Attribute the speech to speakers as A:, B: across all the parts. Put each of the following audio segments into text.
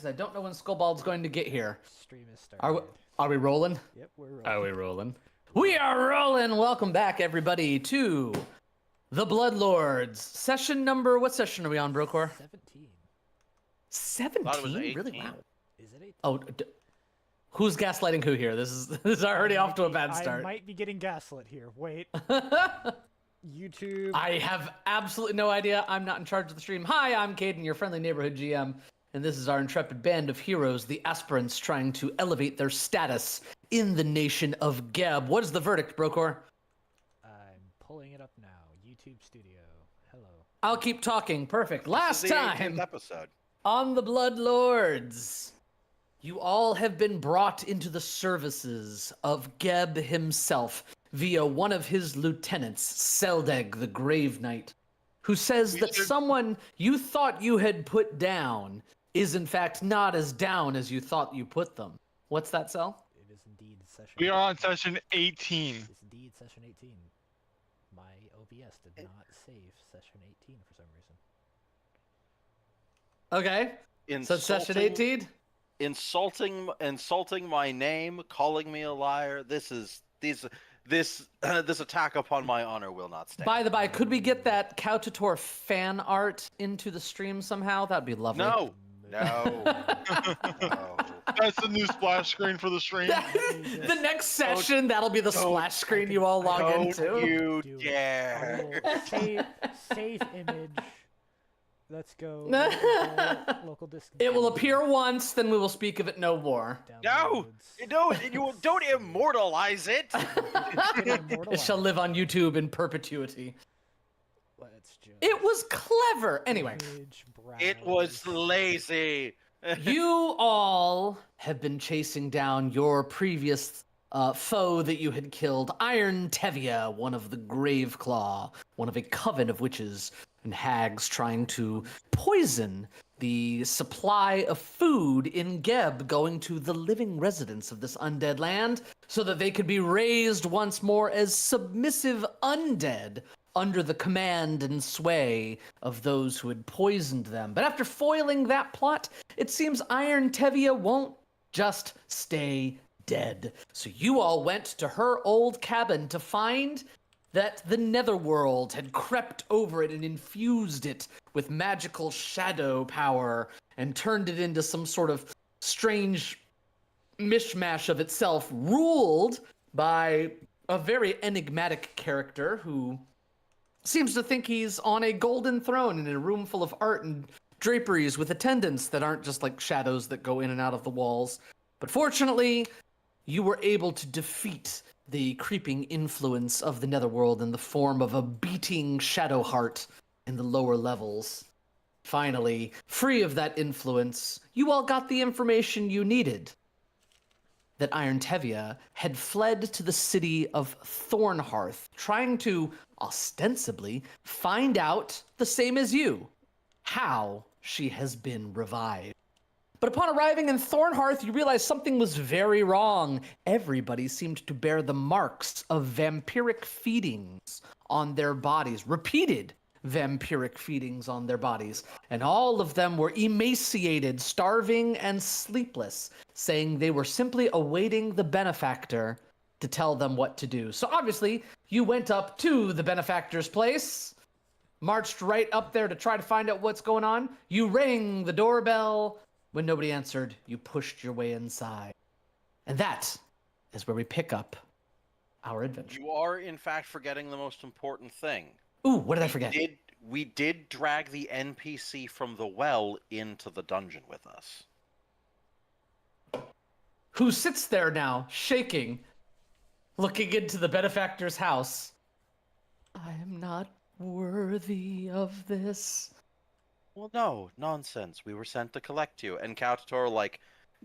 A: because I don't know when Skullbald's going to get here.
B: Stream is started.
A: Are we rolling?
B: Yep, we're rolling.
A: Are we rolling? We are rolling! Welcome back, everybody, to the Bloodlords. Session number... What session are we on, Brocor?
B: 17.
A: 17? Really? Wow.
B: Is it 18?
A: Oh, who's gaslighting who here? This is already off to a bad start.
B: I might be getting gaslit here. Wait. YouTube.
A: I have absolutely no idea. I'm not in charge of the stream. Hi, I'm Caden, your friendly neighborhood GM, and this is our intrepid band of heroes, the aspirants trying to elevate their status in the nation of Geb. What is the verdict, Brocor?
B: I'm pulling it up now. YouTube Studio. Hello.
A: I'll keep talking. Perfect. Last time
C: episode
A: on the Bloodlords, you all have been brought into the services of Geb himself via one of his lieutenants, Seldeg the Grave Knight, who says that someone you thought you had put down is in fact not as down as you thought you put them. What's that, Sel?
B: It is indeed session.
D: We are on session 18.
B: It's indeed session 18. My OBS did not save session 18 for some reason.
A: Okay. So session 18?
C: Insulting my name, calling me a liar. This attack upon my honor will not stand.
A: By the by, could we get that Coututor fan art into the stream somehow? That'd be lovely.
C: No.
D: That's the new splash screen for the stream.
A: The next session, that'll be the splash screen you all log into.
C: Don't you
B: Do it.
C: dare.
B: Save image. Let's go. Local disk.
A: It will appear once, then we will speak of it no more.
C: No, you don't immortalize it.
A: It shall live on YouTube in perpetuity.
B: Let's just.
A: It was clever. Anyway,
C: It was lazy.
A: you all have been chasing down your previous foe that you had killed, Iron Tevia, one of the Graveclaw, one of a coven of witches and hags trying to poison the supply of food in Geb going to the living residents of this undead land so that they could be raised once more as submissive undead under the command and sway of those who had poisoned them. But after foiling that plot, it seems Iron Tevia won't just stay dead. So you all went to her old cabin to find that the netherworld had crept over it and infused it with magical shadow power and turned it into some sort of strange mishmash of itself, ruled by a very enigmatic character who seems to think he's on a golden throne in a room full of art and draperies with attendants that aren't just like shadows that go in and out of the walls. But fortunately, you were able to defeat the creeping influence of the netherworld in the form of a beating shadow heart in the lower levels. Finally, free of that influence, you all got the information you needed. That Iron Tevia had fled to the city of Thornhearth, trying to, ostensibly, find out, the same as you, how she has been revived. But upon arriving in Thornhearth, you realized something was very wrong. Everybody seemed to bear the marks of vampiric feedings on their bodies, repeated vampiric feedings on their bodies. And all of them were emaciated, starving, and sleepless, saying they were simply awaiting the benefactor to tell them what to do. So obviously, you went up to the benefactor's place, marched right up there to try to find out what's going on. You rang the doorbell. When nobody answered, you pushed your way inside. And that is where we pick up our adventure.
C: You are, in fact, forgetting the most important thing.
A: Ooh, what did I forget?
C: We did drag the NPC from the well into the dungeon with us.
A: Who sits there now, shaking, looking into the benefactor's house. I am not worthy of this.
C: Well, no, nonsense. We were sent to collect you. And Coututor,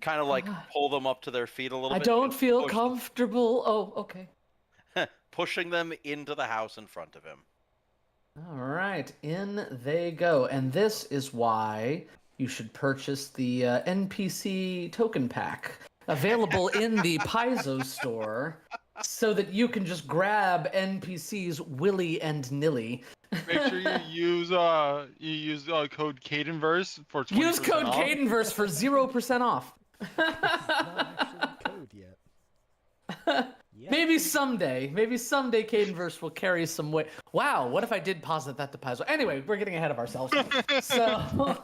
C: kind of pull them up to their feet a little bit.
A: I don't
C: and
A: feel
C: push
A: comfortable. Oh, okay.
C: pushing them into the house in front of him.
A: All right, in they go. And this is why you should purchase the NPC token pack available in the Paizo store so that you can just grab NPCs willy and nilly.
D: Make sure you use code Cadenverse for 20%
A: Use code
D: off.
A: Cadenverse for 0% off.
B: It's not actually code yet. Yet.
A: Maybe someday. Maybe someday Cadenverse will carry some weight. Wow, what if I did posit that to Paizo? Anyway, we're getting ahead of ourselves. So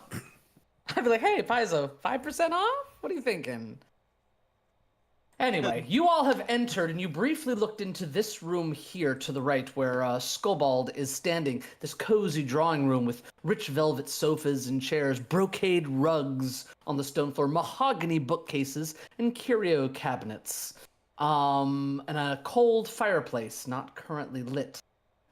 A: I'd be like, hey, Paizo, 5% off? What are you thinking? Anyway, you all have entered, and you briefly looked into this room here to the right, where Skobald is standing. This cozy drawing room with rich velvet sofas and chairs, brocade rugs on the stone floor, mahogany bookcases, and curio cabinets. And a cold fireplace, not currently lit.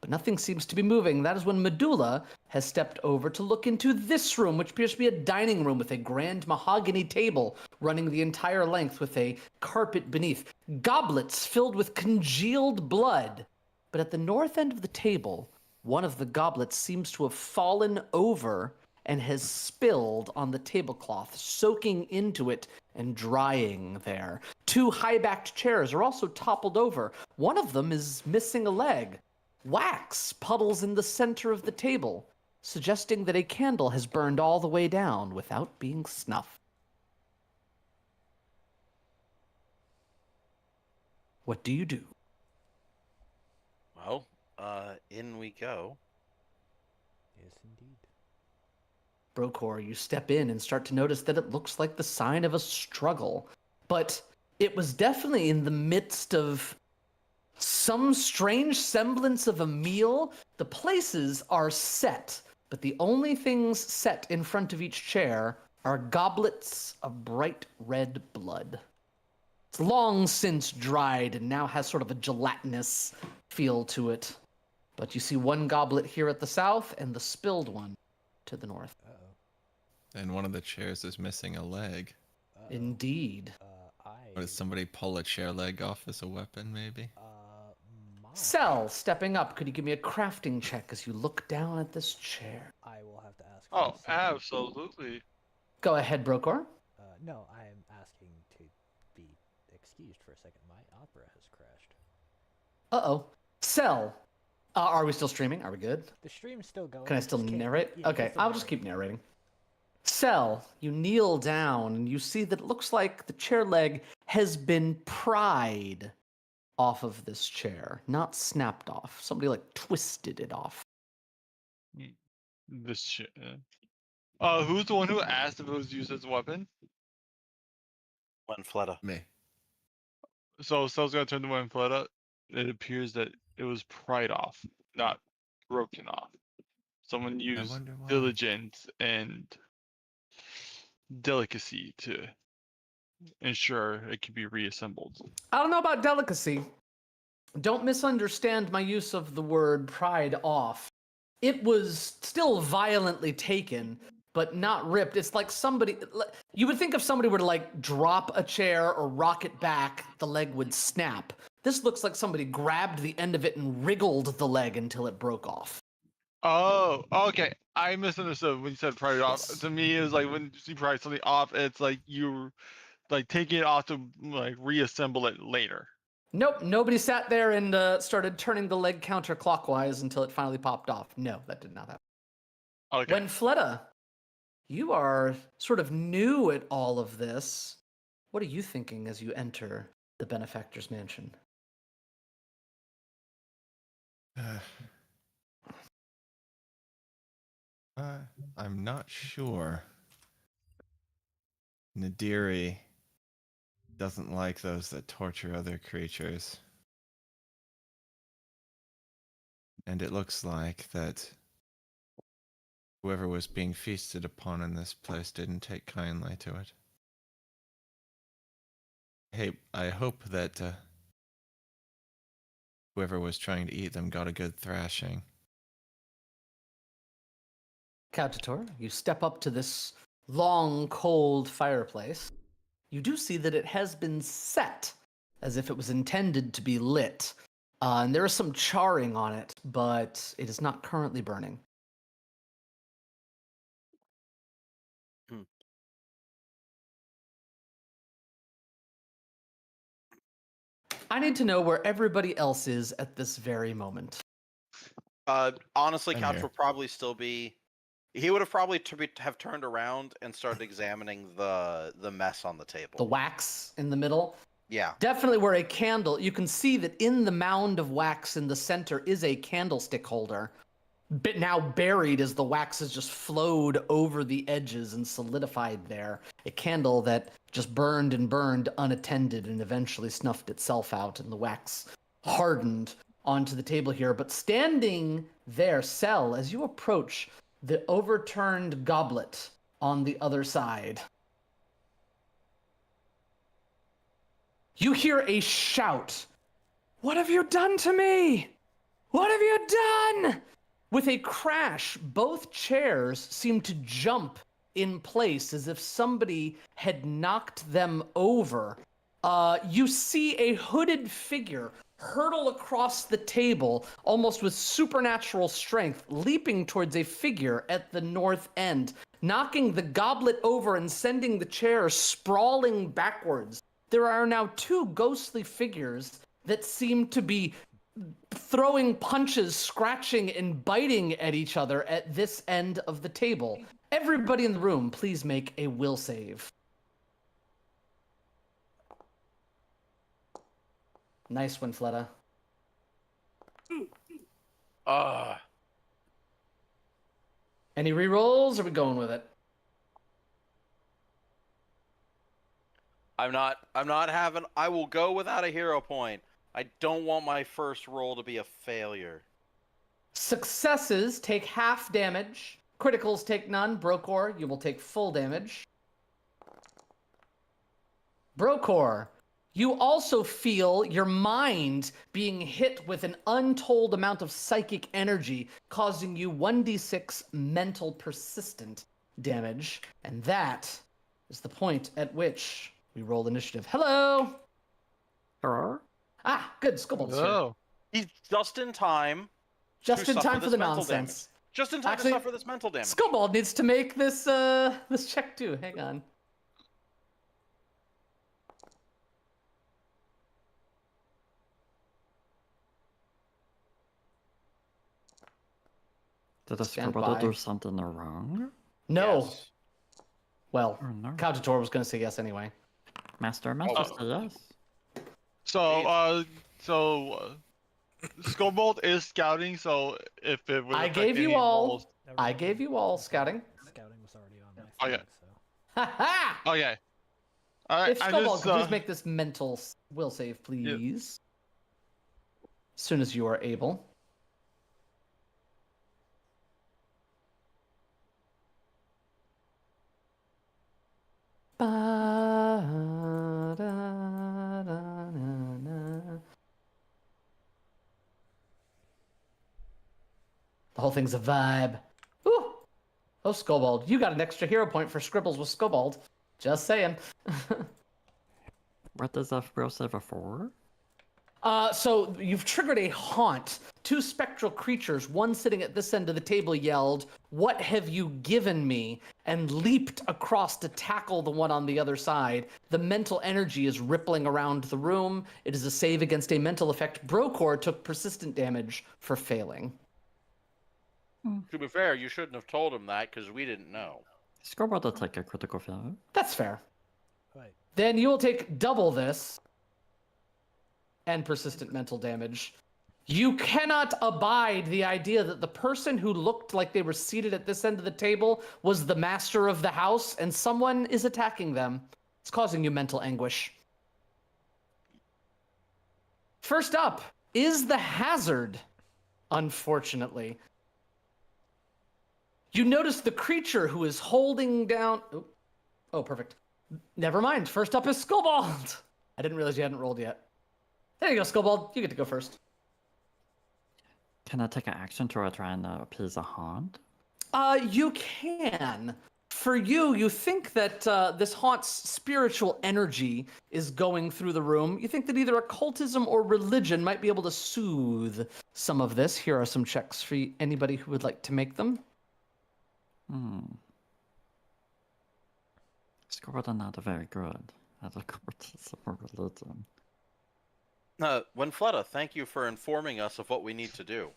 A: But nothing seems to be moving. That is when Medulla has stepped over to look into this room, which appears to be a dining room with a grand mahogany table running the entire length with a carpet beneath. Goblets filled with congealed blood. But at the north end of the table, one of the goblets seems to have fallen over and has spilled on the tablecloth, soaking into it and drying there. Two high-backed chairs are also toppled over. One of them is missing a leg. Wax puddles in the center of the table, suggesting that a candle has burned all the way down without being snuffed. What do you do?
C: Well, in we go.
B: Yes, indeed.
A: Brokor, you step in and start to notice that it looks like the sign of a struggle. But it was definitely in the midst of some strange semblance of a meal. The places are set, but the only things set in front of each chair are goblets of bright red blood. It's long since dried and now has sort of a gelatinous feel to it. But you see one goblet here at the south and the spilled one to the north.
B: Uh-oh.
E: And one of the chairs is missing a leg.
B: Uh-oh.
A: Indeed.
E: Or did somebody pull a chair leg off as a weapon, maybe?
B: My.
A: Cell, stepping up, could you give me a crafting check as you look down at this chair?
B: I will have to ask. for
D: Oh,
B: a second.
D: absolutely.
A: Go ahead, Brokor.
B: No, I am asking to be excused for a second. My opera has crashed.
A: Uh-oh. Cell, are we still streaming? Are we good?
B: The stream's still going.
A: Can I still
B: just can't-
A: narrate?
B: yeah,
A: Okay,
B: still
A: I'll just keep narrating. Cell, you kneel down and you see that it looks like the chair leg has been pried off of this chair, not snapped off. Somebody like twisted it off.
D: This shit. Who's the one who asked if it was used as a weapon?
C: Fleta.
E: Me.
D: So Cell's gonna turn to one Fleta. It appears that it was pried off, not broken off. Someone used
E: wonder why.
D: diligence and delicacy to ensure it could be reassembled.
A: I don't know about delicacy. Don't misunderstand my use of the word pried off. It was still violently taken, but not ripped. It's like somebody, you would think if somebody were to like drop a chair or rock it back, the leg would snap. This looks like somebody grabbed the end of it and wriggled the leg until it broke off.
D: Oh, okay. I misunderstood when you said pried off.
A: Yes.
D: To me, it was like when you pry something off, it's like you're like taking it off to like reassemble it later.
A: Nope, nobody sat there and started turning the leg counterclockwise until it finally popped off. No, that did not happen.
D: Okay.
A: When Fleta, you are sort of new at all of this. What are you thinking as you enter the benefactor's mansion?
E: I'm not sure. Nadiri doesn't like those that torture other creatures. And it looks like that whoever was being feasted upon in this place didn't take kindly to it. Hey, I hope that whoever was trying to eat them got a good thrashing.
A: Cautator, you step up to this long, cold fireplace. You do see that it has been set as if it was intended to be lit. And there is some charring on it, but it is not currently burning. I need to know where everybody else is at this very moment.
C: Honestly,
E: I'm
C: Couch
E: here.
C: would probably still be. He would have probably have turned around and started examining the mess on the table.
A: The wax in the middle.
C: Yeah.
A: Definitely where a candle, you can see that in the mound of wax in the center is a candlestick holder. But now buried as the wax has just flowed over the edges and solidified there. A candle that just burned and burned unattended and eventually snuffed itself out, and the wax hardened onto the table here. But standing there, Cell, as you approach the overturned goblet on the other side, you hear a shout. "What have you done to me? What have you done?" With a crash, both chairs seem to jump in place as if somebody had knocked them over. You see a hooded figure hurtle across the table, almost with supernatural strength, leaping towards a figure at the north end, knocking the goblet over and sending the chair sprawling backwards. There are now two ghostly figures that seem to be throwing punches, scratching, and biting at each other at this end of the table. Everybody in the room, please make a will save. Nice one, Fleta. Any rerolls, or are we going with it?
C: I'm not having. I will go without a hero point. I don't want my first roll to be a failure.
A: Successes take half damage. Criticals take none. Brokor, you will take full damage. Brokor, you also feel your mind being hit with an untold amount of psychic energy, causing you 1d6 mental persistent damage. And that is the point at which we roll initiative. Hello!
F: Hello?
A: Ah, good. Skullbold's here.
D: Oh.
C: He's just in time.
A: Just
C: to
A: in
C: suffer
A: time for
C: this
A: the
C: mental
A: nonsense.
C: damage. Just in time
A: Actually,
C: to suffer this mental damage.
A: Skullbald needs to make this this check too. Hang on.
F: Did the
A: Stand
F: scribble
A: by.
F: do something wrong?
A: No.
C: Yes.
A: Well,
F: Oh no.
A: Couchator was going to say yes anyway.
F: Master
C: Oh.
F: say yes.
D: So, Skullbolt is scouting, so if it would
A: I
D: affect
A: gave you
D: any
A: all.
D: rolls-
A: I gave you all scouting.
B: Scouting was already on my
D: Oh,
B: thing,
D: yeah.
B: so.
A: Ha ha!
D: Okay. Alright,
A: If
D: I
A: Skullbald
D: just,
A: could please make this mental will save, please. As soon as you are able. The whole thing's a vibe. Ooh. Oh, Skullbald, you got an extra hero point for scribbles with Skullbald. Just saying.
F: What does that will save for?
A: So you've triggered a haunt. Two spectral creatures, one sitting at this end of the table, yelled, "What have you given me?" and leaped across to tackle the one on the other side. The mental energy is rippling around the room. It is a save against a mental effect. Brokor took persistent damage for failing.
C: To be fair, you shouldn't have told him that because we didn't know.
F: Scoreboard will take a critical failure.
A: That's fair.
B: Right.
A: Then you will take double this and persistent mental damage. You cannot abide the idea that the person who looked like they were seated at this end of the table was the master of the house and someone is attacking them. It's causing you mental anguish. First up is the hazard, unfortunately. You notice the creature who is holding down... Oh, perfect. Never mind. First up is Skullbald. I didn't realize you hadn't rolled yet. There you go, Skullbald. You get to go first.
F: Can I take an action to try and appease a haunt?
A: You can. For you, you think that this haunt's spiritual energy is going through the room. You think that either occultism or religion might be able to soothe some of this. Here are some checks for anybody who would like to make them.
F: Scoreboard are not very good at occultism or religion.
C: Winfletta, thank you for informing us of what we need to do.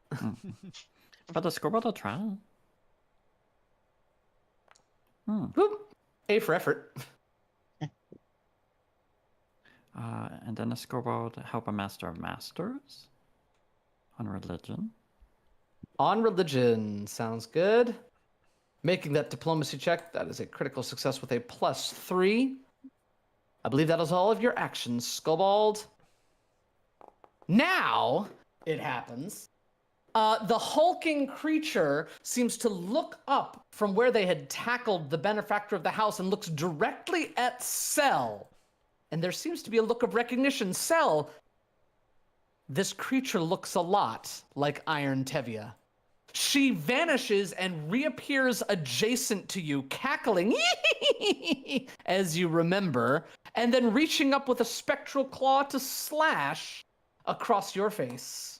F: But the scoreboard will try.
A: Boop. A for effort.
F: And then a scoreboard help a master of masters on religion.
A: On religion. Sounds good. Making that diplomacy check, that is a critical success with a +3. I believe that is all of your actions, Skullbald. Now, it happens. The hulking creature seems to look up from where they had tackled the benefactor of the house and looks directly at Cell. And there seems to be a look of recognition. Cell, this creature looks a lot like Iron Tevia. She vanishes and reappears adjacent to you, cackling as you remember, and then reaching up with a spectral claw to slash across your face.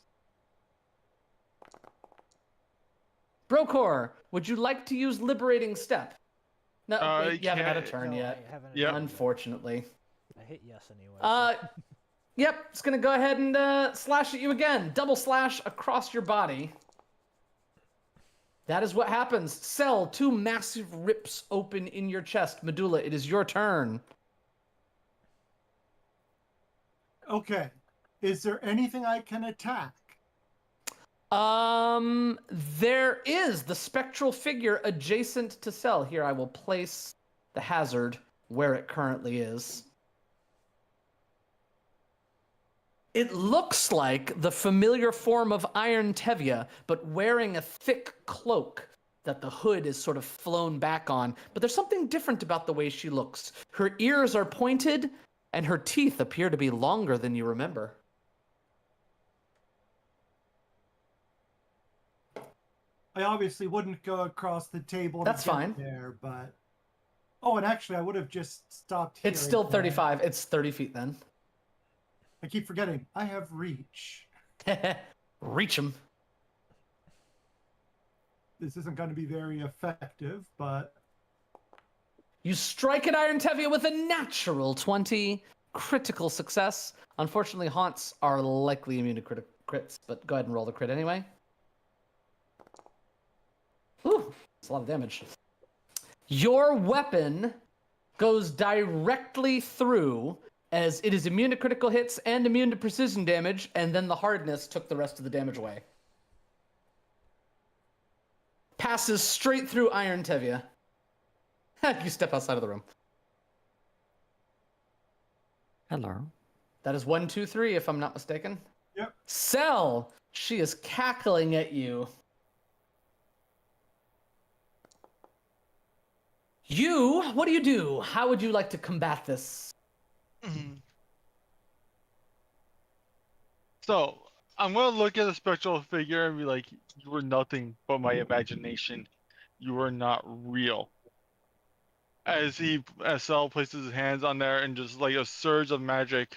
A: Brokor, would you like to use Liberating Step? No, wait, you haven't had a turn
B: No,
A: yet.
B: I haven't.
D: Yep.
A: Unfortunately.
B: I hit yes anyway.
A: Yep, it's gonna go ahead and slash at you again. Double slash across your body. That is what happens. Cell, 2 massive rips open in your chest. Medulla, it is your turn.
G: Okay. Is there anything I can attack?
A: There is the spectral figure adjacent to Cell. Here, I will place the hazard where it currently is. It looks like the familiar form of Iron Tevia, but wearing a thick cloak that the hood is sort of flown back on. But there's something different about the way she looks. Her ears are pointed, and her teeth appear to be longer than you remember.
G: I obviously wouldn't go across the table.
A: That's
G: to get
A: fine.
G: there, but oh, and actually, I would have just stopped here.
A: It's still
G: and-
A: 35. It's 30 feet then.
G: I keep forgetting. I have reach.
A: Reach him.
G: This isn't going to be very effective, but
A: You strike at Iron Tevia with a natural 20. Critical success. Unfortunately, haunts are likely immune to crits, but go ahead and roll the crit anyway. Whew, that's a lot of damage. Your weapon goes directly through, as it is immune to critical hits and immune to precision damage, and then the hardness took the rest of the damage away. Passes straight through Iron Tevia. You step outside of the room.
F: Hello.
A: That is 1, 2, 3, if I'm not mistaken.
G: Yep.
A: Cell, she is cackling at you. What do you do? How would you like to combat this?
D: So I'm gonna look at the spectral figure and be like, "You were nothing but my imagination. You are not real." As Sel places his hands on there, and just like a surge of magic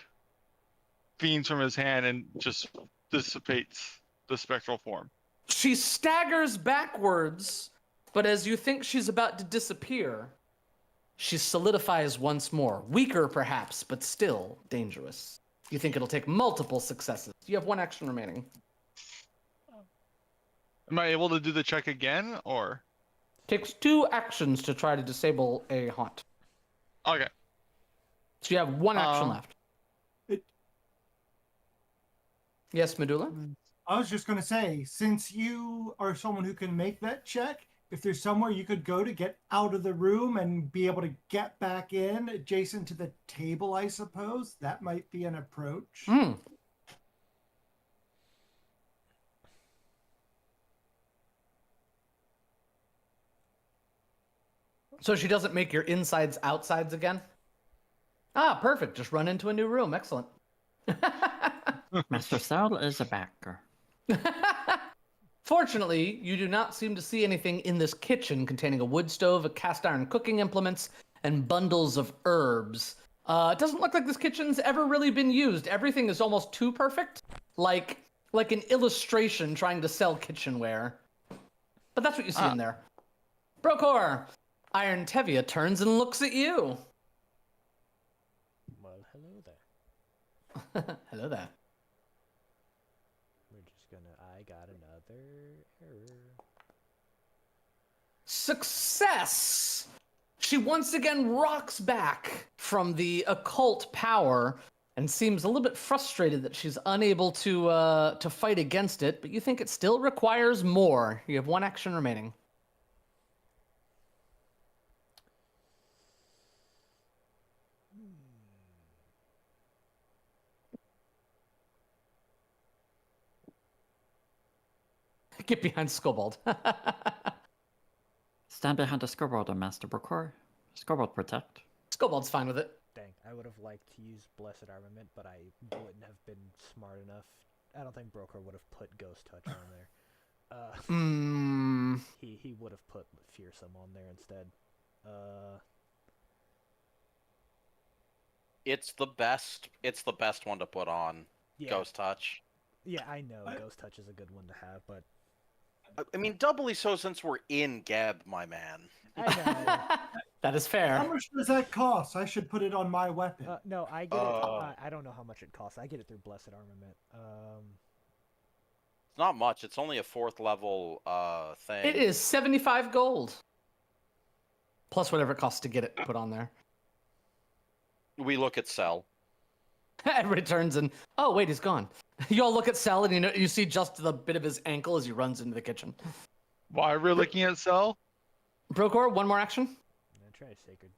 D: fiends from his hand and just dissipates the spectral form.
A: She staggers backwards, but as you think she's about to disappear, she solidifies once more. Weaker, perhaps, but still dangerous. You think it'll take multiple successes. You have 1 action remaining.
D: Am I able to do the check again, or?
A: Takes 2 actions to try to disable a haunt.
D: Okay.
A: So you have 1 action left.
G: it,
A: Yes, Medulla?
G: I was just going to say, since you are someone who can make that check, if there's somewhere you could go to get out of the room and be able to get back in adjacent to the table, I suppose, that might be an approach.
A: Hmm. So she doesn't make your insides outsides again? Ah, perfect. Just run into a new room. Excellent.
F: Master Cell is a backer.
A: Fortunately, you do not seem to see anything in this kitchen containing a wood stove, a cast iron cooking implements, and bundles of herbs. It doesn't look like this kitchen's ever really been used. Everything is almost too perfect, like an illustration trying to sell kitchenware. But that's what you see in there. Brokor, Iron Tevia turns and looks at you.
B: Well, hello there.
A: Hello there.
B: We're just gonna. I got another Another error.
A: Success! She once again rocks back from the occult power and seems a little bit frustrated that she's unable to fight against it, but you think it still requires more. You have 1 action remaining. Get behind Skobald.
F: Stand behind the scoreboard, Master Brokor. Scoreboard protect.
A: Skobald's fine with it.
B: Dang, I would have liked to use Blessed Armament, but I wouldn't have been smart enough. I don't think Broker would have put Ghost Touch on there. He would have put Fearsome on there instead.
C: It's the best. It's the best one to put on.
B: Yeah.
C: Ghost Touch.
B: Yeah, I know Ghost Touch is a good one to have, but
C: I mean, doubly so since we're in Geb, my man.
B: I know.
A: That is fair.
G: How much does that cost? I should put it on my weapon.
B: No, I get it. I don't know how much it costs. I get it through Blessed Armament.
C: It's not much. It's only a 4th level thing.
A: It is 75 gold. Plus whatever it costs to get it put on there.
C: We look at Cell.
A: Everybody turns and, oh, wait, he's gone. You all look at Sal and you see just the bit of his ankle as he runs into the kitchen.
D: Why we're looking at Cell?
A: Brokor, 1 more action.
B: I'm gonna try Sacred.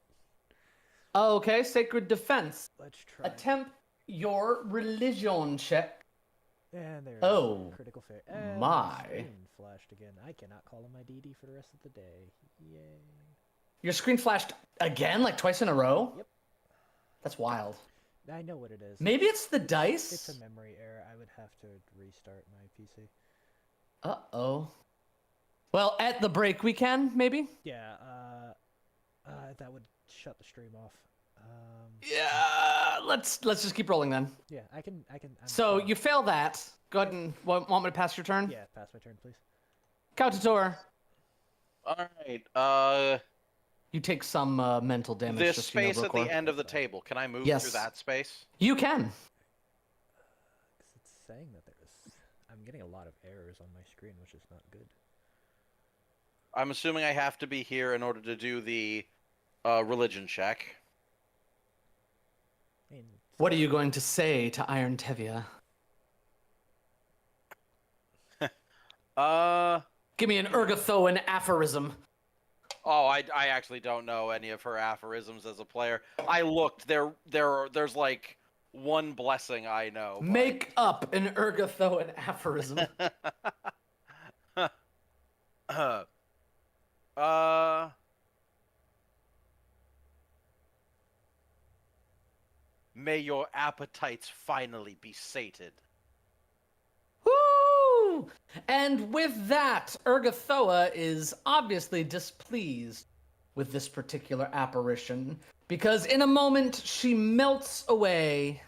A: Okay, Sacred Defense.
B: Let's try.
A: Attempt your religion check.
B: And there's
A: Oh,
B: critical fail. And
A: my.
B: Screen flashed again. I cannot call him my DD for the rest of the day. Yay.
A: Your screen flashed again, like twice in a row?
B: Yep.
A: That's wild.
B: I know what it is.
A: Maybe it's the dice?
B: It's a memory error. I would have to restart my PC.
A: Uh-oh. Well, at the break we can, maybe?
B: Yeah, that would shut the stream off.
A: Yeah, let's just keep rolling then.
B: Yeah, I can.
A: So you fail that. Go ahead and want me to pass your turn?
B: Yeah, pass my turn, please.
A: Kautator,
C: All right.
A: you take some mental damage.
C: This
A: just so you know,
C: space at
A: Brokor.
C: the end of the table. Can I move
A: Yes.
C: through that space?
A: You can.
B: 'Cause it's saying that I'm getting a lot of errors on my screen, which is not good.
C: I'm assuming I have to be here in order to do the religion check.
B: I mean,
A: What are you going to say to Iron Tevia? Give me an Urgathoan aphorism.
C: Oh, I actually don't know any of her aphorisms as a player. I looked. There's like 1 blessing I know. but-
A: Make up an Urgathoan aphorism.
C: May your appetites finally be sated.
A: Woo! And with that, Urgathoa is obviously displeased with this particular apparition because in a moment she melts away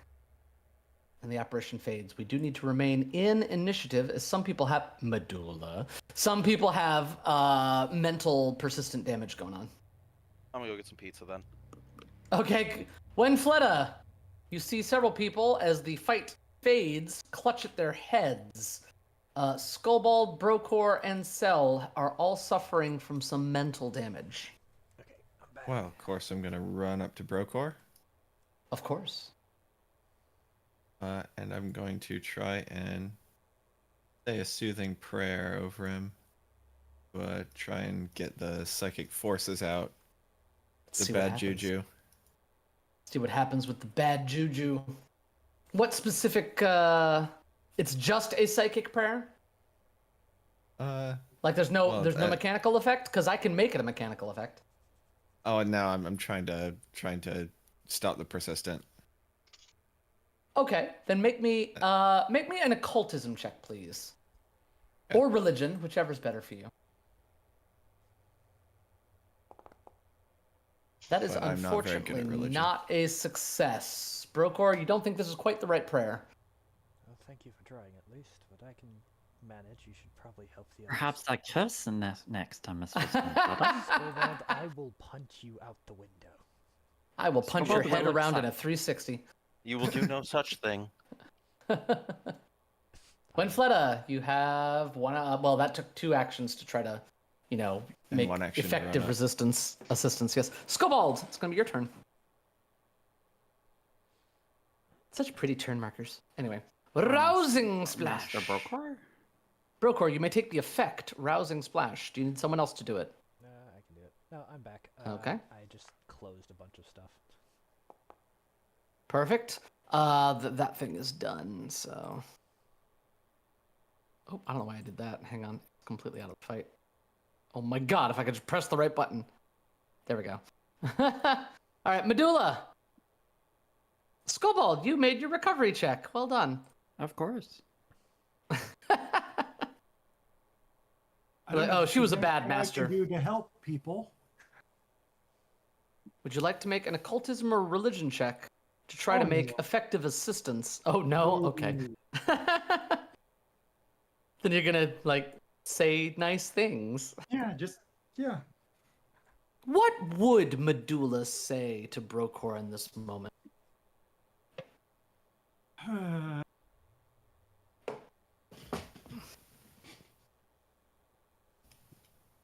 A: and the apparition fades. We do need to remain in initiative as some people have medulla. Some people have mental persistent damage going on.
C: I'm gonna go get some pizza then.
A: Okay, when Fleta, you see several people as the fight fades clutch at their heads. Skullbald, Brokor, and Cell are all suffering from some mental damage.
B: okay, I'm back.
E: Well, of course, I'm gonna run up to Brokor,
A: Of course.
E: and I'm going to try and say a soothing prayer over him. Try and get the psychic forces out,
A: Let's
E: the
A: see what
E: bad
A: happens.
E: juju.
A: See what happens with the bad juju. What specific? It's just a psychic prayer. Like there's no
E: Well,
A: mechanical effect because I can make it a mechanical effect.
E: Oh, and now I'm trying to stop the persistent.
A: Okay, then make me an occultism check, please, or religion, whichever's better for you. That is
E: But I'm not very good at
A: unfortunately
E: religion.
A: not a success. Brokor, you don't think this is quite the right prayer.
B: Well, thank you for trying at least, but I can manage. You should probably help the others.
F: Perhaps I curse next time, Mr. Spencer.
B: Scorbald, I will punch you out the window.
A: I will punch your
F: Well,
A: head
F: well,
A: around
F: it's
A: in a 360.
C: You will do no such thing.
A: Winfletta, you have one. Well, that took 2 actions to try to,
E: And
A: make
E: 1 action to
A: effective
E: run up.
A: assistance. Yes, Skobald, it's gonna be your turn. Such pretty turn markers. Anyway, rousing splash.
F: Master Brokor?
A: Brokor, you may take the effect rousing splash. Do you need someone else to do it?
B: I can do it. No, I'm back.
A: Okay.
B: I just closed a bunch of stuff.
A: Perfect. That thing is done. So. Oh, I don't know why I did that. Hang on, completely out of the fight. Oh my god! If I could just press the right button. There we go. All right, Medulla. Skobald, you made your recovery check. Well done.
F: Of course.
G: I don't know
A: Oh,
G: if
A: she was a
G: there's
A: bad
G: anything I
A: master.
G: can do to help people.
A: Would you like to make an occultism or religion check to try to
G: Oh,
A: make
G: no.
A: effective assistance? Oh no. Okay.
G: Ooh.
A: Then you're gonna say nice things.
G: Yeah.
A: What would Medulla say to Brokor in this moment?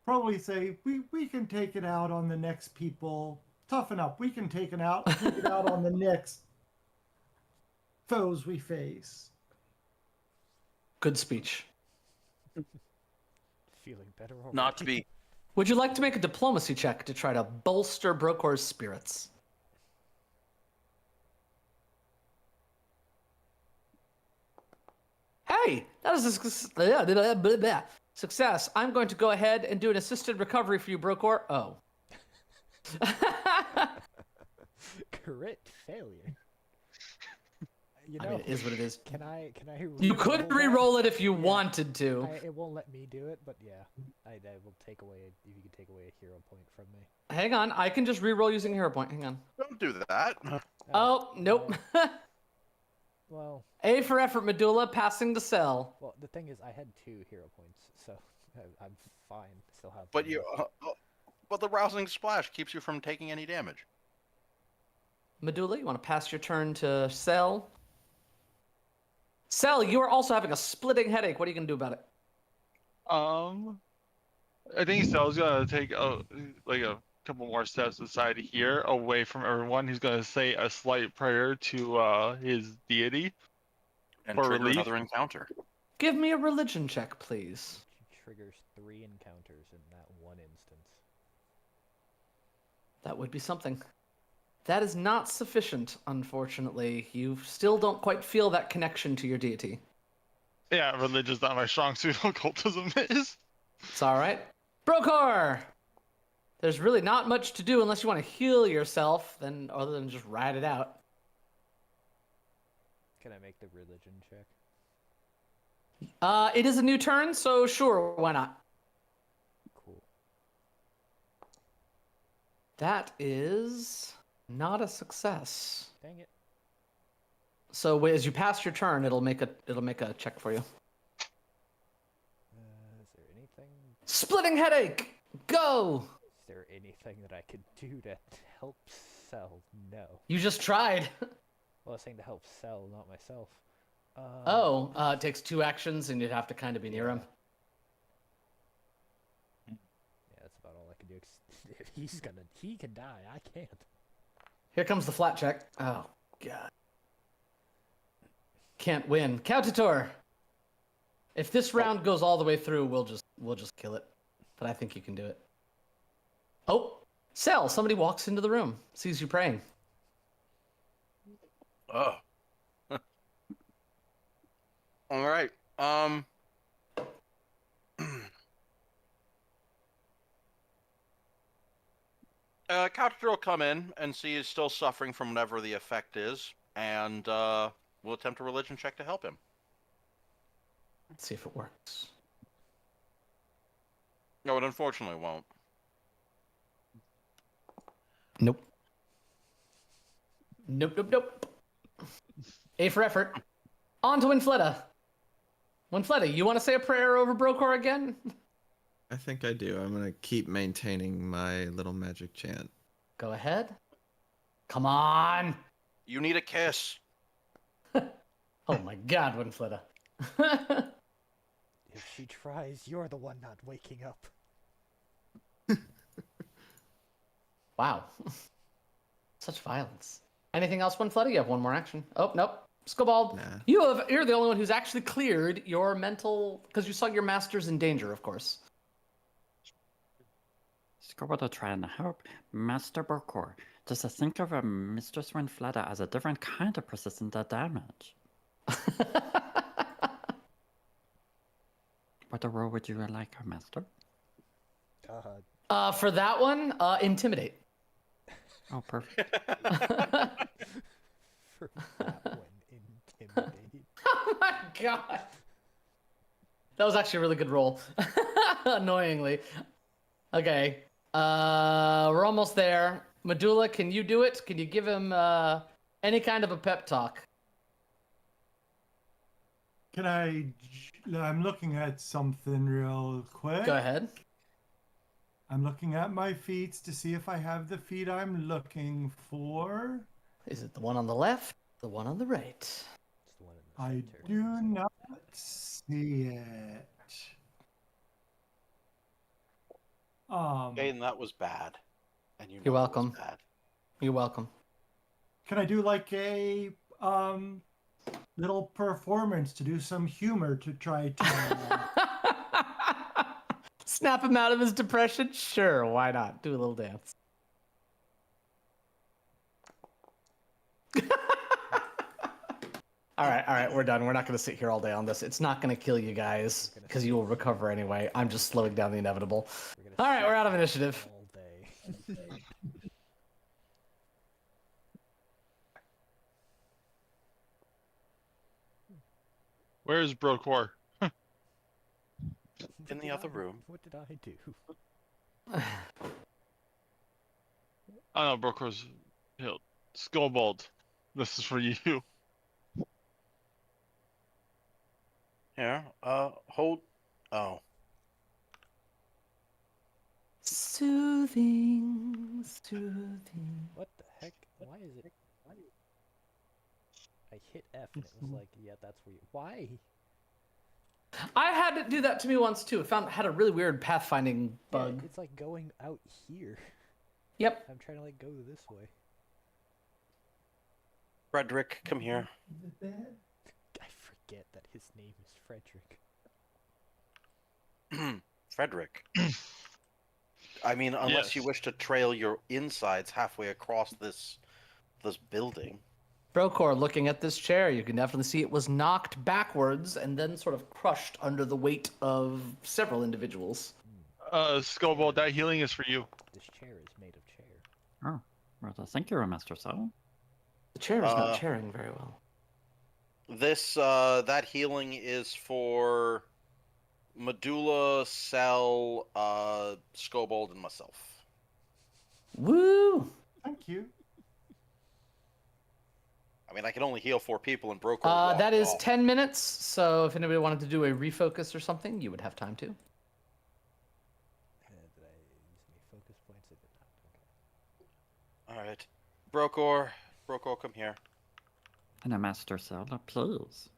G: Probably say we can take it out on the next people. Toughen up. We can take it out on the next foes we face.
A: Good speech.
B: Feeling better already.
C: Not to be.
A: Would you like to make a diplomacy check to try to bolster Brokor's spirits? Hey, that is a success. I'm going to go ahead and do an assisted recovery for you, Brokor. Oh.
B: Crit failure.
A: I mean, it is what it is.
B: Can I?
A: You could
B: re-roll that?
A: re-roll it if you
B: Yeah.
A: wanted to.
B: It won't let me do it, but yeah, I will take away if you could take away a hero point from me.
A: Hang on, I can just re-roll using hero point. Hang on.
C: Don't do that.
A: Oh, nope.
B: Well,
A: A for effort, Medulla, passing to Cell.
B: well, the thing is, I had 2 hero points, so I'm fine. Still have.
C: But
B: them
C: you.
B: left.
C: But the rousing splash keeps you from taking any damage.
A: Medulla, you want to pass your turn to Cell? Cell, you are also having a splitting headache. What are you going to do about it?
D: I think Cell's gonna take a couple more steps aside here, away from everyone. He's gonna say a slight prayer to his deity.
C: And
D: For
C: trigger
D: relief?
C: another encounter.
A: Give me a religion check, please.
B: She triggers 3 encounters in that one instance.
A: That would be something. That is not sufficient, unfortunately. You still don't quite feel that connection to your deity.
D: Yeah, religion's not my strong suit. Occultism is.
A: It's all right. Brokor! There's really not much to do unless you want to heal yourself, then other than just ride it out.
B: Can I make the religion check?
A: It is a new turn, so sure, why not?
B: Cool.
A: That is not a success.
B: Dang it.
A: So as you pass your turn, it'll make a check for you.
B: Is there anything?
A: Splitting headache. Go.
B: Is there anything that I could do to help Cell? No.
A: You just tried.
B: Well, I was saying to help Cell, not myself.
A: Oh, it takes 2 actions, and you'd have to kind of be near him.
B: Yeah, that's about all I can do. He can die. I can't.
A: Here comes the flat check. Oh god. Can't win. Countator. If this round goes all the way through, we'll just kill it. But I think you can do it. Oh, Cell, somebody walks into the room, sees you praying.
C: Oh. All right. Coucher will come in and see he's still suffering from whatever the effect is, and we'll attempt a religion check to help him.
A: Let's see if it works.
C: No, it unfortunately won't.
A: Nope. Nope. A for effort. On to Winfletta. Winfletta, you want to say a prayer over Brokor again?
E: I think I do. I'm gonna keep maintaining my little magic chant.
A: Go ahead. Come on.
C: You need a kiss.
A: Oh my god, Winfletta.
B: If she tries, you're the one not waking up.
A: Wow. Such violence. Anything else, One Flooded? You have one more action. Oh, nope. Skobald,
E: Nah.
A: you're the only one who's actually cleared your mental, because you saw your masters in danger, of course.
F: Scorbold will try and help. Master Burkor, just think of a Mistress Winfleda as a different kind of persistent damage. What role would you like, Master?
A: For that one, intimidate.
F: Oh, perfect.
B: For that one, intimidate.
A: Oh my god. That was actually a really good roll. Annoyingly. Okay. We're almost there. Medulla, can you do it? Can you give him any kind of a pep talk?
G: Can I'm looking at something real quick.
A: Go ahead.
G: I'm looking at my feats to see if I have the feat I'm looking for.
A: Is it the one on the left? The one on the right?
B: It's the one in the
G: I
B: center.
G: do not see it.
C: Aiden, that was bad. And you know
A: You're
C: it was
A: welcome.
C: bad.
A: You're welcome.
G: Can I do like a little performance to do some humor to try to
A: Snap him out of his depression? Sure, why not? Do a little dance. All right, we're done. We're not going to sit here all day on this. It's not going to kill you guys because you will recover anyway. I'm just slowing down the inevitable. All right, we're out of initiative.
B: All day.
D: Where's Brokor?
C: In the other room.
B: What did I do?
D: Oh no, Brokor's healed. Skullbolt, this is for you.
C: Here, hold. Oh.
A: Soothing, soothing.
B: What the heck? Why is it? I hit F and it was like, yeah, that's weird. Why?
A: I had it do that to me once too. It had a really weird pathfinding bug.
B: Yeah, it's like going out here.
A: Yep.
B: I'm trying to like go this way.
C: Frederick, come here.
B: I forget that his name is Frederick.
C: Frederick. I mean, unless you
D: Yes.
C: wish to trail your insides halfway across this building.
A: Brokor, looking at this chair, you can definitely see it was knocked backwards and then sort of crushed under the weight of several individuals.
D: Skullbolt, that healing is for you.
B: This chair is made of chair.
F: Oh, well, thank you, Master Sal.
A: The chair is not chairing very well.
C: This that healing is for Medulla, Cell, Scobold, and myself.
A: Woo!
G: Thank you.
C: I mean, I can only heal 4 people, and Brokor.
A: That is
C: walked off.
A: 10 minutes, so if anybody wanted to do a refocus or something, you would have time to.
B: Did I use any focus points? I did not. Okay.
C: All right, Brokor, come here.
F: And a Master Sal, please.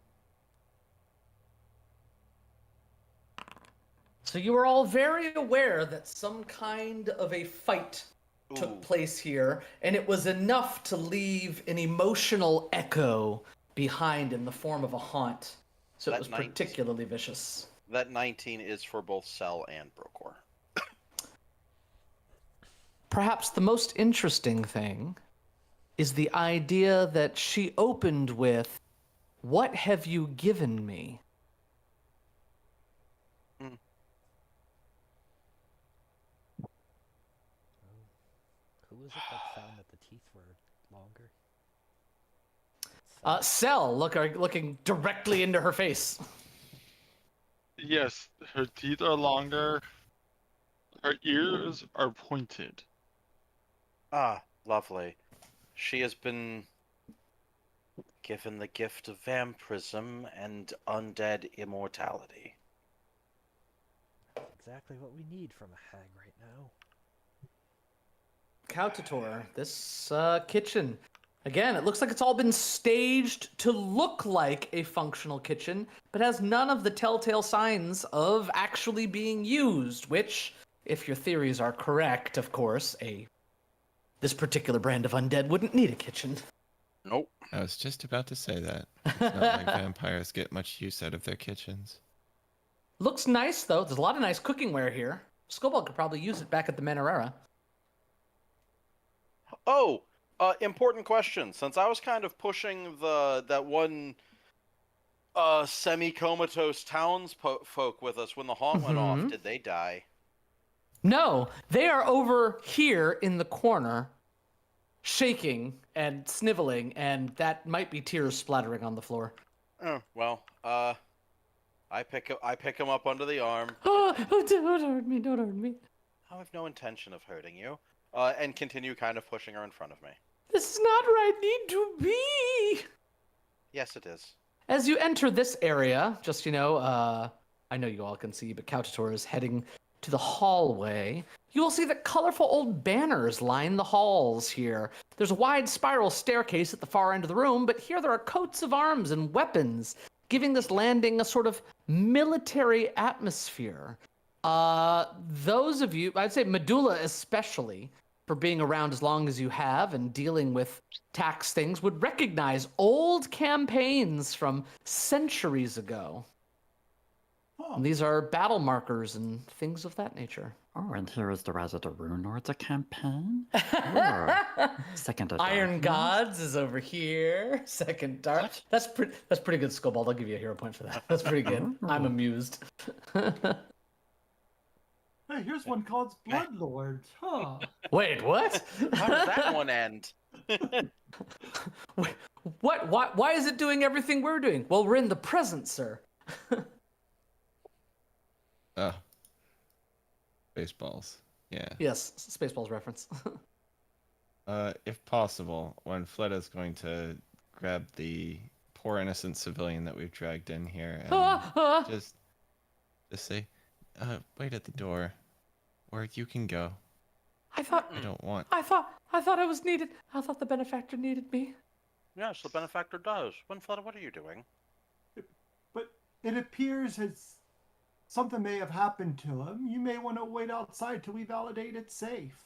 A: So you are all very aware that some kind of a fight
C: Ooh.
A: took place here, and it was enough to leave an emotional echo behind in the form of a haunt. So it
C: That
A: was
C: night-
A: particularly vicious.
C: That 19 is for both Cell and Brokor.
A: Perhaps the most interesting thing is the idea that she opened with, "What have you given me?"
B: Who was it that found that the teeth were longer?
A: Cell, looking directly into her face.
D: Yes, her teeth are longer. Her ears are pointed.
C: Ah, lovely. She has been given the gift of vampirism and undead immortality.
B: That's exactly what we need from a hag right now.
A: Cautator, this kitchen Again, it looks like it's all been staged to look like a functional kitchen, but has none of the telltale signs of actually being used, which, if your theories are correct, of course, this particular brand of undead wouldn't need a kitchen.
C: Nope.
E: I was just about to say that. It's not like vampires get much use out of their kitchens.
A: Looks nice, though. There's a lot of nice cookingware here. Skobald could probably use it back at the Manarera.
C: Oh, important question. Since I was kind of pushing that one semi-comatose townsfolk with us when the haunt went off, did they die?
A: No, they are over here in the corner, shaking and sniveling, and that might be tears splattering on the floor.
C: Oh, well, I pick him up under the arm.
A: Oh, don't hurt me, don't hurt me.
C: I have no intention of hurting you. And continue kind of pushing her in front of me.
A: This is not where I need to be.
C: Yes, it is.
A: As you enter this area, just, I know you all can see, but Couchator is heading to the hallway. You will see that colorful old banners line the halls here. There's a wide spiral staircase at the far end of the room, but here there are coats of arms and weapons, giving this landing a sort of military atmosphere. Those of you, I'd say Medulla especially, for being around as long as you have and dealing with tax things, would recognize old campaigns from centuries ago.
G: Oh.
A: And these are battle markers and things of that nature.
F: Oh, and here is the Rise of the Rune Lords a campaign. Oh, Second of
A: Iron
F: Darkness.
A: Gods is over here. Second Dark. That's pretty good, Skobald. I'll give you a hero point for that. That's pretty good. I'm amused.
G: Hey, here's one called Bloodlords. Huh.
A: Wait, what?
C: How does that one end?
A: What? Why is it doing everything we're doing? Well, we're in the present, sir.
E: Oh. Baseballs. Yeah.
A: Yes, Spaceballs reference.
E: If possible, when Fleda's going to grab the poor innocent civilian that we've dragged in here and just say, wait at the door, or you can go.
A: I thought
E: I don't want.
A: I thought I was needed. I thought the benefactor needed me.
C: Yes, the benefactor does. Winfletta, what are you doing?
G: But it appears as something may have happened to him. You may want to wait outside till we validate it's safe.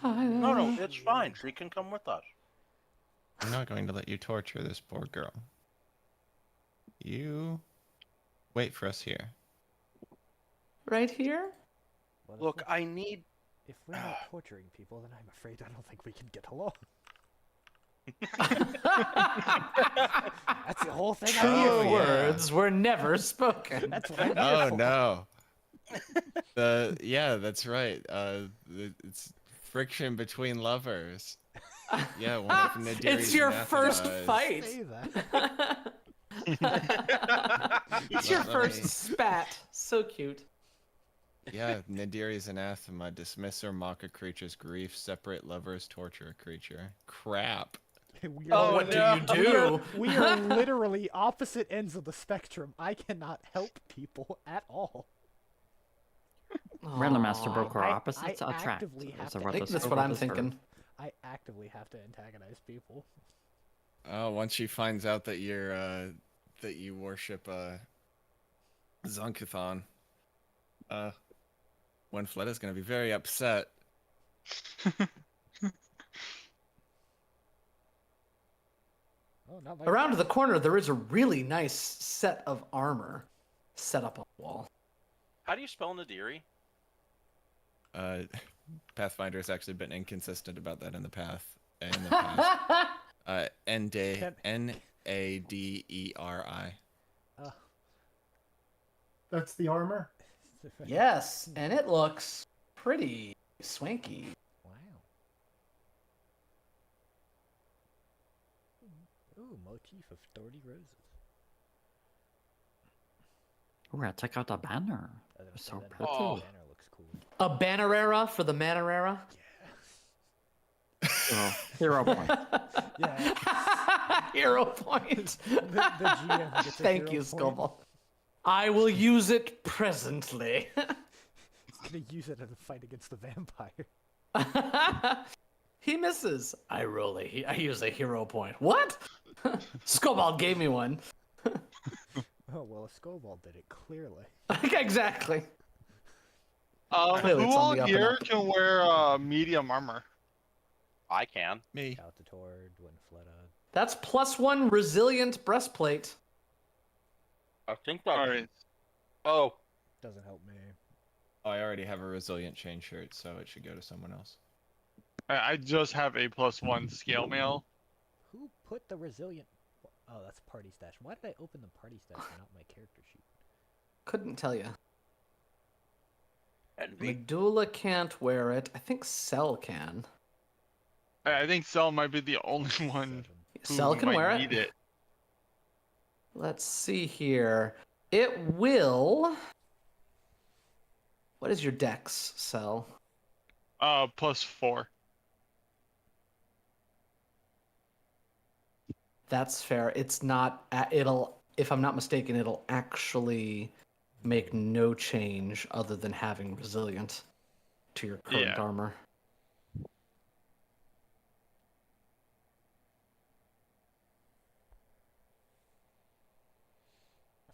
C: No, it's fine. She can come with us.
E: I'm not going to let you torture this poor girl. You wait for us here.
A: Right here?
B: Well, if
C: Look,
B: we-
C: I need...
B: If we're not torturing people, then I'm afraid I don't think we can get along. That's the whole thing I'm here
A: True
B: for.
A: words were never spoken.
B: That's what I'm here
E: Oh
B: for.
E: no. Yeah, that's right. It's friction between lovers. Yeah, one of Nadiri's
A: It's your
E: anathemas.
A: first fight.
B: Say that.
A: It's your
E: Let
A: first
E: me-
A: spat. So cute.
E: Yeah, Nadiri's anathema. Dismiss or mock a creature's grief. Separate lovers. Torture a creature. Crap.
B: We
C: Oh,
A: what
C: no.
A: do you do?
B: We are literally opposite ends of the spectrum. I cannot help people at all.
F: Really, Master
A: Aw.
F: Broker,
B: I
F: opposites attract.
B: actively have
F: Is that
B: to-
F: what
A: I think
F: the
A: that's what
F: Skobald
A: I'm
F: has heard?
A: thinking.
B: I actively have to antagonize people.
E: Oh, once she finds out that you're that you worship Zunkathon, Winfletta's gonna be very upset.
B: Oh, not my
A: Around the corner, there is a really nice set of armor set up on the wall.
C: How do you spell Nadiri?
E: Pathfinder has actually been inconsistent about that in the past. Naderi.
G: That's the armor.
A: Yes, and it looks pretty swanky.
B: Wow. Ooh, motif of 30 roses.
F: Ooh, I check out the banner.
B: I was gonna
F: So
B: say that
F: pretty.
C: Oh.
B: banner looks cool.
A: A Bannerera for the Manarera.
F: Oh, hero point.
B: Yeah.
A: Hero point.
B: The GM gets a
A: Thank
B: hero
A: you,
B: point.
A: Skobald. I will use it presently.
B: He's gonna use it in a fight against the vampire.
A: He misses. I use a hero point. What? Skobald gave me one.
B: Oh, well, a Scobald did it, clearly.
A: Exactly.
D: Who
A: Clearly it's on
D: on
A: the up and
D: here
A: up.
D: can wear medium armor?
C: I can.
E: Me.
B: Caltatord, Winfletta.
A: That's +1 resilient breastplate.
C: I think that.
D: All right.
C: Oh,
B: Doesn't help me.
E: Oh, I already have a resilient chain shirt, so it should go to someone else.
D: I just have a +1 scale mail.
B: Who put the resilient... Oh, that's party stash. Why did I open the party stash and not my character sheet?
A: Couldn't tell you.
C: envy.
A: Medulla can't wear it. I think Cell can.
D: I think Cell might be the only one
B: 7.
D: who
A: Cell can
D: might
A: wear
D: need
A: it.
D: it.
A: Let's see here. It will. What is your dex, Cell?
D: +4.
A: That's fair. It's not. It'll. If I'm not mistaken, it'll actually make no change other than having resilient to your current
D: Yeah.
A: armor.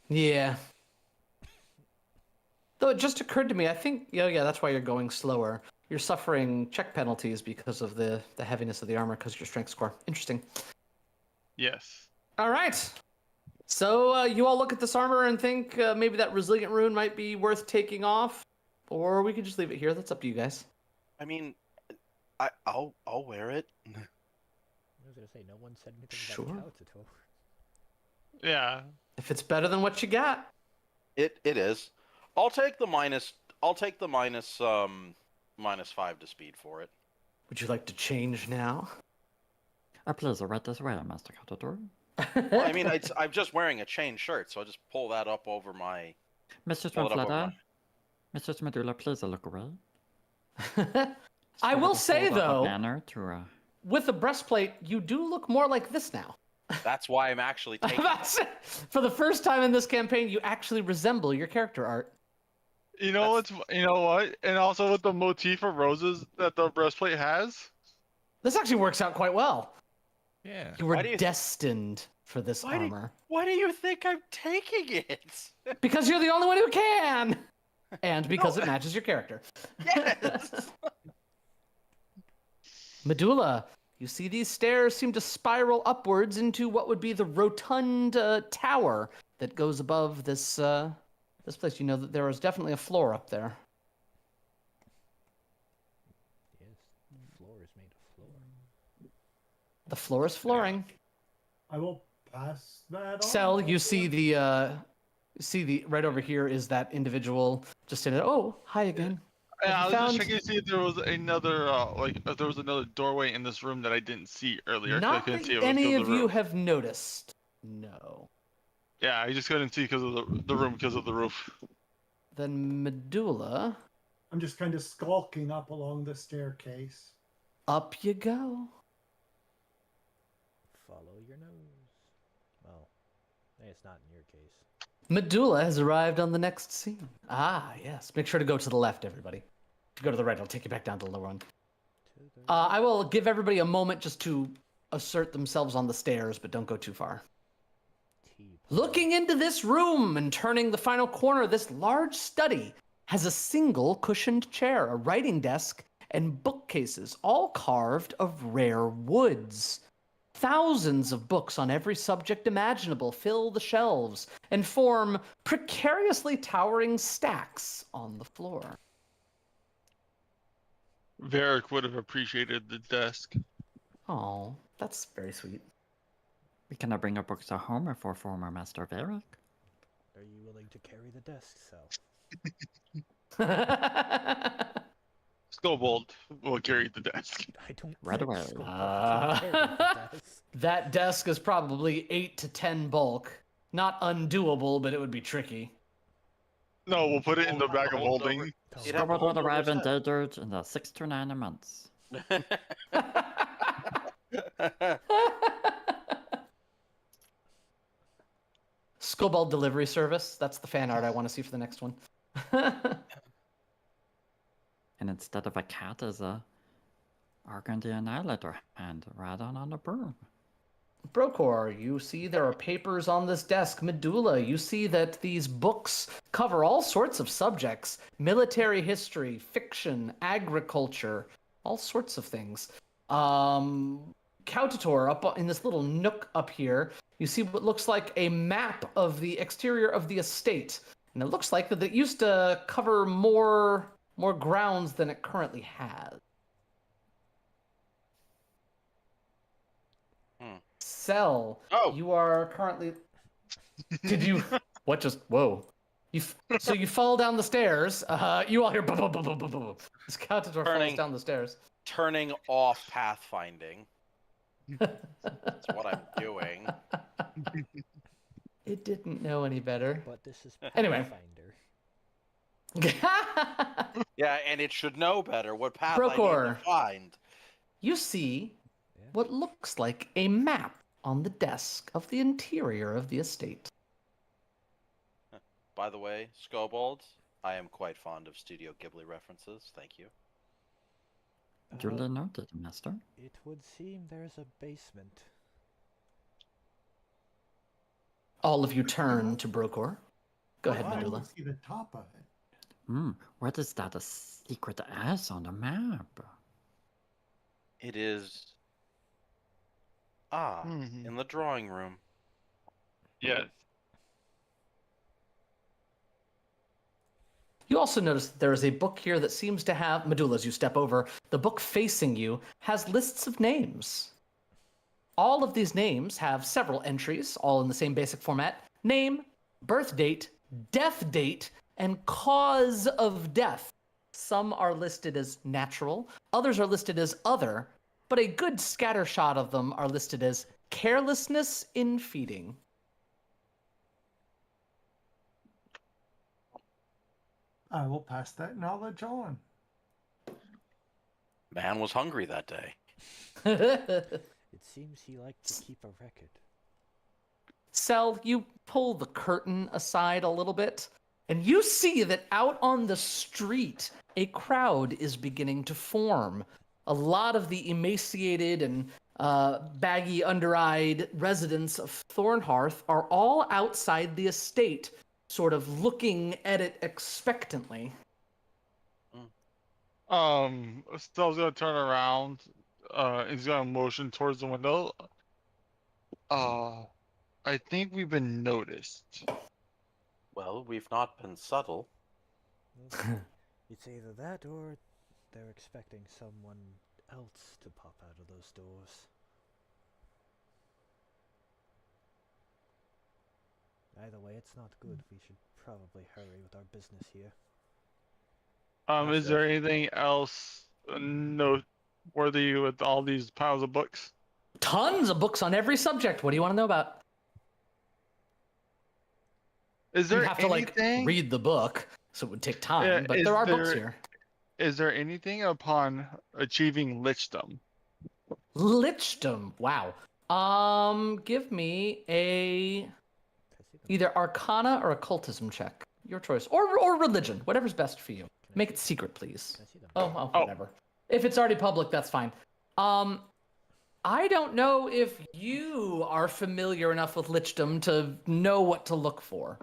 A: Yeah. Though it just occurred to me, I think, yeah, that's why you're going slower. You're suffering check penalties because of the heaviness of the armor because of your strength score. Interesting.
D: Yes.
A: All right. So you all look at this armor and think maybe that resilient rune might be worth taking off, or we could just leave it here. That's up to you guys.
C: I mean, I'll wear it.
B: I was gonna say, no one said anything
A: Sure.
B: about Caltatord.
D: Yeah.
A: If it's better than what you got.
C: It is. I'll take the minus. I'll take the -5 to speed for it.
A: Would you like to change now?
F: Please, right this way, Master Caltatord.
C: Well, I mean, I'm just wearing a chain shirt, so I'll just pull that up over my.
F: Mistress
C: Pull it up over
F: Winfletta,
C: my.
F: Mistress Medulla, please look away.
A: I will say,
F: Hold up a
A: though,
F: banner to,
A: with the breastplate, you do look more like this now.
C: That's why I'm actually taking. it.
A: For the first time in this campaign, you actually resemble your character art.
D: You know what's? You know what? And also with the motif of roses that the breastplate has.
A: This actually works out quite well.
E: Yeah.
A: You were
C: Why do you-
A: destined for this
C: Why do-
A: armor.
C: Why do you think I'm taking it?
A: Because you're the only one who can! And because it matches your character.
C: Yes.
A: Medulla, you see these stairs seem to spiral upwards into what would be the rotund tower that goes above this this place. You know that there is definitely a floor up there.
B: Yes, floor is made of floor.
A: The floor is flooring.
G: I will pass that on.
A: Cell, you see the right over here is that individual just saying, "Oh, hi again."
D: And I
A: Have
D: was
A: you
D: just
A: found-
D: checking to see if there was another if there was another doorway in this room that I didn't see earlier. 'Cause I
A: Not
D: couldn't
A: that
D: see it because
A: any
D: of
A: of
D: the
A: you
D: roof.
A: have noticed. No.
D: Yeah, I just couldn't see because of the room because of the roof.
A: Then Medulla,
G: I'm just kind of skulking up along the staircase.
A: up you go.
B: Follow your nose. Well, it's not in your case.
A: Medulla has arrived on the next scene. Ah, yes. Make sure to go to the left, everybody. If you go to the right, I'll take you back down to the lower one.
B: To the
A: I will give everybody a moment just to assert themselves on the stairs, but don't go too far.
B: T.
A: Looking into this room and turning the final corner, this large study has a single cushioned chair, a writing desk, and bookcases, all carved of rare woods. Thousands of books on every subject imaginable fill the shelves and form precariously towering stacks on the floor.
D: Varric would have appreciated the desk.
A: Oh, that's very sweet.
F: We cannot bring our books to home for former Master Varric.
B: Are you willing to carry the desk, Cell?
D: Skobold will carry the desk.
B: I don't
F: Right
B: think
F: away.
B: Scobald can carry the desk.
A: That desk is probably 8 to 10 bulk. Not undoable, but it would be tricky.
D: No, we'll put it in the bag of
C: Hold over.
D: holding.
C: You'd have to
F: Scobald
C: hold
F: will
C: over
F: arrive in
C: his head.
F: Daedert in the 6 to 9 months.
A: Skobald delivery service. That's the fan art I want to see for the next one.
F: And instead of a cat, is a Argon the Annihilator hand right on the broom.
A: Brokor, you see there are papers on this desk. Medulla, you see that these books cover all sorts of subjects. Military history, fiction, agriculture, all sorts of things. Cautator, up in this little nook up here, you see what looks like a map of the exterior of the estate. And it looks like that it used to cover more grounds than it currently has. Cell, you are currently... Did you... What just... Whoa. So you fall down the stairs. You all hear... This Cautator falls down the stairs.
C: Turning off pathfinding. That's what I'm doing.
A: It didn't know any better.
B: But this is
A: Anyway.
B: Pathfinder.
C: Yeah, and it should know better what path I
A: Brokor.
C: need to find.
A: You see what looks like a map on the desk of the interior of the estate.
C: By the way, Scobold, I am quite fond of Studio Ghibli references. Thank you.
F: Duly noted, Master.
B: It would seem there's a basement.
A: All of you turn to Brokor. Go ahead,
G: I
A: Medulla.
G: can see the top of it.
F: What is that? A secret S on the map?
C: It is... in the drawing room.
D: Yes.
A: You also notice that there is a book here that seems to have, Medulla, as you step over, the book facing you has lists of names. All of these names have several entries, all in the same basic format. Name, birth date, death date, and cause of death. Some are listed as natural, others are listed as other, but a good scattershot of them are listed as carelessness in feeding.
G: I will pass that knowledge on.
C: Man was hungry that day.
B: It seems he liked to keep a record.
A: Cell, you pull the curtain aside a little bit, and you see that out on the street, a crowd is beginning to form. A lot of the emaciated and baggy, under-eyed residents of Thornhearth are all outside the estate, sort of looking at it expectantly.
D: Stell's gonna turn around. He's gonna motion towards the window. I think we've been noticed.
C: Well, we've not been subtle.
B: It's either that or they're expecting someone else to pop out of those doors. Either way, it's not good. We should probably hurry with our business here.
D: Is there anything else noteworthy with all these piles of books?
A: Tons of books on every subject. What do you want to know about?
D: Is there
A: You have to
D: anything?
A: read the book, so it would take time,
D: Yeah,
A: but
D: is
A: there are books
D: there-
A: here.
D: Is there anything upon achieving lichdom?
A: Lichdom. Wow. Give me a either Arcana or Occultism check. Your choice, or religion, whatever's best for you. Make it secret, please.
B: Can I see them?
A: Oh,
D: Oh.
A: whatever. If it's already public, that's fine. I don't know if you are familiar enough with Lichdom to know what to look for.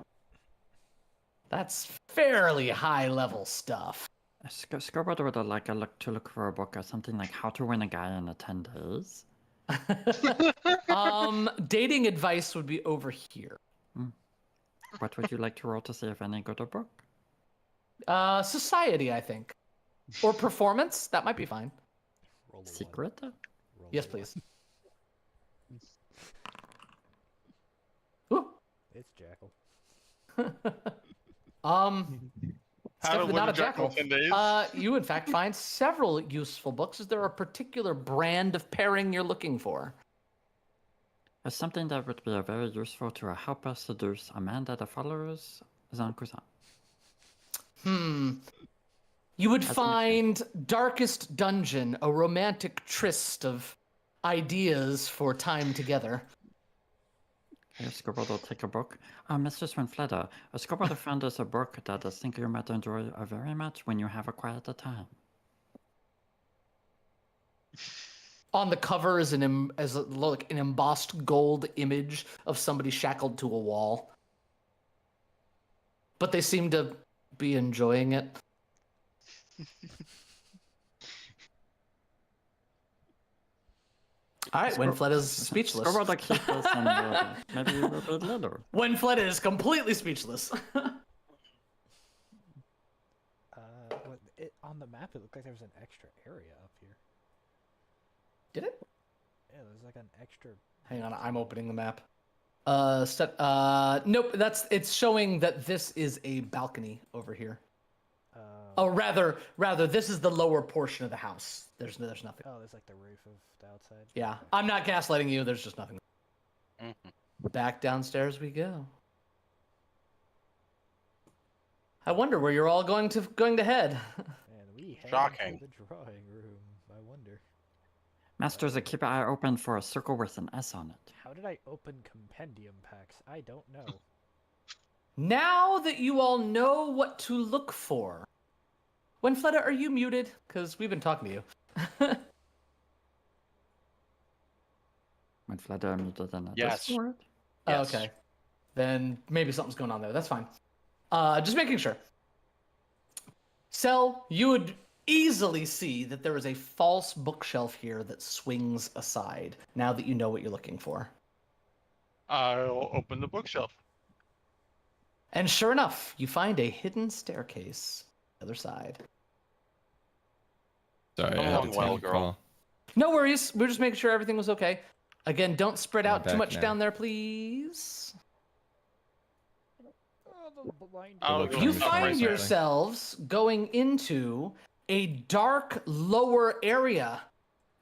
A: That's fairly high-level stuff.
F: Scoreboard would like a look to look for a book or something like How to Win a Guy in 10 Days.
A: Dating advice would be over here.
F: What would you like to roll to see if any go to book?
A: Society, I think. Or performance, that might be fine.
B: Roll a one.
F: Secret?
B: Roll
A: Yes,
B: a one.
A: please. Ooh.
B: It's Jackal.
A: It's
D: How to
A: definitely
D: Win
A: not
D: a
A: a
D: Jackal
A: jackal.
D: in 10 days?
A: You, in fact, find several useful books. Is there a particular brand of pairing you're looking for?
F: As something that would be very useful to help us seduce a man that follows Zan-Kusan.
A: You would
F: As an
A: find Darkest Dungeon, a romantic tryst of ideas for time together.
F: Scoreboard will take a book. Mr. Swinfleta, a Scoreboard found us a book that I think you might enjoy very much when you have a quieter time.
A: On the cover is an embossed gold image of somebody shackled to a wall. But they seem to be enjoying it. All right, Winfled is speechless.
F: Scoreboard to keep us and maybe we'll be little.
A: Winfled is completely speechless.
B: On the map, it looked like there was an extra area up here.
A: Did it?
B: Yeah, there's like an extra.
A: Hang on, I'm opening the map. Nope. It's showing that this is a balcony over here. Oh, rather, this is the lower portion of the house. There's nothing.
B: Oh, there's like the roof of the outside.
A: Yeah,
B: Okay.
A: I'm not gaslighting you. There's just nothing.
C: Mhm.
A: Back downstairs we go. I wonder where you're all going to head.
B: And we head
C: Shocking.
B: into the drawing room. I wonder.
F: Masters, keep an eye open for a circle with an S on it.
B: How did I open compendium packs? I don't know.
A: Now that you all know what to look for, Winfleda, are you muted? Because we've been talking to you.
F: When Flutter muted in a
C: Yes.
F: Discord.
C: Yes.
A: Okay. Then maybe something's going on there. That's fine. Just making sure. Cell, you would easily see that there is a false bookshelf here that swings aside now that you know what you're looking for.
D: I'll open the bookshelf.
A: And sure enough, you find a hidden staircase on the other side.
E: Sorry, I
C: Come
E: had
C: on,
E: to
C: well,
E: take a
C: girl.
E: call.
A: No worries. We're just making sure everything was okay. Again, don't spread
E: I'm
A: out too
E: back
A: much
E: now.
A: down there, please.
B: Oh, the blind.
D: I'll
E: look
D: go
A: You
E: Let me
D: up
E: try
A: find
E: something.
A: yourselves going into a dark lower area,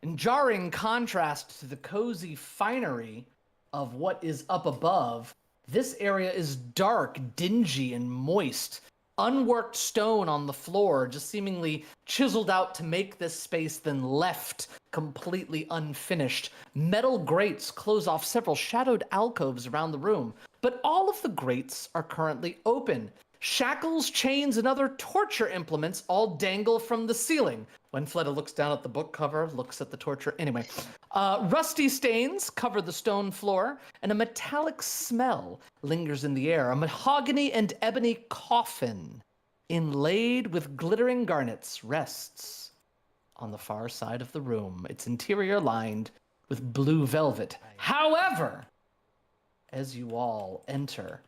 A: in jarring contrast to the cozy finery of what is up above. This area is dark, dingy, and moist. Unworked stone on the floor, just seemingly chiseled out to make this space, then left completely unfinished. Metal grates close off several shadowed alcoves around the room, but all of the grates are currently open. Shackles, chains, and other torture implements all dangle from the ceiling. When Fleda looks down at the book cover, looks at the torture. Anyway, rusty stains cover the stone floor, and a metallic smell lingers in the air. A mahogany and ebony coffin, inlaid with glittering garnets, rests on the far side of the room, its interior lined with blue velvet. However, as you all enter,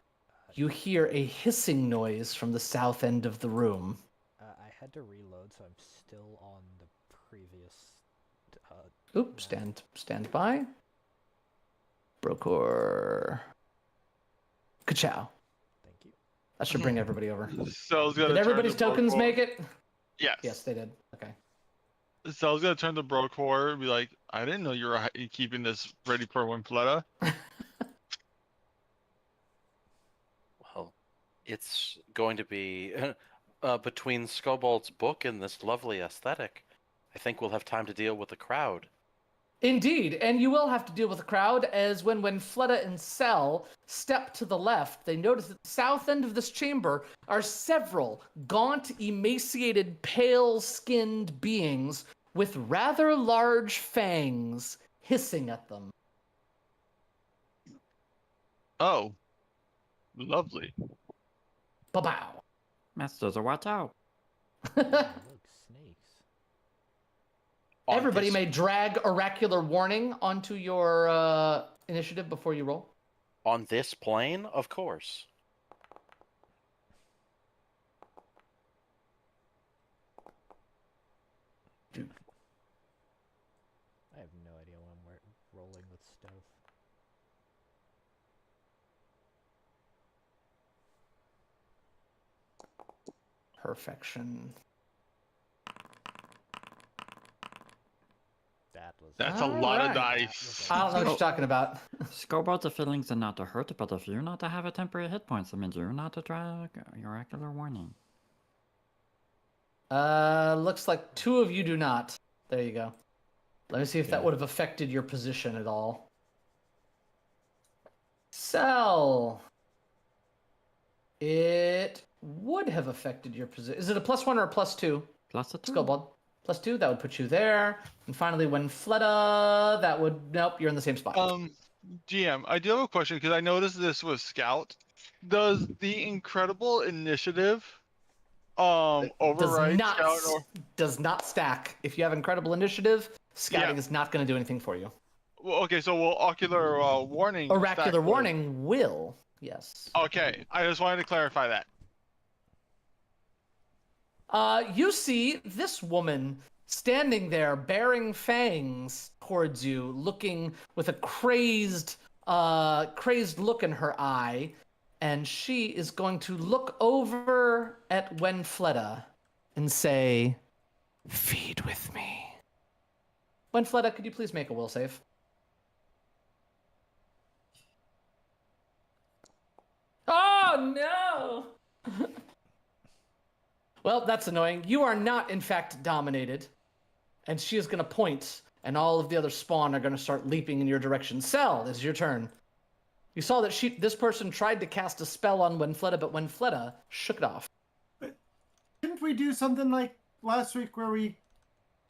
A: you hear a hissing noise from the south end of the room.
B: I had to reload, so I'm still on the previous.
A: Oop, stand by. Brokor. Ka-chow.
B: Thank you.
A: That should bring everybody over.
D: Cell's gonna
A: Did
D: turn
A: everybody's
D: to
A: tokens
D: Brokor.
A: make it?
D: Yes.
A: Yes, they did. Okay.
D: Cell's gonna turn to Brokor and be like, I didn't know you were keeping this ready for Winfletta.
C: Well, it's going to be between Scobold's book and this lovely aesthetic. I think we'll have time to deal with the crowd.
A: Indeed, and you will have to deal with the crowd, as when Fleda and Cell step to the left, they notice at the south end of this chamber are several gaunt, emaciated, pale-skinned beings with rather large fangs hissing at them.
D: Oh, lovely.
A: Ba-bow.
F: Masters, watch out.
B: Oh, look, snakes.
C: On
A: Everybody
C: this-
A: may drag oracular warning onto your initiative before you roll.
C: On this plane, of course.
B: I have no idea when I'm rolling with stuff.
A: Perfection.
B: That was.
D: That's a lot of
A: Alright.
D: dice.
A: I don't know what you're talking about.
F: Scoreboard the feelings are not to hurt, but if you're not to have a temporary hit points, that means you're not to drag your oracular warning.
A: Looks like two of you do not. There you go. Let me see if that
E: Yeah.
A: would have affected your position at all. Cell. It would have affected your position. Is it a +1 or a +2?
F: Plus a 2.
A: Skullbald. +2, that would put you there. And finally, when Fleta, that would, nope, you're in the same spot.
D: GM, I do have a question because I noticed this was Scout. Does the incredible initiative override Scout or
A: does not stack. If you have incredible initiative, scouting
D: Yeah.
A: is not going to do anything for you.
D: well, okay, so will ocular warning
A: Oracular
D: stack with-
A: warning will, yes.
D: Okay, I just wanted to clarify that.
A: You see this woman standing there, bearing fangs towards you, looking with a crazed look in her eye, and she is going to look over at Wenfleta and say, "Feed with me." Wenfleta, could you please make a will save? Oh no! Well, that's annoying. You are not, in fact, dominated. And she is going to point, and all of the other spawn are going to start leaping in your direction. Cell, it's your turn. You saw that this person tried to cast a spell on Wenfleta, but Wenfleta shook it off.
G: But didn't we do something like last week where we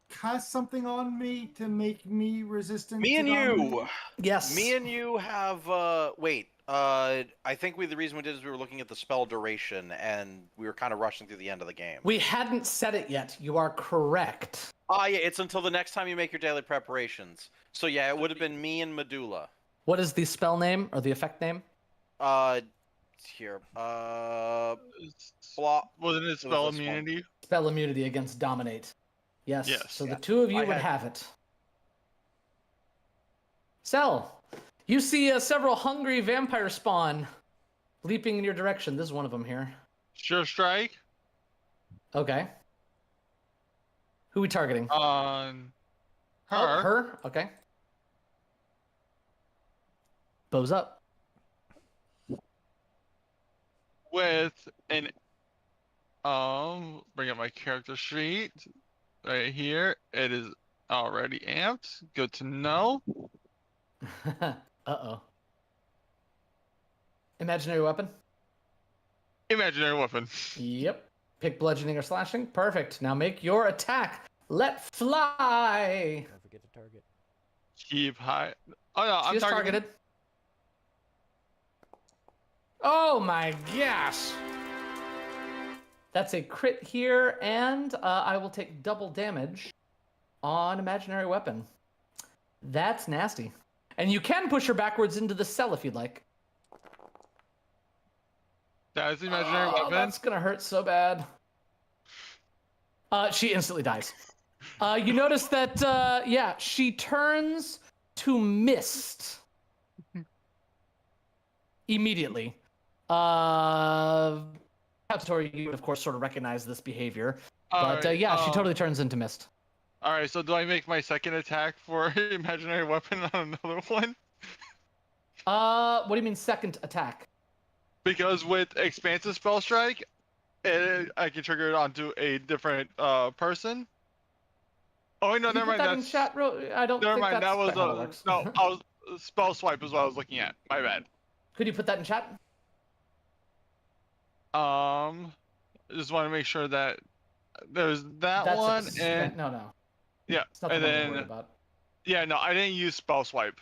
G: cast something on me to make me resistant?
C: Me
G: to
C: and
G: dominate?
C: you.
A: Yes.
C: Me and you have wait. I think the reason we did is we were looking at the spell duration and we were kind of rushing through the end of the game.
A: We hadn't said it yet. You are correct.
C: Ah, yeah, it's until the next time you make your daily preparations. So yeah, it would have been me and Medulla.
A: What is the spell name or the effect name?
C: Here.
D: Wasn't it spell
C: this one.
D: immunity?
A: Spell immunity against dominate. Yes.
D: Yes.
A: So
C: Yeah.
A: the two of you
C: I
A: would
C: had-
A: have it. Cell, you see several hungry vampire spawn leaping in your direction. This is one of them here.
D: Sure strike
A: Okay. Who are we targeting?
D: on her.
A: Oh, her? Okay. Bows up.
D: With an bring up my character sheet right here. It is already amped. Good to know.
A: Uh-oh. Imaginary weapon?
D: Imaginary weapon.
A: Yep. Pick bludgeoning or slashing. Perfect. Now make your attack. Let fly.
B: Don't forget to target.
D: Keep high. Oh no, I'm
A: She is
D: targeting.
A: targeted. Oh my gosh. That's a crit here, and I will take double damage on imaginary weapon. That's nasty. And you can push her backwards into the cell if you'd like.
D: That is the imaginary
A: Oh,
D: weapon.
A: that's gonna hurt so bad. She instantly dies. You notice that, yeah, she turns to mist immediately. Captori, you would of course sort of recognize this behavior, but
D: Alright,
A: yeah, she totally turns into mist.
D: All right, so do I make my second attack for imaginary weapon on another one?
A: What do you mean second attack?
D: Because with expansive spell strike, I can trigger it onto a different person. Oh wait, no,
A: Can you
D: never
A: put
D: mind.
A: that in
D: That's
A: chat, I don't
D: never
A: think
D: mind.
A: that's
D: That was
A: quite how it works.
D: no. I was spell swipe is what I was looking at. My bad.
A: Could you put that in chat?
D: Just want to make sure that there's that
A: That's
D: one and
A: no.
D: yeah,
A: It's not the
D: and
A: one we're worried
D: then
A: about.
D: yeah, no, I didn't use spell swipe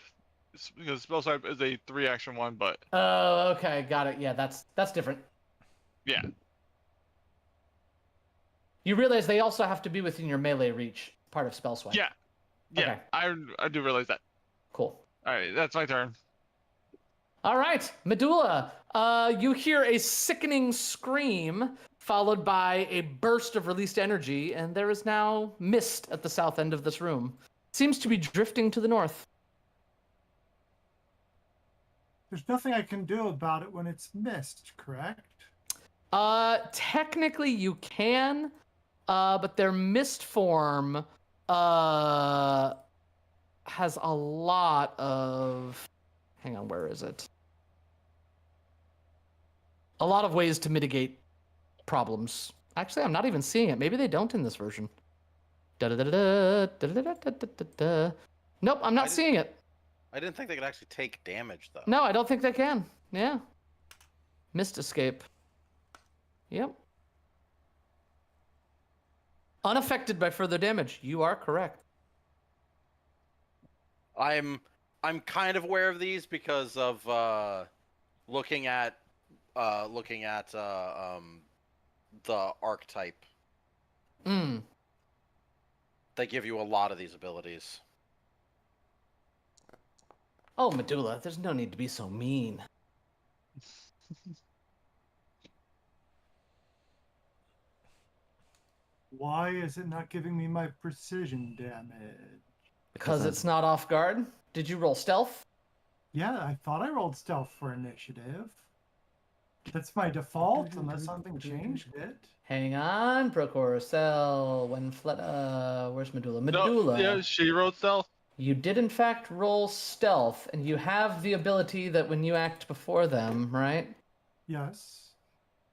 D: because spell swipe is a 3-action one, but
A: Oh, okay, got it. Yeah, that's different.
D: yeah.
A: You realize they also have to be within your melee reach, part of spell swipe.
D: Yeah, yeah,
A: Okay.
D: I do realize that.
A: Cool.
D: All right, that's my turn.
A: All right, Medulla, you hear a sickening scream followed by a burst of released energy, and there is now mist at the south end of this room. Seems to be drifting to the north.
G: There's nothing I can do about it when it's mist, correct?
A: Technically you can, but their mist form has a lot of... Hang on, where is it? A lot of ways to mitigate problems. Actually, I'm not even seeing it. Maybe they don't in this version. Da-da-da-da, da-da-da-da-da-da. Nope, I'm not seeing it.
C: I didn't think they could actually take damage though.
A: No, I don't think they can. Yeah. Mist escape. Yep. Unaffected by further damage. You are correct.
C: I'm kind of aware of these because of looking at the archetype.
A: Mm.
C: They give you a lot of these abilities.
A: Oh, Medulla, there's no need to be so mean.
G: Why is it not giving me my precision damage?
A: Because it's not off guard? Did you roll stealth?
G: Yeah, I thought I rolled stealth for initiative. That's my default, unless something changed it.
A: Hang on, Procor, Cell, when where's Medulla?
D: No,
A: Medulla.
D: yeah, she wrote stealth.
A: You did in fact roll stealth, and you have the ability that when you act before them, right?
G: Yes.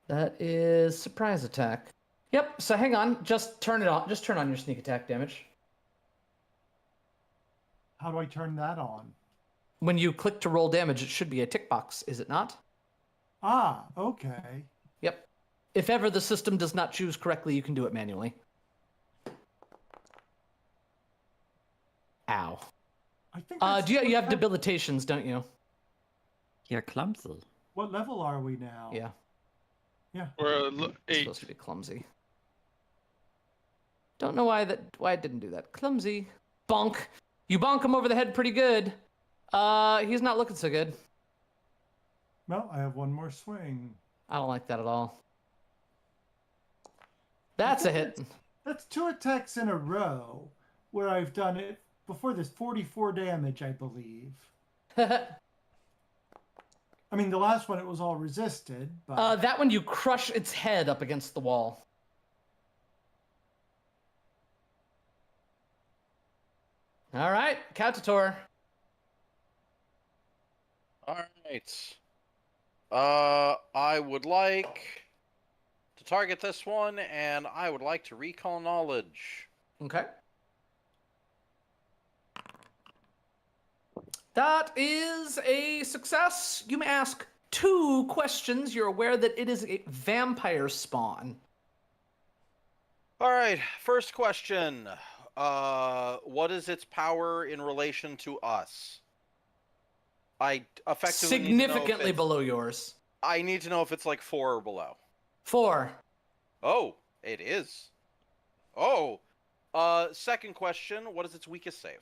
A: That is surprise attack. Yep, so hang on, just turn it on. Just turn on your sneak attack damage.
G: How do I turn that on?
A: When you click to roll damage, it should be a tick box, is it not?
G: Ah, okay.
A: Yep. If ever the system does not choose correctly, you can do it manually. Ow.
G: I think.
A: You have debilitations, don't you?
F: You're clumsy.
G: What level are we now?
A: Yeah.
G: Yeah.
D: We're
A: It's
D: 8.
A: supposed to be clumsy. Don't know why I didn't do that. Clumsy. Bonk. You bonk him over the head pretty good. He's not looking so good.
G: No, I have one more swing.
A: I don't like that at all. That's a hit.
G: That's 2 attacks in a row where I've done it before this 44 damage, I believe. I mean, the last one, it was all resisted, but...
A: That one you crush its head up against the wall. All right, Cautator.
C: All right. I would like to target this one, and I would like to recall knowledge.
A: Okay. That is a success. You may ask 2 questions. You're aware that it is a vampire spawn.
C: All right, first question. What is its power in relation to us? I effectively
A: Significantly below yours.
C: I need to know if it's like 4 or below.
A: 4.
C: Oh, it is. Oh. Second question, what is its weakest save?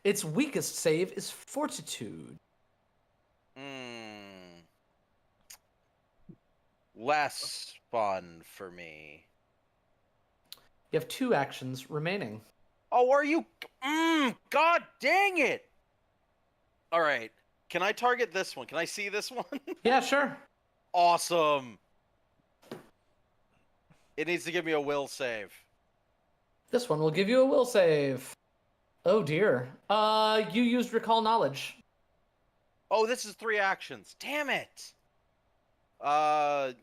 A: Its weakest save is Fortitude.
C: Less fun for me.
A: You have 2 actions remaining.
C: Oh, are you? God dang it! All right. Can I target this one? Can I see this one?
A: Yeah, sure.
C: Awesome. It needs to give me a will save.
A: This one will give you a will save. Oh dear. You used recall knowledge.
C: Oh, this is 3 actions. Damn it. No.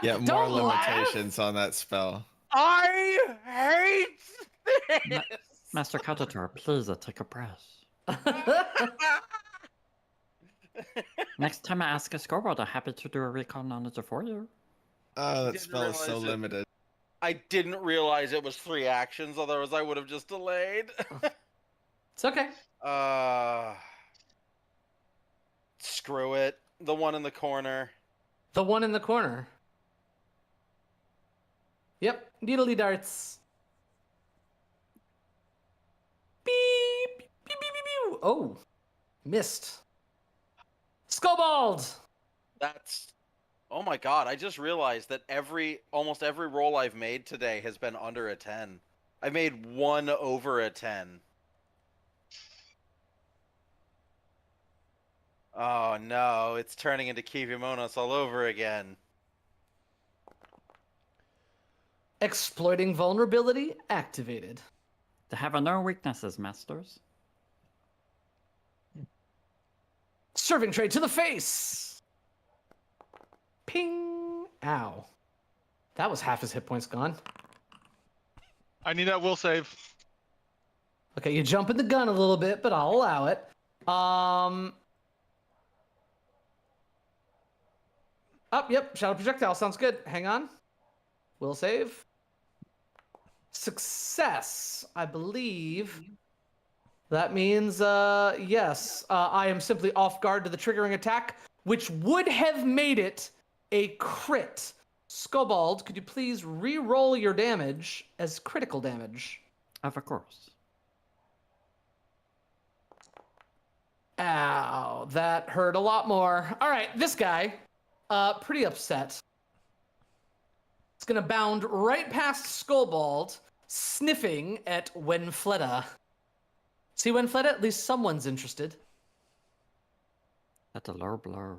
E: Yeah, more
A: Don't
E: limitations on that spell.
C: I hate this.
F: Master Cautator, please take a breath. Next time I ask a scoreboard, I'm happy to do a recall knowledge for you.
E: Oh, that
C: Didn't
E: spell is so
C: realize it.
E: limited.
C: I didn't realize it was 3 actions, otherwise I would have just delayed.
A: It's okay.
C: Screw it. The one in the corner.
A: The one in the corner. Yep, needly darts. Beep, beep, beep, beep, beep. Oh, missed. Skullbald.
C: That's... Oh my god, I just realized that almost every roll I've made today has been under a 10. I made 1 over a 10. Oh no, it's turning into Kivimonos all over again.
A: Exploiting vulnerability activated.
F: They have no weaknesses, masters.
A: Serving tray to the face. Ping. Ow. That was half his hit points gone.
D: I need that will save.
A: Okay, you jump in the gun a little bit, but I'll allow it. Yep, shadow projectile sounds good. Hang on. Will save. Success, I believe. That means, yes, I am simply off guard to the triggering attack, which would have made it a crit. Skobald, could you please re-roll your damage as critical damage?
F: Of course.
A: Ow, that hurt a lot more. All right, this guy, pretty upset. It's gonna bound right past Skobald, sniffing at Wenfleda. See, Wenfleda, at least someone's interested.
F: That's a low blow.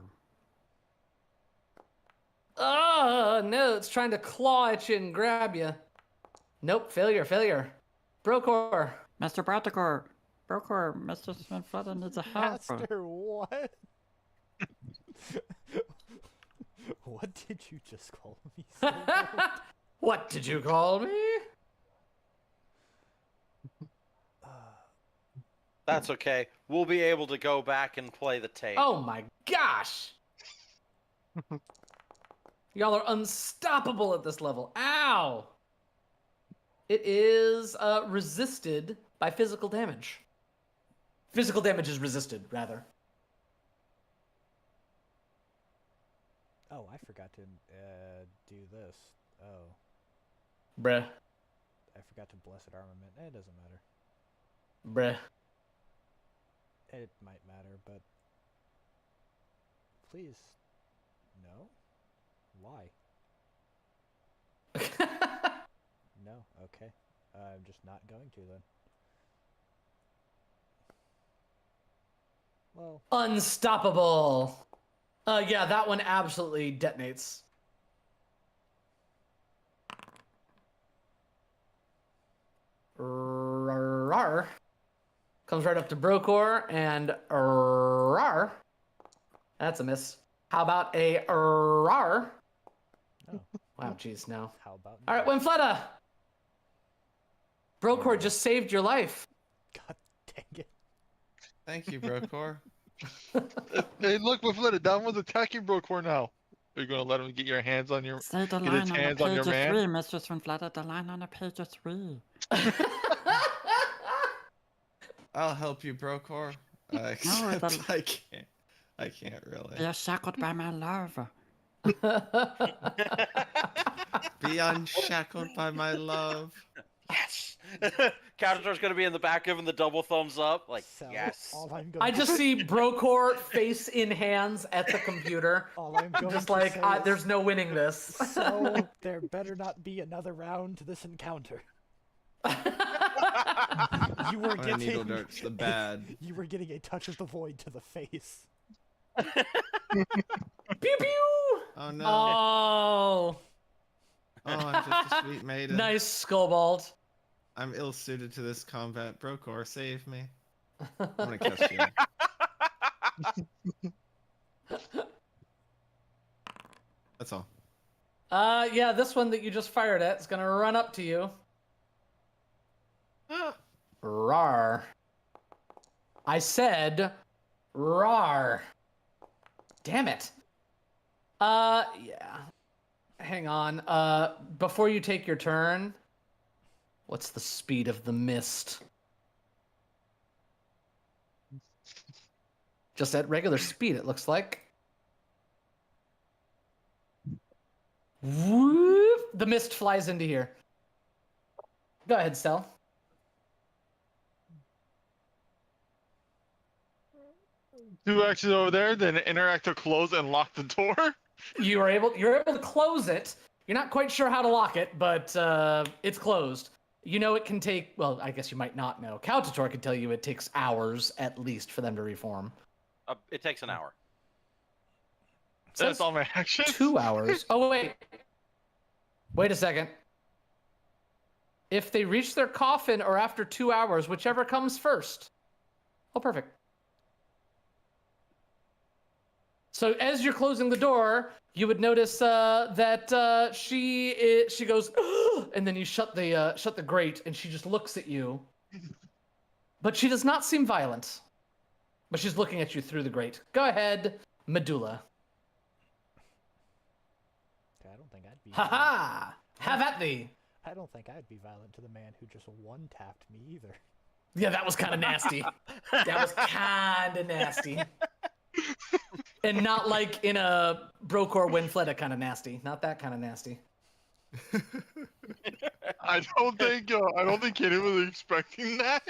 A: Oh, no, it's trying to claw at you and grab you. Nope, failure. Brokor.
F: Master Brotokor, Mr. Svenfletta needs a help.
B: Master, what? What did you just call me?
A: What did you call me?
C: That's okay. We'll be able to go back and play the tape.
A: Oh my gosh! Y'all are unstoppable at this level. Ow! It is resisted by physical damage. Physical damage is resisted, rather.
B: Oh, I forgot to do this. Oh,
A: Bruh.
B: I forgot to blessed armament. It doesn't matter.
A: Bruh.
B: It might matter, but please, no. Why? No. Okay. I'm just not going to then. Well,
A: Unstoppable. Yeah, that one absolutely detonates. Rar. Comes right up to Brokor and rar. That's a miss. How about a rar?
B: no.
A: Wow, jeez, no.
B: How about
A: All right,
B: no?
A: Winfletta. Brokor just saved your life.
B: God dang it.
E: Thank you, Brokor.
D: Hey, look, Winfletta, that one's attacking Brokor now. Are you gonna let him get your hands on your
F: Say the
D: get
F: line
D: his
F: on the
D: hands on your
F: page of
D: man?
F: 3, Mr. Svenfletta. The line on the page of 3.
E: I'll help you, Brokor. Except I can't really.
F: You're shackled by my love.
E: Be unshackled by my love.
C: Yes! Countertor's gonna be in the back giving the double thumbs up. Like,
B: So,
C: yes.
B: all I'm going
A: I
B: to
A: just see Brokor face in hands at the computer.
B: all I'm going
A: Just
B: to
A: like,
B: say is,
A: there's no winning this.
B: so there better not be another round to this encounter. You were
E: My needle
B: getting
E: darts the bad.
B: you were getting a touch of the void to the face.
A: Pew pew!
E: Oh no.
A: Oh,
E: Oh, I'm just a sweet maiden.
A: nice, Skobald.
E: I'm ill-suited to this combat. Brokor, save me. I'm gonna catch you. That's all.
A: Yeah, this one that you just fired at is gonna run up to you. Rar. I said rar. Damn it. Yeah. Hang on. Before you take your turn, what's the speed of the mist? Just at regular speed, it looks like. Whoop! The mist flies into here. Go ahead, Stel.
D: Two actions over there, then interact to close and lock the door.
A: You're able to close it. You're not quite sure how to lock it, but it's closed. You know it can take, well, I guess you might not know. Caltator can tell you it takes hours at least for them to reform.
C: It takes an hour.
D: That's
A: Says
D: all my actions.
A: 2 hours. Oh, wait. Wait a second. If they reach their coffin or after 2 hours, whichever comes first. Oh, perfect. So as you're closing the door, you would notice that she goes, and then you shut the grate, and she just looks at you. But she does not seem violent. But she's looking at you through the grate. Go ahead, Medulla.
B: I don't think I'd be.
A: Ha ha! Have at thee.
B: I don't think I'd be violent to the man who just one-tapped me either.
A: Yeah, that was kind of nasty. That was kind of nasty. And not like in a Brokor Winfletta kind of nasty. Not that kind of nasty.
D: I don't think Kaden was expecting that.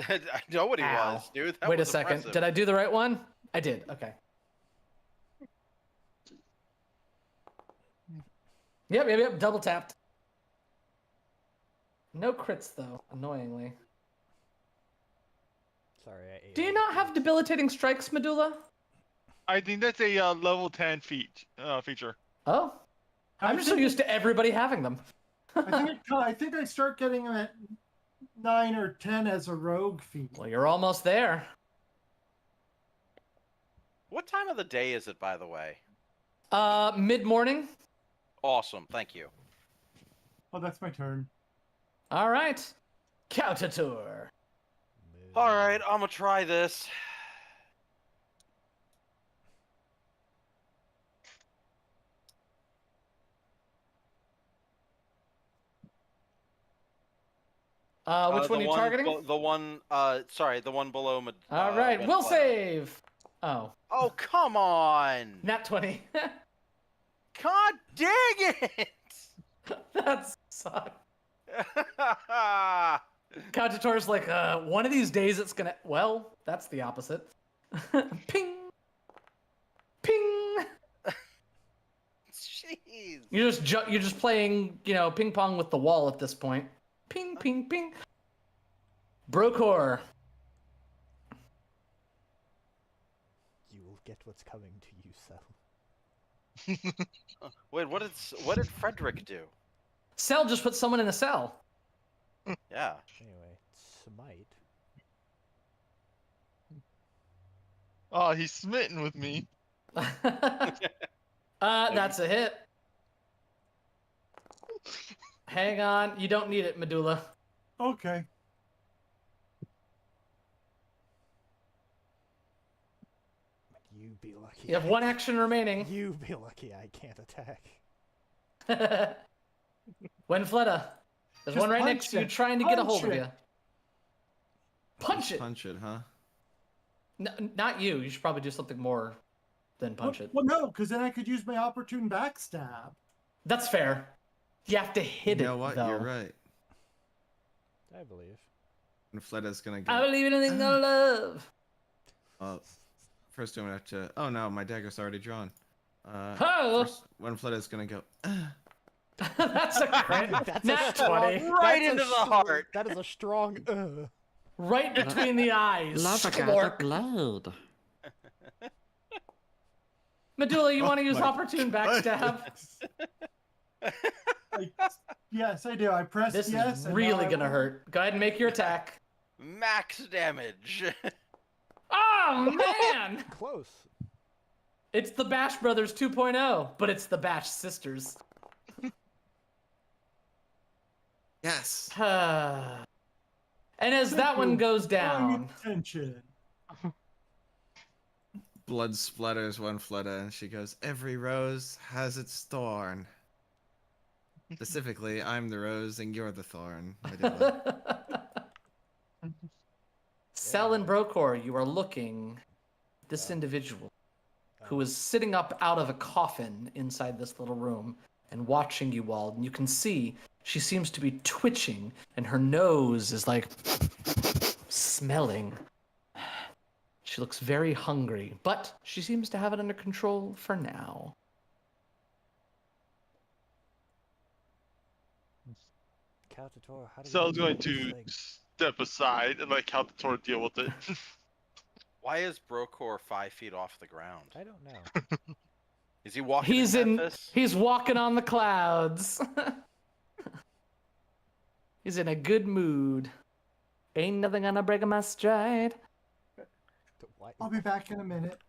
C: I know what he
A: Ow.
C: was, dude. That
A: Wait a
C: was
A: second.
C: impressive.
A: Did I do the right one? I did. Okay. Yep. Double tapped. No crits, though, annoyingly.
B: Sorry, I ate
A: Do you
B: all
A: not
B: the
A: have
B: food.
A: debilitating strikes, Medulla?
D: I think that's a level 10 feature.
A: Oh. I'm just so used to everybody having them.
G: I think I start getting them at 9 or 10 as a rogue feat.
A: Well, you're almost there.
C: What time of the day is it, by the way?
A: Mid-morning.
C: Awesome, thank you.
G: Oh, that's my turn.
A: All right. Counter.
C: All right, I'm gonna try this.
A: Which one are you targeting?
C: The one, sorry, the one below.
A: All right, will
C: Winfletta.
A: save. Oh,
C: Oh, come on!
A: nat 20.
C: God dang it!
A: That sucks. Countertor's like, one of these days it's gonna. Well, that's the opposite. Ping. Ping.
C: Jeez.
A: You're just playing, ping pong with the wall at this point. Ping, ping, ping. Brokor.
B: You will get what's coming to you, Sel.
C: Wait, what did Frederick do?
A: Cell just put someone in a cell.
C: Yeah.
B: Anyway, smite.
D: Oh, he's smitten with me.
A: That's a hit. Hang on, you don't need it, Medulla.
G: Okay.
B: You be lucky.
A: You have one action remaining.
B: You be lucky I can't attack.
A: Winfletta. There's
G: Just
A: one right
G: punch
A: next to you
G: it.
A: trying to get a hold of
G: Punch
A: you.
G: it.
A: Punch it.
E: Punch it, huh?
A: Not you. You should probably do something more than punch it.
G: Well, no, because then I could use my opportune backstab.
A: That's fair. You have to hit
E: You
A: it,
E: know what?
A: though.
E: You're right.
B: I believe.
E: And Fletta's gonna go.
A: I believe in anything I love.
E: First I'm gonna have to. Oh no, my dagger's already drawn.
A: Oh!
E: First, when Fletta's gonna go.
A: That's a crit.
B: That's
A: Nat
B: a strong,
A: 20.
C: Right
B: that's a
C: into the
B: str-
C: heart.
B: That is a strong.
A: Right between the eyes.
F: Love a
A: Splork.
F: blade.
A: Medulla, you
E: Oh
A: want to use
E: my
A: opportune backstab?
G: Yes, I do. I press
A: This
G: yes.
A: is
G: and
A: really
G: now I
A: gonna
G: will-
A: hurt. Go ahead and make your attack.
C: Max damage.
A: Oh, man!
B: Close.
A: It's the Bash Brothers 2.0, but it's the Bash Sisters.
E: Yes.
A: And as that one goes
G: Drawing
A: down,
G: attention.
E: Blood splatters one Fletta, and she goes, "Every rose has its thorn." Specifically, I'm the rose and you're the thorn.
A: Sel and Brokor, you are looking at this individual who is sitting up out of a coffin inside this little room and watching you all. And you can see she seems to be twitching, and her nose is like smelling. She looks very hungry, but she seems to have it under control for now.
B: Caltator, how do
D: So I was
B: we
D: going
B: do this
D: to
B: thing?
D: step aside and let Caltator deal with it.
C: Why is Brokor 5 feet off the ground?
B: I don't know.
C: Is he walking?
A: He's walking on the clouds. He's in a good mood. Ain't nothing gonna break my stride.
B: Why-
G: I'll be back in a minute.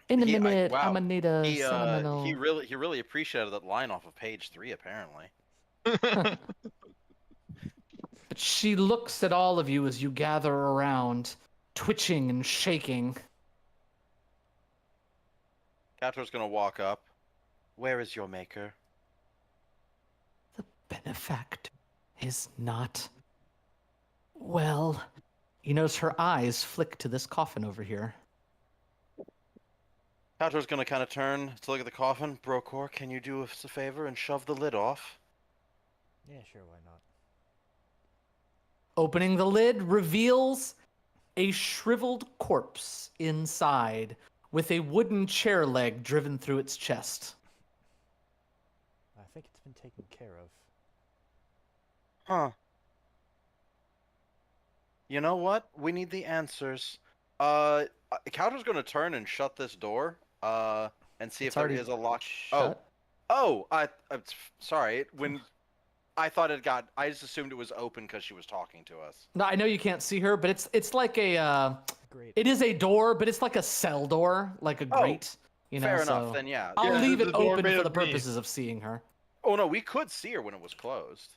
A: In a
C: He- I-
A: minute,
C: wow.
A: I'm gonna need a
C: He
A: sentimental.
C: he really appreciated that line off of page 3, apparently.
A: But she looks at all of you as you gather around, twitching and shaking.
C: Cator's gonna walk up Where is your maker?
A: The benefactor is not well. You notice her eyes flick to this coffin over here.
C: Couch's gonna kind of turn to look at the coffin. Brokor, can you do us a favor and shove the lid off?
B: Yeah, sure, why not?
A: Opening the lid reveals a shriveled corpse inside with a wooden chair leg driven through its chest.
B: I think it's been taken care of.
C: Huh. You know what? We need the answers. Couch's gonna turn and shut this door. And see
A: It's
C: if there
A: already
C: is a lock.
A: shut.
C: I'm sorry. When I thought it got, I just assumed it was open because she was talking to us.
A: No, I know you can't see her, but it's like a
B: Great.
A: it is a door, but it's like a cell door, like a
C: Oh,
A: grate. You know,
C: Fair enough.
A: so
C: Then yeah.
A: I'll
D: Yeah,
A: leave
D: the
A: it
D: door
A: open
D: made
A: for the
D: of me.
A: purposes of seeing her.
C: Oh no, we could see her when it was closed.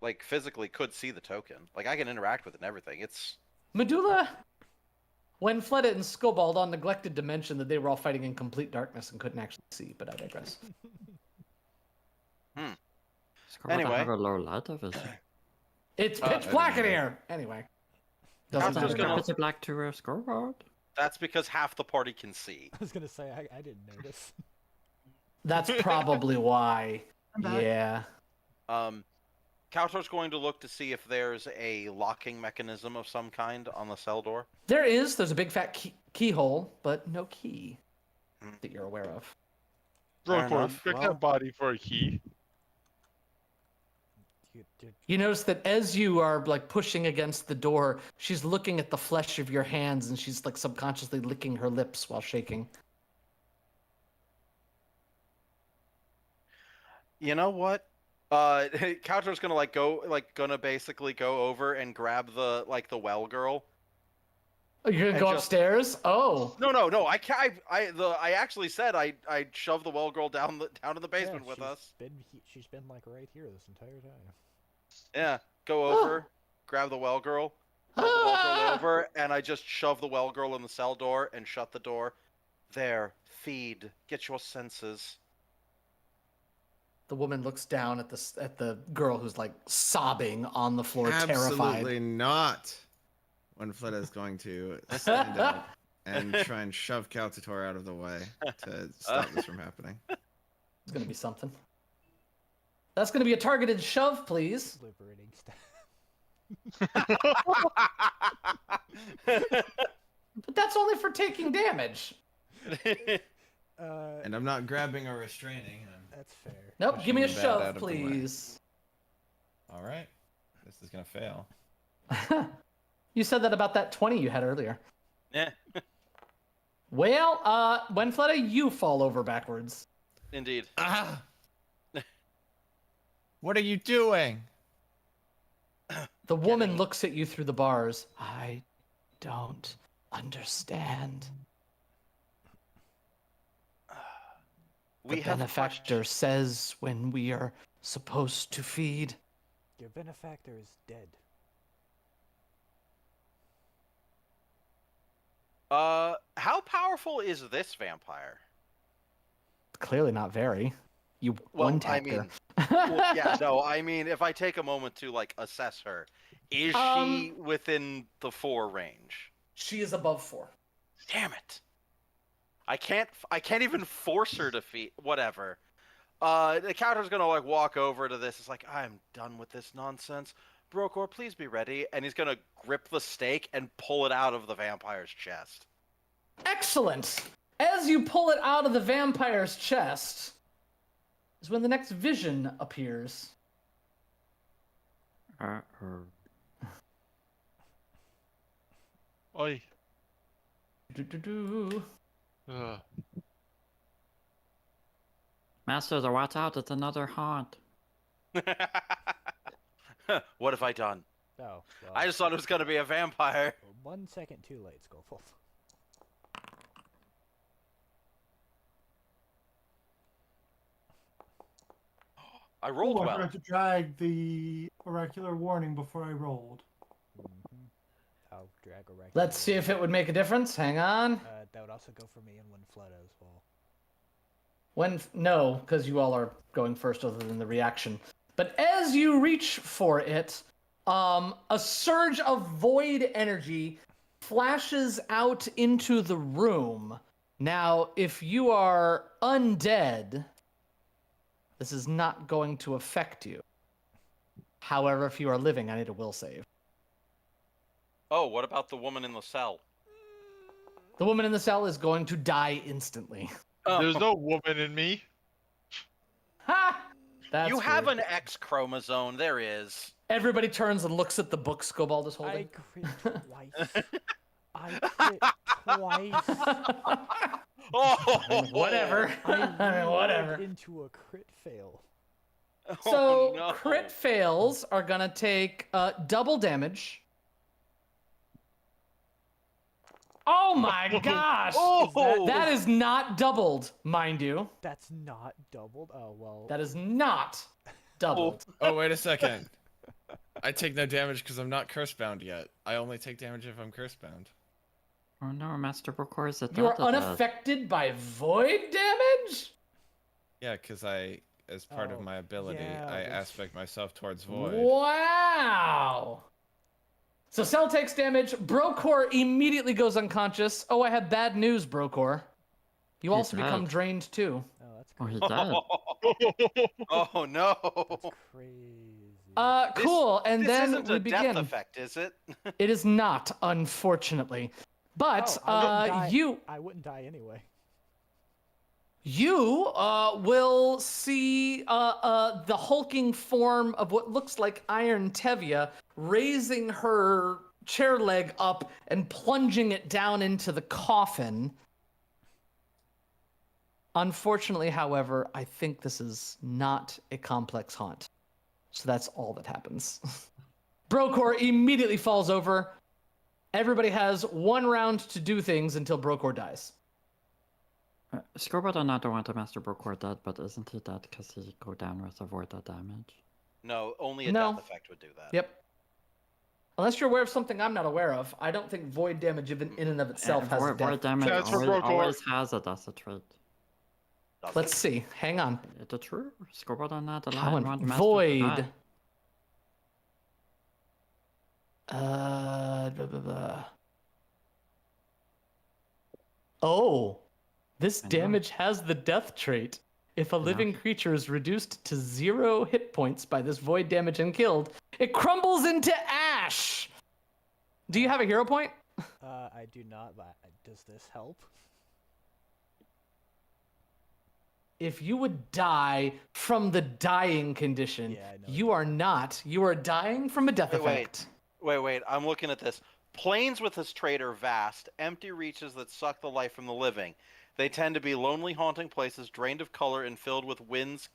C: Like physically could see the token. Like I can interact with it and everything. It's
A: Medulla, when Fleda and Skobald neglected to mention that they were all fighting in complete darkness and couldn't actually see, but I digress.
C: Anyway.
F: Have a low light of vision.
A: It's
C: I
A: pitch
C: didn't
A: black in
C: know.
A: here. Anyway,
C: I'm
A: doesn't
C: just
A: matter.
C: gonna-
F: Pitch black to a scoreboard.
C: that's because half the party can see.
B: I was gonna say, I didn't notice.
A: That's probably why.
G: I'm back.
A: Yeah.
C: Kautor's going to look to see if there's a locking mechanism of some kind on the cell door.
A: There's a big fat keyhole, but no key
C: Hmm.
A: that you're aware of.
C: Fair
D: Brokor,
C: enough,
D: check
C: well.
D: that body for a key.
A: You notice that as you are like pushing against the door, she's looking at the flesh of your hands and she's like subconsciously licking her lips while shaking.
C: You know what? Kautor's gonna basically go over and grab the well girl.
A: Oh, you're gonna
C: And
A: go
C: just-
A: upstairs? Oh.
C: No. I can't. I actually said I'd shove the well girl down in the basement
B: Yeah,
C: with us.
B: She's been like right here this entire time.
C: Yeah, go over, grab the well girl, hold the well girl over, and I just shove the well girl in the cell door and shut the door. There, feed, get your senses.
A: The woman looks down at the girl who's like sobbing on the floor,
E: Absolutely
A: terrified.
E: not. When Fleda is going to stand up and try and shove Calcitor out of the way to stop this from happening.
A: It's gonna be something. That's gonna be a targeted shove, please.
B: Liberating stuff.
A: But that's only for taking damage.
E: And I'm not grabbing or restraining.
B: That's fair.
A: Nope, give me a
E: Pushing the bat out
A: shove,
E: of the way.
A: please.
E: All right. This is going to fail.
A: You said that about that 20 you had earlier.
C: Yeah,
A: Well, Wenfletta, you fall over backwards.
C: indeed.
E: Ah! What are you doing?
A: The woman looks at you through the bars. I don't understand.
C: We
A: The
C: have
A: benefactor says when we are supposed to feed.
B: Your benefactor is dead.
C: How powerful is this vampire?
A: Clearly not very. You
C: Well,
A: one-tapped
C: I
A: her.
C: mean, well, yeah, no, I mean, if I take a moment to like assess her, is she within the 4 range?
A: She is above 4.
C: Damn it! I can't even force her to feed. Whatever. The counter's gonna like walk over to this. It's like I'm done with this nonsense. Brokor, please be ready. And he's gonna grip the stake and pull it out of the vampire's chest.
A: Excellent! As you pull it out of the vampire's chest, is when the next vision appears.
D: Oi.
A: Do-do-do.
D: Ugh.
F: Master, watch out, it's another haunt.
C: What have I done?
B: Oh, well.
C: I just thought it was gonna be a vampire.
B: 1 second too late, Skullful.
C: I rolled
G: Ooh, I
C: well.
G: forgot to drag the oracular warning before I rolled.
B: I'll drag a record.
A: Let's see if it would make a difference. Hang on.
B: That would also go for me and Winfletta as well.
A: No, because you all are going first other than the reaction. But as you reach for it, a surge of void energy flashes out into the room. Now, if you are undead, this is not going to affect you. However, if you are living, I need a will save.
C: Oh, what about the woman in the cell?
A: The woman in the cell is going to die instantly.
D: There's no woman in me.
A: Ha! That's
C: You have
A: weird.
C: an X chromosome. There is.
A: Everybody turns and looks at the book Scobald is
B: I
A: holding.
B: crit twice. I crit twice.
C: Oh,
A: Whatever.
B: I
A: Whatever.
B: reload into a crit fail.
A: So
C: no.
A: crit fails are gonna take double damage. Oh my gosh!
C: Oh,
A: That is not doubled, mind you.
B: That's not doubled. Oh well.
A: That is not doubled.
E: Oh, wait a second. I take no damage because I'm not curse bound yet. I only take damage if I'm curse bound.
F: Oh no, Master Bokor is a
A: You are
F: dot.
A: unaffected by void damage?
E: Yeah, because as part of
B: Oh,
E: my ability,
B: yeah,
E: I
B: that's-
E: aspect myself towards void.
A: Wow! So Cell takes damage. Brokor immediately goes unconscious. Oh, I have bad news, Brokor. You
F: He's
A: also become
F: dead.
A: drained too.
B: Oh, that's
F: Oh, he
B: crazy.
F: died.
C: Oh no.
B: That's crazy.
A: Cool. And
C: This
A: then
C: isn't
A: we
C: a
A: begin.
C: death effect, is it?
A: It is not, unfortunately. But
B: Oh, I wouldn't die.
A: you
B: I wouldn't die anyway.
A: will see the hulking form of what looks like Iron Tevia raising her chair leg up and plunging it down into the coffin. Unfortunately, however, I think this is not a complex haunt. So that's all that happens. Brokor immediately falls over. Everybody has 1 round to do things until Brokor dies.
F: Scoreboard not want a Master Bokor dead, but isn't he dead because he go down with avoid the damage?
C: No, only a
A: No.
C: death effect would do that.
A: Yep. Unless you're aware of something I'm not aware of, I don't think void damage in and of itself has a
F: void,
A: death.
F: void damage
D: That's for
F: always,
D: Bokor.
F: always has a death trait.
C: Does
A: Let's
C: it?
A: see. Hang on.
F: Is it true? Scoreboard not the
A: How
F: line
A: in-
F: want Master to
A: void.
F: die.
A: Blah, blah, blah. Oh, this
F: I know.
A: damage has the death trait. If a
F: know.
A: living creature is reduced to 0 hit points by this void damage and killed, it crumbles into ash. Do you have a hero point?
B: I do not, but does this help?
A: If you would die from the dying condition,
B: Yeah, I know
A: you are not. You are dying from a death
C: Wait, wait.
A: effect.
C: Wait, I'm looking at this. Plains with this trait are vast, empty reaches that suck the life from the living. They tend to be lonely, haunting places, drained of color and filled with winds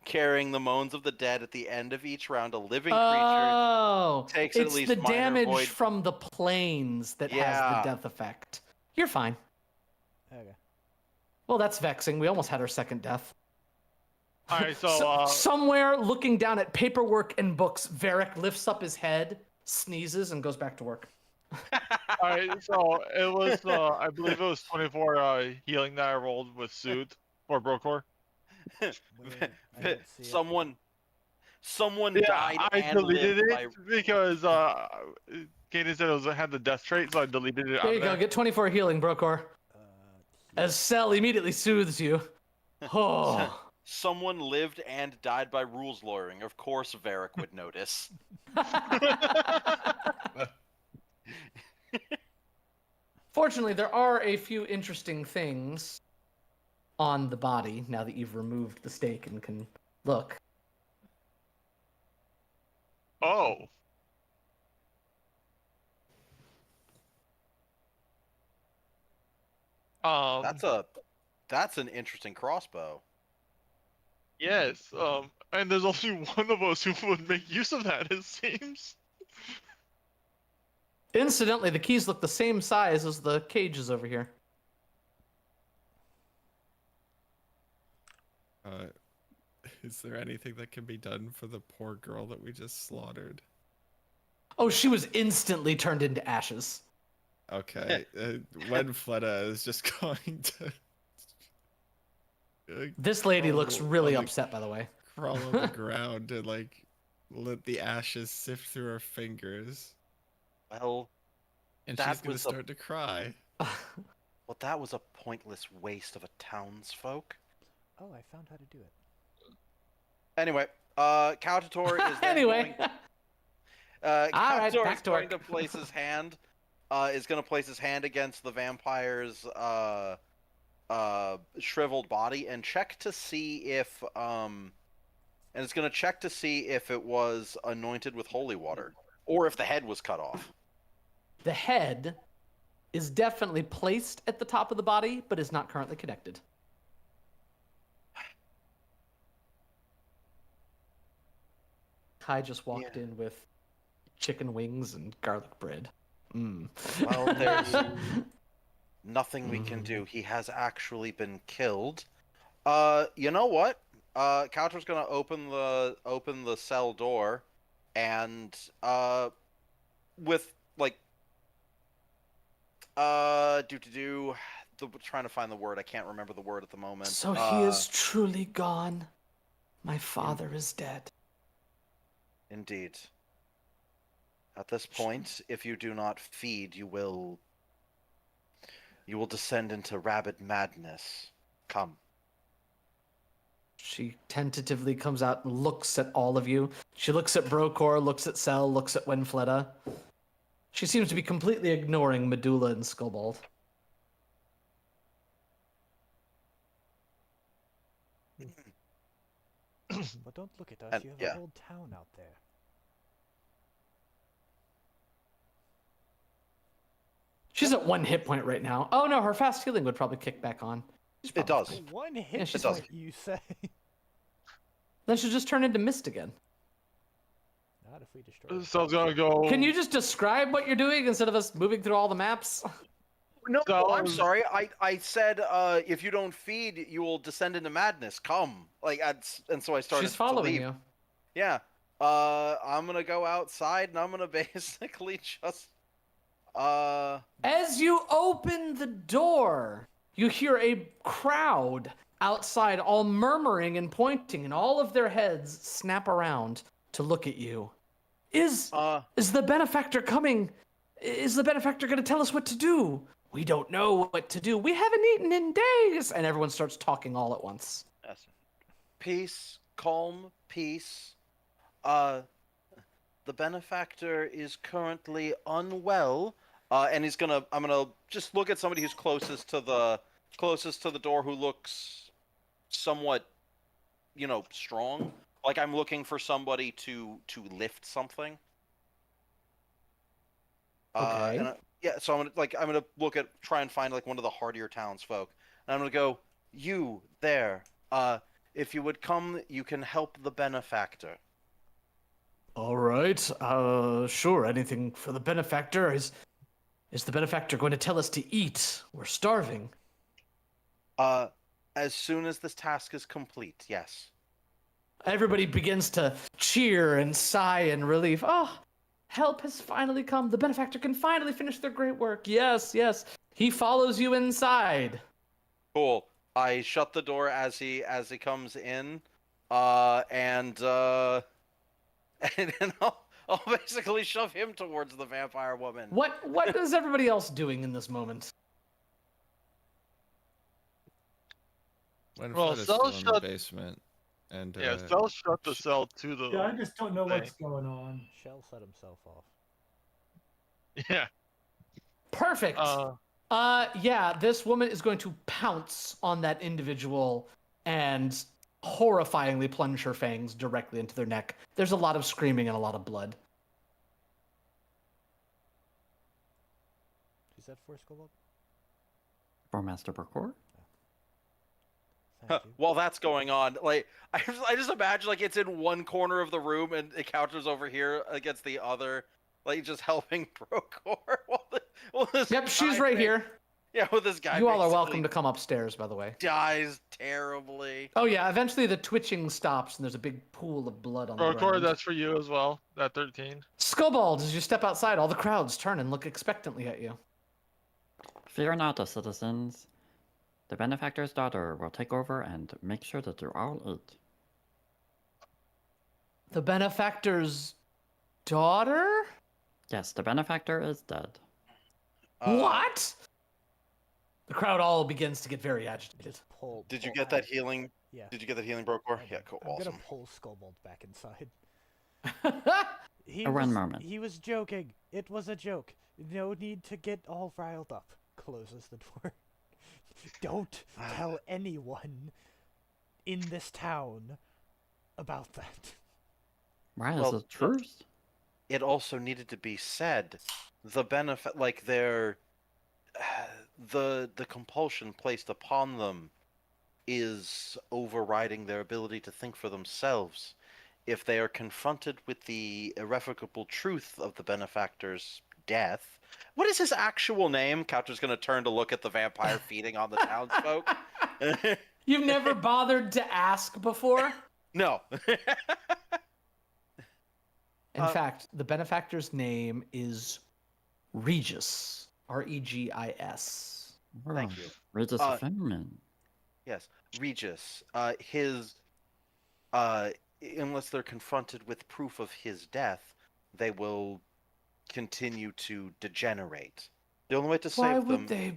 C: carrying the moans of the dead. At the end of each round, a living creature
A: Oh,
C: takes at
A: it's
C: least
A: the
C: minor
A: damage
C: void-
A: from the planes that has
C: Yeah.
A: the death effect. You're fine.
B: Okay.
A: Well, that's vexing. We almost had our second death.
D: Alright, so
A: Somewhere looking down at paperwork and books, Varric lifts up his head, sneezes, and goes back to work.
D: alright, so it was I believe it was 24 healing that I rolled with Soothe for Brokor.
B: Wait, I don't see it.
C: Someone
D: Yeah,
C: died
D: I
C: and
D: deleted
C: lived
D: it
C: by...
D: because Kaden said it had the death trait, so I deleted it.
A: There
D: out
A: you
D: of
A: go.
D: there.
A: Get 24 healing, Brokor. As Cell immediately soothes you. Oh.
C: Someone lived and died by rules lawyering. Of course, Varric would notice.
A: Fortunately, there are a few interesting things on the body now that you've removed the stake and can look.
D: Oh.
C: That's an interesting crossbow.
D: Yes. And there's only one of us who would make use of that, it seems.
A: Incidentally, the keys look the same size as the cages over here.
E: Is there anything that can be done for the poor girl that we just slaughtered?
A: Oh, she was instantly turned into ashes.
E: Okay, when Fleta is just going to
A: This lady looks
E: crawl
A: really
E: on the-
A: upset, by the way.
E: Crawl on the ground and like let the ashes sift through her fingers,
C: Well,
E: and
C: That
E: she's gonna
C: was a-
E: start to cry.
C: well, that was a pointless waste of a townsfolk.
B: Oh, I found how to do it.
C: Anyway, Caltator is then
A: Anyway,
C: going,
A: All right,
C: Caltator
A: back
C: is
A: to
C: going
A: work.
C: to place his hand. Is going to place his hand against the vampire's shriveled body and check to see if and it's going to check to see if it was anointed with holy water or if the head was cut off.
A: the head is definitely placed at the top of the body, but is not currently connected. Kai just walked in with chicken wings and garlic bread. Mm.
C: Well, there's nothing we can do. He has actually been killed. You know what? Caltor's gonna open the cell door, and with like trying to find the word. I can't remember the word at the moment.
A: So he is truly gone. My father is dead.
C: Indeed. At this point, if you do not feed, you will descend into rabid madness. Come.
A: She tentatively comes out and looks at all of you. She looks at Brokor, looks at Sel, looks at Winfletta. She seems to be completely ignoring Medulla and Skullbald.
B: But don't look at us.
C: And-
B: You have
C: yeah.
B: a whole town out there.
A: She's at 1 hit point right now. Oh no, her fast healing would probably kick back on. She's
C: It
A: probably
C: does.
A: fine.
B: One hit
A: she's
B: point,
C: fine.
B: you say?
A: Then she'll just turn into mist again.
B: Not if we destroy the
D: So I was
B: town.
D: gonna go.
A: Can you just describe what you're doing instead of us moving through all the maps?
C: No,
D: So-
C: I'm sorry. I said if you don't feed, you will descend into madness. Come. And so I started
A: She's following
C: to leave.
A: you.
C: Yeah. I'm gonna go outside and I'm gonna basically just
A: As you open the door, you hear a crowd outside all murmuring and pointing, and all of their heads snap around to look at you. Is the benefactor coming? Is the benefactor going to tell us what to do? We don't know what to do. We haven't eaten in days. And everyone starts talking all at once.
C: yes. Peace, calm, peace. The benefactor is currently unwell. And I'm gonna just look at somebody who's closest to the door who looks somewhat, strong. Like I'm looking for somebody to lift something.
A: Okay.
C: So I'm gonna try and find like one of the hardier townsfolk, and I'm gonna go, you there. If you would come, you can help the benefactor.
A: All right. Sure. Anything for the benefactor. Is the benefactor going to tell us to eat? We're starving.
C: As soon as this task is complete, yes.
A: Everybody begins to cheer and sigh in relief. Oh, help has finally come. The benefactor can finally finish their great work. Yes, yes. He follows you inside.
C: Cool. I shut the door as he comes in, and then I'll basically shove him towards the vampire woman.
A: What is everybody else doing in this moment?
E: When
D: Well,
E: Fred is
D: Cell
E: still in the
D: shut-
E: basement, and
D: Yeah, Cell shut the cell to the.
G: Yeah, I just don't know what's
D: thing.
G: going on.
B: Shell set himself off.
D: Yeah.
A: Perfect. Yeah, this woman is going to pounce on that individual and horrifyingly plunge her fangs directly into their neck. There's a lot of screaming and a lot of blood.
B: Is that for Skullbald?
F: For Master Parkour?
B: Thank you.
C: While that's going on, like I just imagine like it's in one corner of the room and the counter's over here against the other, like just helping Brokor. while this
A: Yep, she's
C: guy
A: right
C: ba-
A: here.
C: Yeah, with this guy.
A: You all are
C: basically
A: welcome to come upstairs, by the way.
C: Dies terribly.
A: Oh yeah, eventually the twitching stops and there's a big pool of blood on the
D: Brokor,
A: ground.
D: that's for you as well. That 13.
A: Skullbald, as you step outside, all the crowds turn and look expectantly at you.
F: Fear not, O citizens. The benefactor's daughter will take over and make sure that you all eat.
A: The benefactor's daughter?
F: Yes, the benefactor is dead.
A: What? The crowd all begins to get very agitated.
B: Pull.
C: Did you
B: pull
C: get that
B: out-
C: healing?
B: Yeah.
C: Did you get that healing, Brokor?
B: I
C: Yeah,
B: did.
C: cool.
B: I'm
C: Awesome.
B: gonna pull Skobold back inside.
F: One moment.
B: He was joking. It was a joke. No need to get all riled up. Closes the door. Don't tell anyone in this town about that.
F: Why is
C: Well,
F: it truth?
C: It also needed to be said. The benefit, like their, the compulsion placed upon them, is overriding their ability to think for themselves. If they are confronted with the irrevocable truth of the benefactor's death, what is his actual name? Coucher's going to turn to look at the vampire feeding on the townsfolk.
A: You've never bothered to ask before?
C: No.
A: In fact, the benefactor's name is Regis. Regis.
C: Thank you.
F: Regis feminine.
C: Yes, Regis. Unless they're confronted with proof of his death, they will continue to degenerate. The only way to
A: Why
C: save
A: would
C: them.
A: they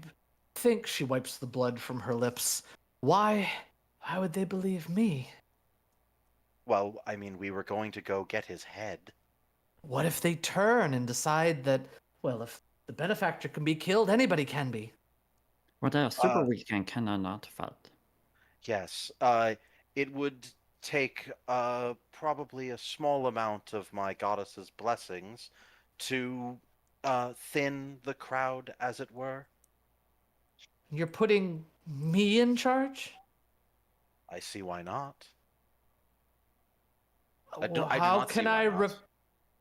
A: think? She wipes the blood from her lips. Why would they believe me?
C: Well, I mean, we were going to go get his head.
A: What if they turn and decide that, well, if the benefactor can be killed, anybody can be?
F: Well, they are super weak and cannot fight.
C: Yes, it would take probably a small amount of my goddess's blessings to thin the crowd, as it were.
A: You're putting me in charge?
C: I see why not.
A: Well,
C: I do
A: how
C: not see
A: can
C: why
A: I
C: not.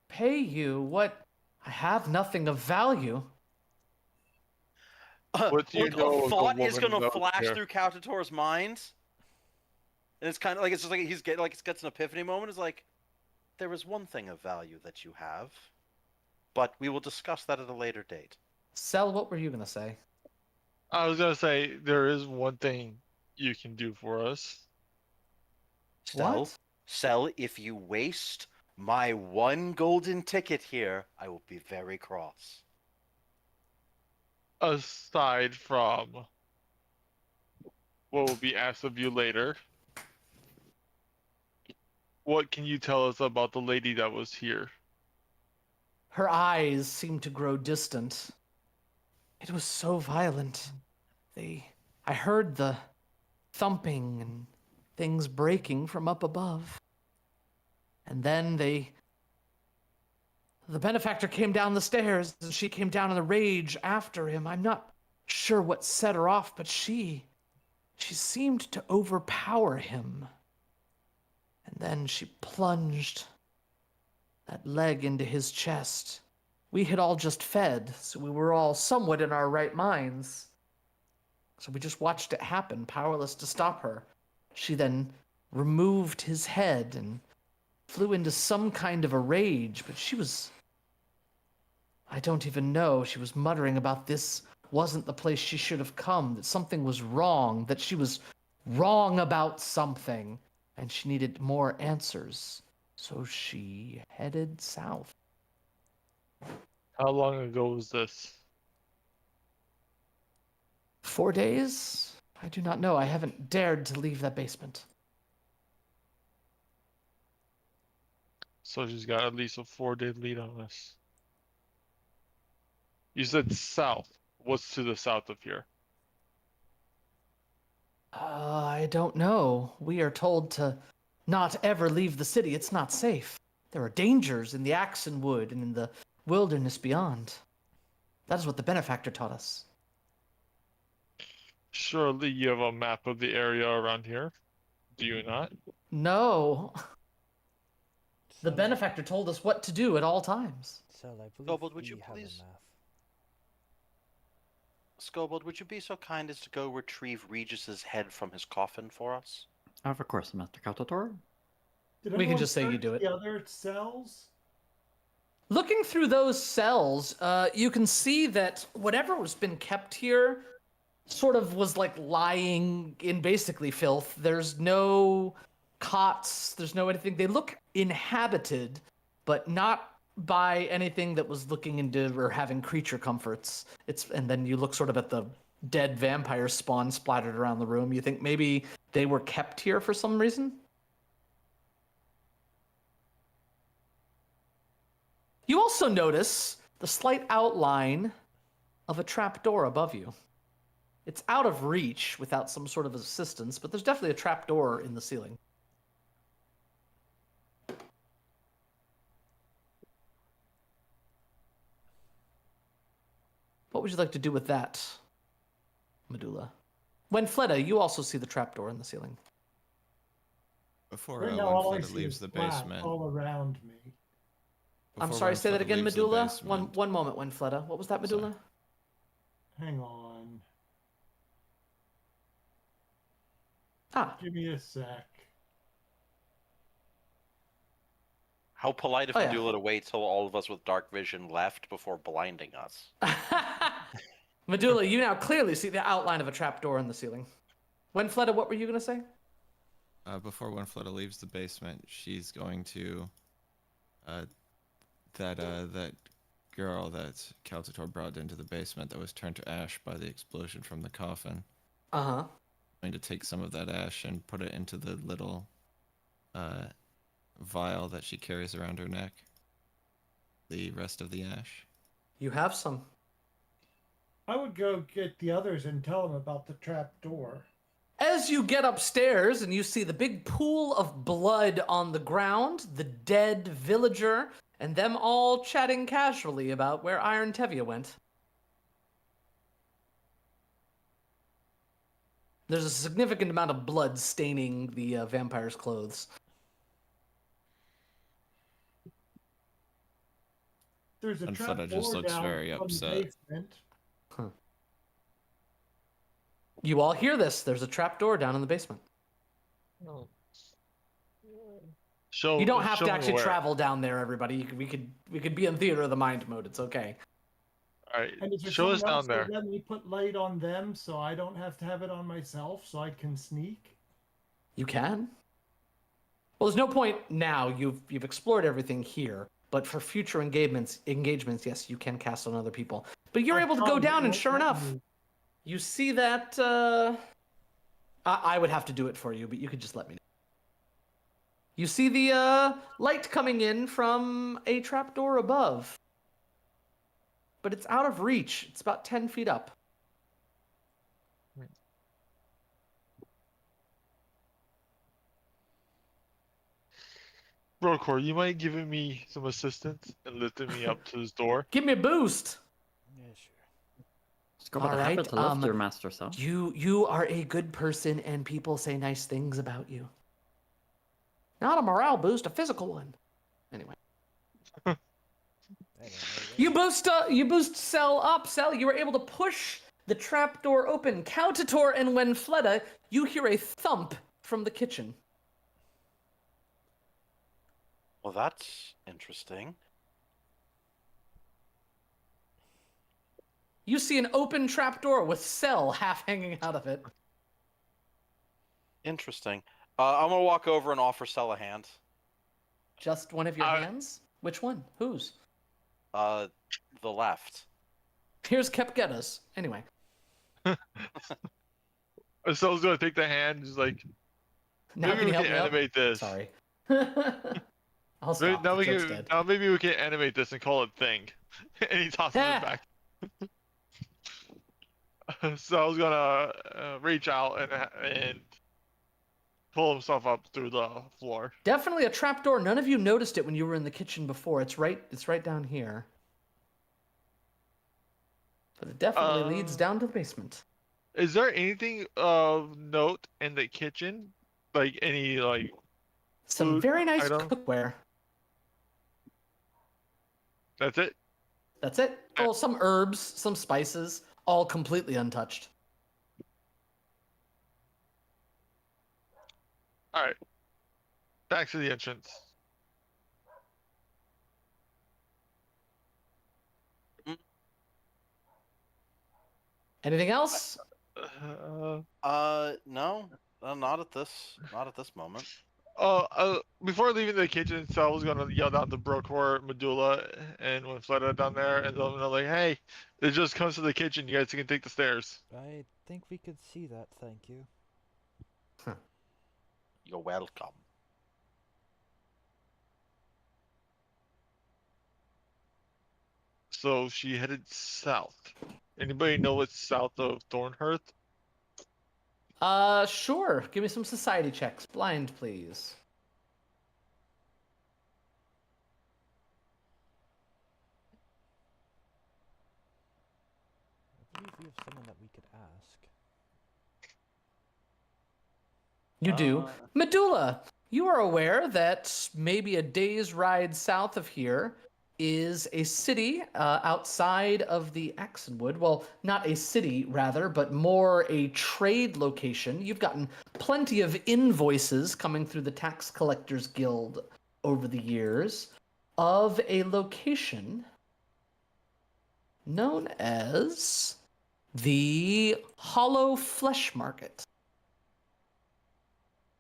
A: repay you? What? I have nothing of value.
D: What do you
C: Like,
D: know
C: a
D: of the
C: thought is
D: woman
C: gonna
D: that was
C: flash
D: here?
C: through Caltator's mind, and it's kind of like it's just like he's getting like he gets an epiphany moment. It's like, there is one thing of value that you have, but we will discuss that at a later date.
A: Sel, what were you gonna say?
D: I was gonna say there is one thing you can do for us.
A: What?
C: Sell, if you waste my one golden ticket here, I will be very cross.
D: Aside from what will be asked of you later, what can you tell us about the lady that was here?
A: Her eyes seemed to grow distant. It was so violent. I heard the thumping and things breaking from up above. And then the benefactor came down the stairs, and she came down in a rage after him. I'm not sure what set her off, but she seemed to overpower him. And then she plunged that leg into his chest. We had all just fed, so we were all somewhat in our right minds. So we just watched it happen, powerless to stop her. She then removed his head and flew into some kind of a rage, but I don't even know. She was muttering about this wasn't the place she should have come, that something was wrong, that she was wrong about something, and she needed more answers. So she headed south.
D: How long ago was this?
A: 4 days? I do not know. I haven't dared to leave that basement.
D: So she's got at least a 4-day lead on us. You said south. What's to the south of here?
A: I don't know. We are told to not ever leave the city. It's not safe. There are dangers in the Axenwood and in the wilderness beyond. That is what the benefactor taught us.
D: Surely you have a map of the area around here. Do you not?
A: No. The
B: So-
A: benefactor told us what to do at all times.
B: So I believe
C: Kobold, would you
B: we have
C: please-
B: a map.
C: Skobold, would you be so kind as to go retrieve Regis's head from his coffin for us?
F: Of course, Master Caltator.
G: Did
A: We can
G: anyone
A: just say you
G: search
A: do it.
G: The other cells?
A: Looking through those cells, you can see that whatever has been kept here sort of was like lying in basically filth. There's no cots, there's no anything. They look inhabited, but not by anything that was looking into or having creature comforts. And then you look sort of at the dead vampire spawn splattered around the room. You think maybe they were kept here for some reason? You also notice the slight outline of a trapdoor above you. It's out of reach without some sort of assistance, but there's definitely a trapdoor in the ceiling. What would you like to do with that, Medulla? When Fleda, you also see the trapdoor in the ceiling.
E: Before
G: Right now, all I
E: Winfletta
G: see
E: leaves
G: is
E: the
G: black
E: basement.
G: all around me.
A: I'm
E: before
A: sorry, say that
E: Winfletta
A: again,
E: leaves the
A: Medulla.
E: basement-
A: One moment, Winfletta. What was that,
E: Sorry.
A: Medulla?
G: Hang on.
A: Ah,
G: Give me a sec.
C: How polite of
A: Oh, yeah.
C: Medulla to wait till all of us with dark vision left before blinding us.
A: Medulla, you now clearly see the outline of a trapdoor in the ceiling. Winfletta, what were you going to say?
E: Before Winfletta leaves the basement, she's going to that girl that Calcitor brought into the basement that was turned to ash by the explosion from the coffin.
A: Uh-huh.
E: Going to take some of that ash and put it into the little vial that she carries around her neck. The rest of the ash.
A: You have some.
G: I would go get the others and tell them about the trap door.
A: As you get upstairs and you see the big pool of blood on the ground, the dead villager, and them all chatting casually about where Iron Tevye went. There's a significant amount of blood staining the vampire's clothes.
G: There's a
E: And
G: trap
E: Fleda just
G: door
E: looks
G: down
E: very
G: from the
E: upset.
G: basement.
A: You all hear this. There's a trap door down in the basement.
D: Show,
A: You don't have
D: show
A: to
D: me
A: actually
D: where.
A: travel down there, everybody. We could be in theater of the mind mode. It's okay.
D: All right,
G: And is there
D: show us
G: someone else
D: down there.
G: that let me put light on them so I don't have to have it on myself so I can sneak?
A: You can. Well, there's no point now. You've explored everything here, but for future engagements, yes, you can cast on other people. But you're
G: My
A: able to go
G: tongue
A: down, and
G: won't
A: sure
G: let
A: enough,
G: me.
A: you see that. I would have to do it for you, but you could just let me know. You see the light coming in from a trapdoor above, but it's out of reach. It's about 10 feet up.
D: Brocor, you mind giving me some assistance and lifting me up to this door?
A: Give me a boost.
B: Yeah, sure.
F: Just go with
A: All
F: the habit
A: right,
F: to lift your master self.
A: You are a good person, and people say nice things about you. Not a morale boost, a physical one. Anyway.
B: I don't know.
A: You boost Cell up. Cell, you were able to push the trapdoor open. Cautator and Wenfletta, you hear a thump from the kitchen.
C: Well, that's interesting.
A: You see an open trapdoor with Cell half hanging out of it.
C: Interesting. I'm gonna walk over and offer Cell a hand.
A: Just one of your hands? Which one? Whose?
C: The left.
A: Here's Kepgetta's. Anyway.
D: Estelle's gonna take the hand and just like,
A: Now
D: maybe
A: can
D: we
A: you help
D: can
A: me out?
D: animate this.
A: Sorry. I'll stop.
D: Now
A: The joke's dead.
D: maybe we can animate this and call it thing. And he tosses it back. So I was gonna reach out and pull himself up through the floor.
A: Definitely a trapdoor. None of you noticed it when you were in the kitchen before. It's right down here. But it definitely leads down to the basement.
D: Is there anything of note in the kitchen? Like any like
A: Some
D: food
A: very nice
D: item?
A: cookware.
D: That's it?
A: That's it. Oh, some herbs, some spices, all completely untouched.
D: Alright. Back to the entrance.
A: Anything else?
C: No, not at this moment.
D: Before leaving the kitchen, so I was gonna yell down to Brookhor, Medulla, and when Fleta down there, and they'll be like, "Hey, it just comes to the kitchen. You guys can take the stairs."
B: I think we could see that, thank you.
C: You're welcome.
D: So she headed south. Anybody know what's south of Thornhearth?
A: Sure. Give me some society checks. Blind, please.
B: I believe we have someone that we could ask.
A: You do. Medulla, you are aware that maybe a day's ride south of here is a city outside of the Axonwood. Well, not a city, rather, but more a trade location. You've gotten plenty of invoices coming through the Tax Collectors Guild over the years of a location known as the Hollow Flesh Market.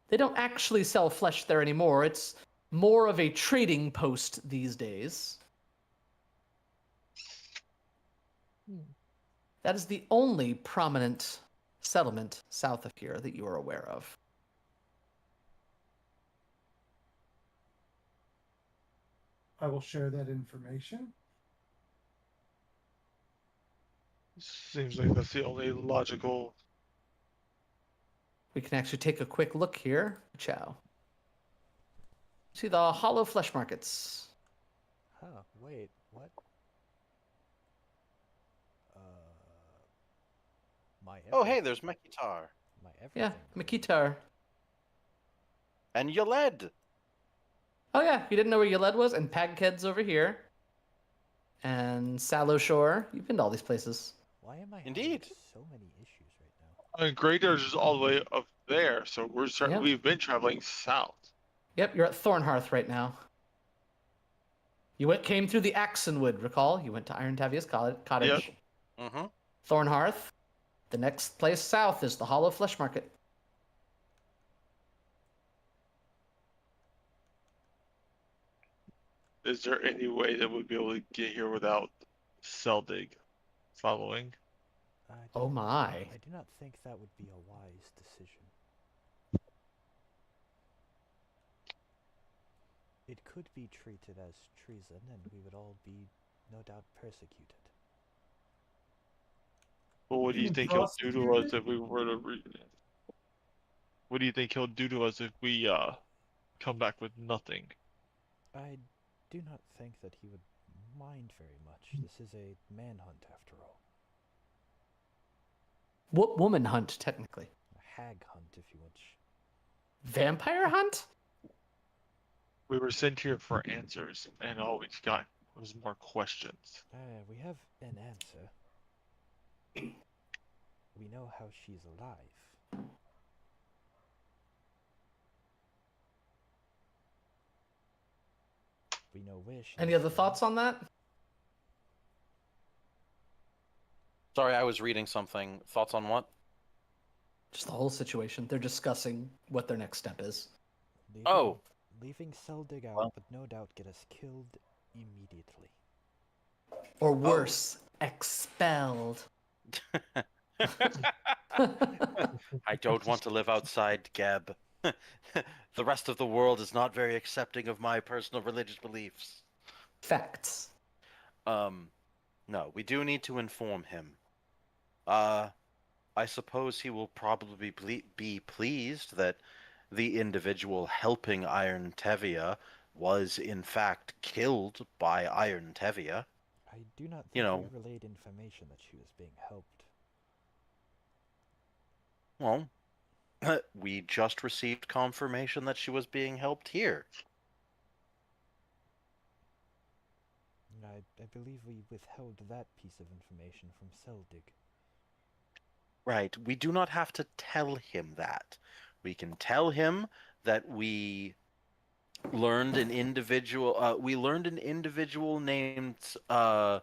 A: They don't actually sell flesh there anymore. It's more of a trading post these days. That is the only prominent settlement south of here that you are aware of.
G: I will share that information.
D: Seems like that's the only logical.
A: We can actually take a quick look here. Ciao. See the Hollow Flesh Markets.
B: Huh, wait, what? My everything.
C: Oh, hey, there's Mekitar.
B: My everything.
A: Yeah, Mikitar.
C: And Yeled.
A: Oh yeah, you didn't know where Yeled was? And Pagked's over here. And Sallow Shore. You've been to all these places.
B: Why am I
C: Indeed.
B: having so many issues right now?
D: And Greater's is all the way up there, so
A: Yep.
D: we've been traveling south.
A: Yep, you're at Thornhearth right now. You came through the Axonwood, recall? You went to Iron Tavia's cottage.
D: Yep.
C: Mm-hmm.
A: Thornhearth. The next place south is the Hollow Flesh Market.
D: Is there any way that we'd be able to get here without Seldig following?
A: Oh my.
B: I do not think that would be a wise decision. It could be treated as treason, and we would all be, no doubt, persecuted.
D: Well, what do you think he'll do to us if we were to What do you think he'll do to us if we come back with nothing?
B: I do not think that he would mind very much. This is a manhunt, after all.
A: What woman hunt, technically?
B: A hag hunt, if you wish.
A: Vampire hunt?
D: We were sent here for answers, and all we got was more questions.
B: We have an answer. We know how she's alive. We know where she
A: Any
B: is
A: other
B: from.
A: thoughts on that?
C: Sorry, I was reading something. Thoughts on what?
A: Just the whole situation. They're discussing what their next step is.
B: Leaving Seldig out
C: Well.
B: would no doubt get us killed immediately.
A: Or worse, expelled.
C: I don't want to live outside, Geb. The rest of the world is not very accepting of my personal religious beliefs.
A: Facts.
C: No, we do need to inform him. I suppose he will probably be pleased that the individual helping Iron Tevia was in fact killed by Iron Tevia.
B: I do not think
C: You know.
B: we relayed information that she was being helped.
C: Well, we just received confirmation that she was being helped here.
B: I believe we withheld that piece of information from Seldig.
C: Right. We do not have to tell him that. We can tell him that we learned an individual named oh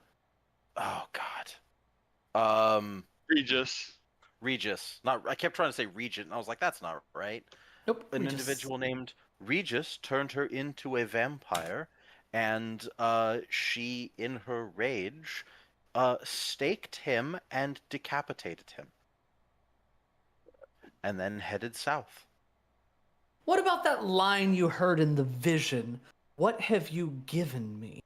C: god.
D: Regis.
C: Regis. Not. I kept trying to say Regent, and I was like, that's not right.
A: Nope.
C: An
A: Regis.
C: individual named Regis turned her into a vampire, and she, in her rage, staked him and decapitated him, and then headed south.
A: What about that line you heard in the vision? What have you given me?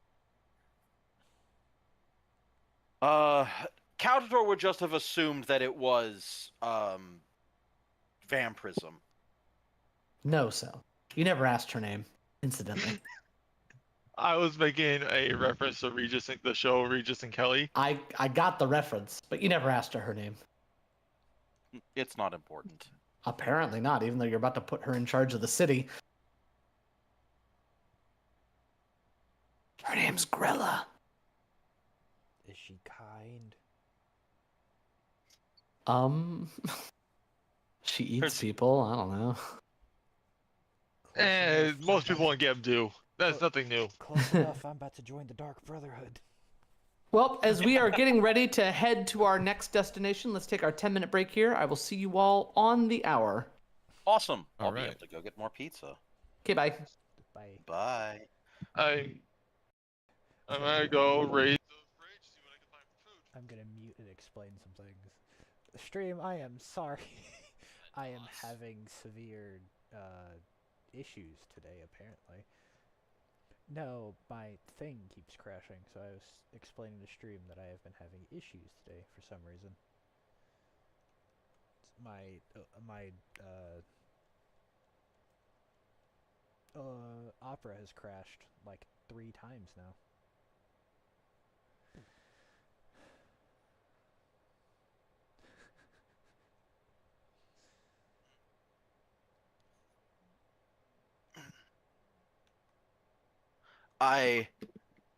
C: Caldor would just have assumed that it was vampirism.
A: No, Sel. You never asked her name, incidentally.
D: I was making a reference to Regis, the show Regis and Kelly.
A: I got the reference, but you never asked her name.
C: It's not important.
A: Apparently not, even though you're about to put her in charge of the city. Her name's Grella.
B: Is she kind?
A: She eats people. I don't know.
B: Close enough, I'm
D: Most
B: about
D: people in Geb do. That's nothing new.
B: Close enough, I'm about to join the Dark Brotherhood.
A: Well, as we are getting ready to head to our next destination, let's take our 10-minute break here. I will see you all on the hour.
C: Awesome.
E: All
C: I'll be
E: right.
C: able to go get more pizza.
A: Okay, bye.
B: Bye.
C: Bye.
D: I'm gonna go raid the fridge, see what I can find for food.
B: I'm gonna mute and explain some things. Stream, I am sorry. I am having severe issues today, apparently. No, my thing keeps crashing, so I was explaining to stream that I have been having issues today for some reason. My Opera has crashed like 3 times now.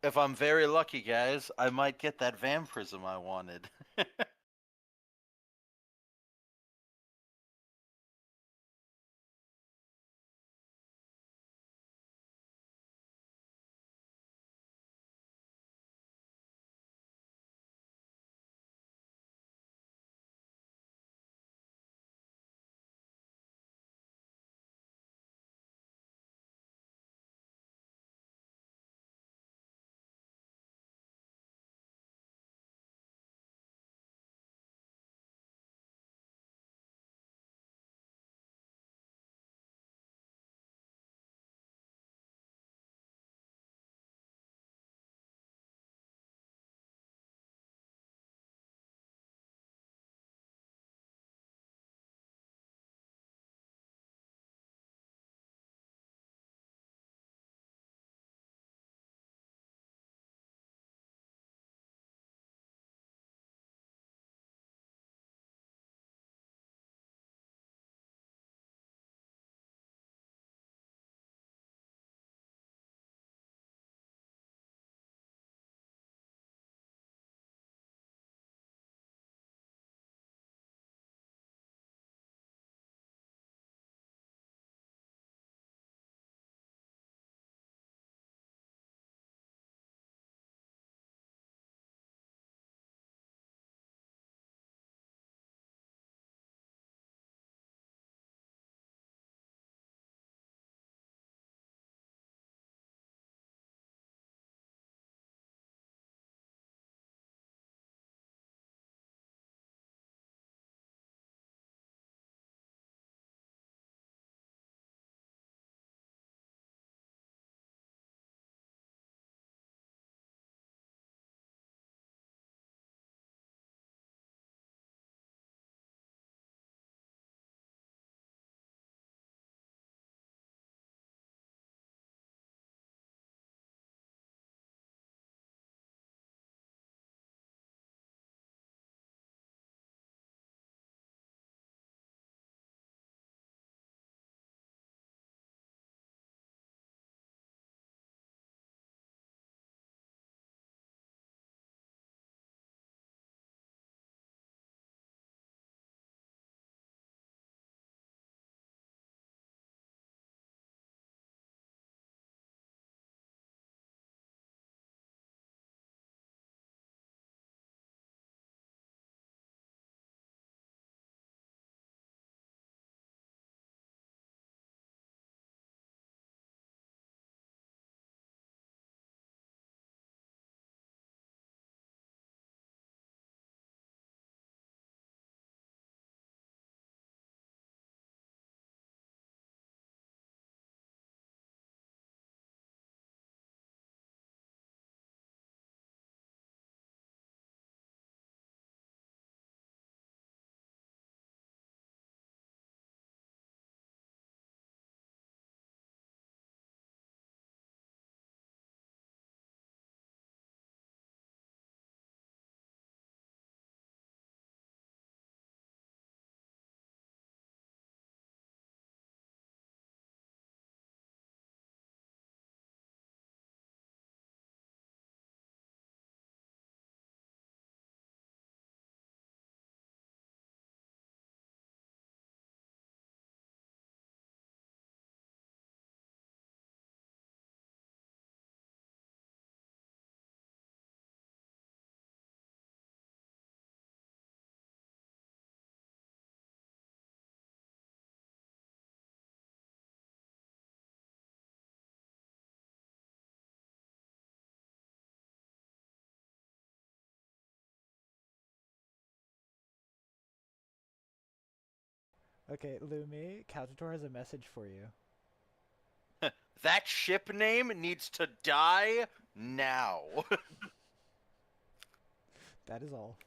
C: If I'm very lucky, guys, I might get that vampirism I wanted.
B: Okay, Lumi, Calcitor has a message for you.
C: That ship name needs to die now.
B: That is all.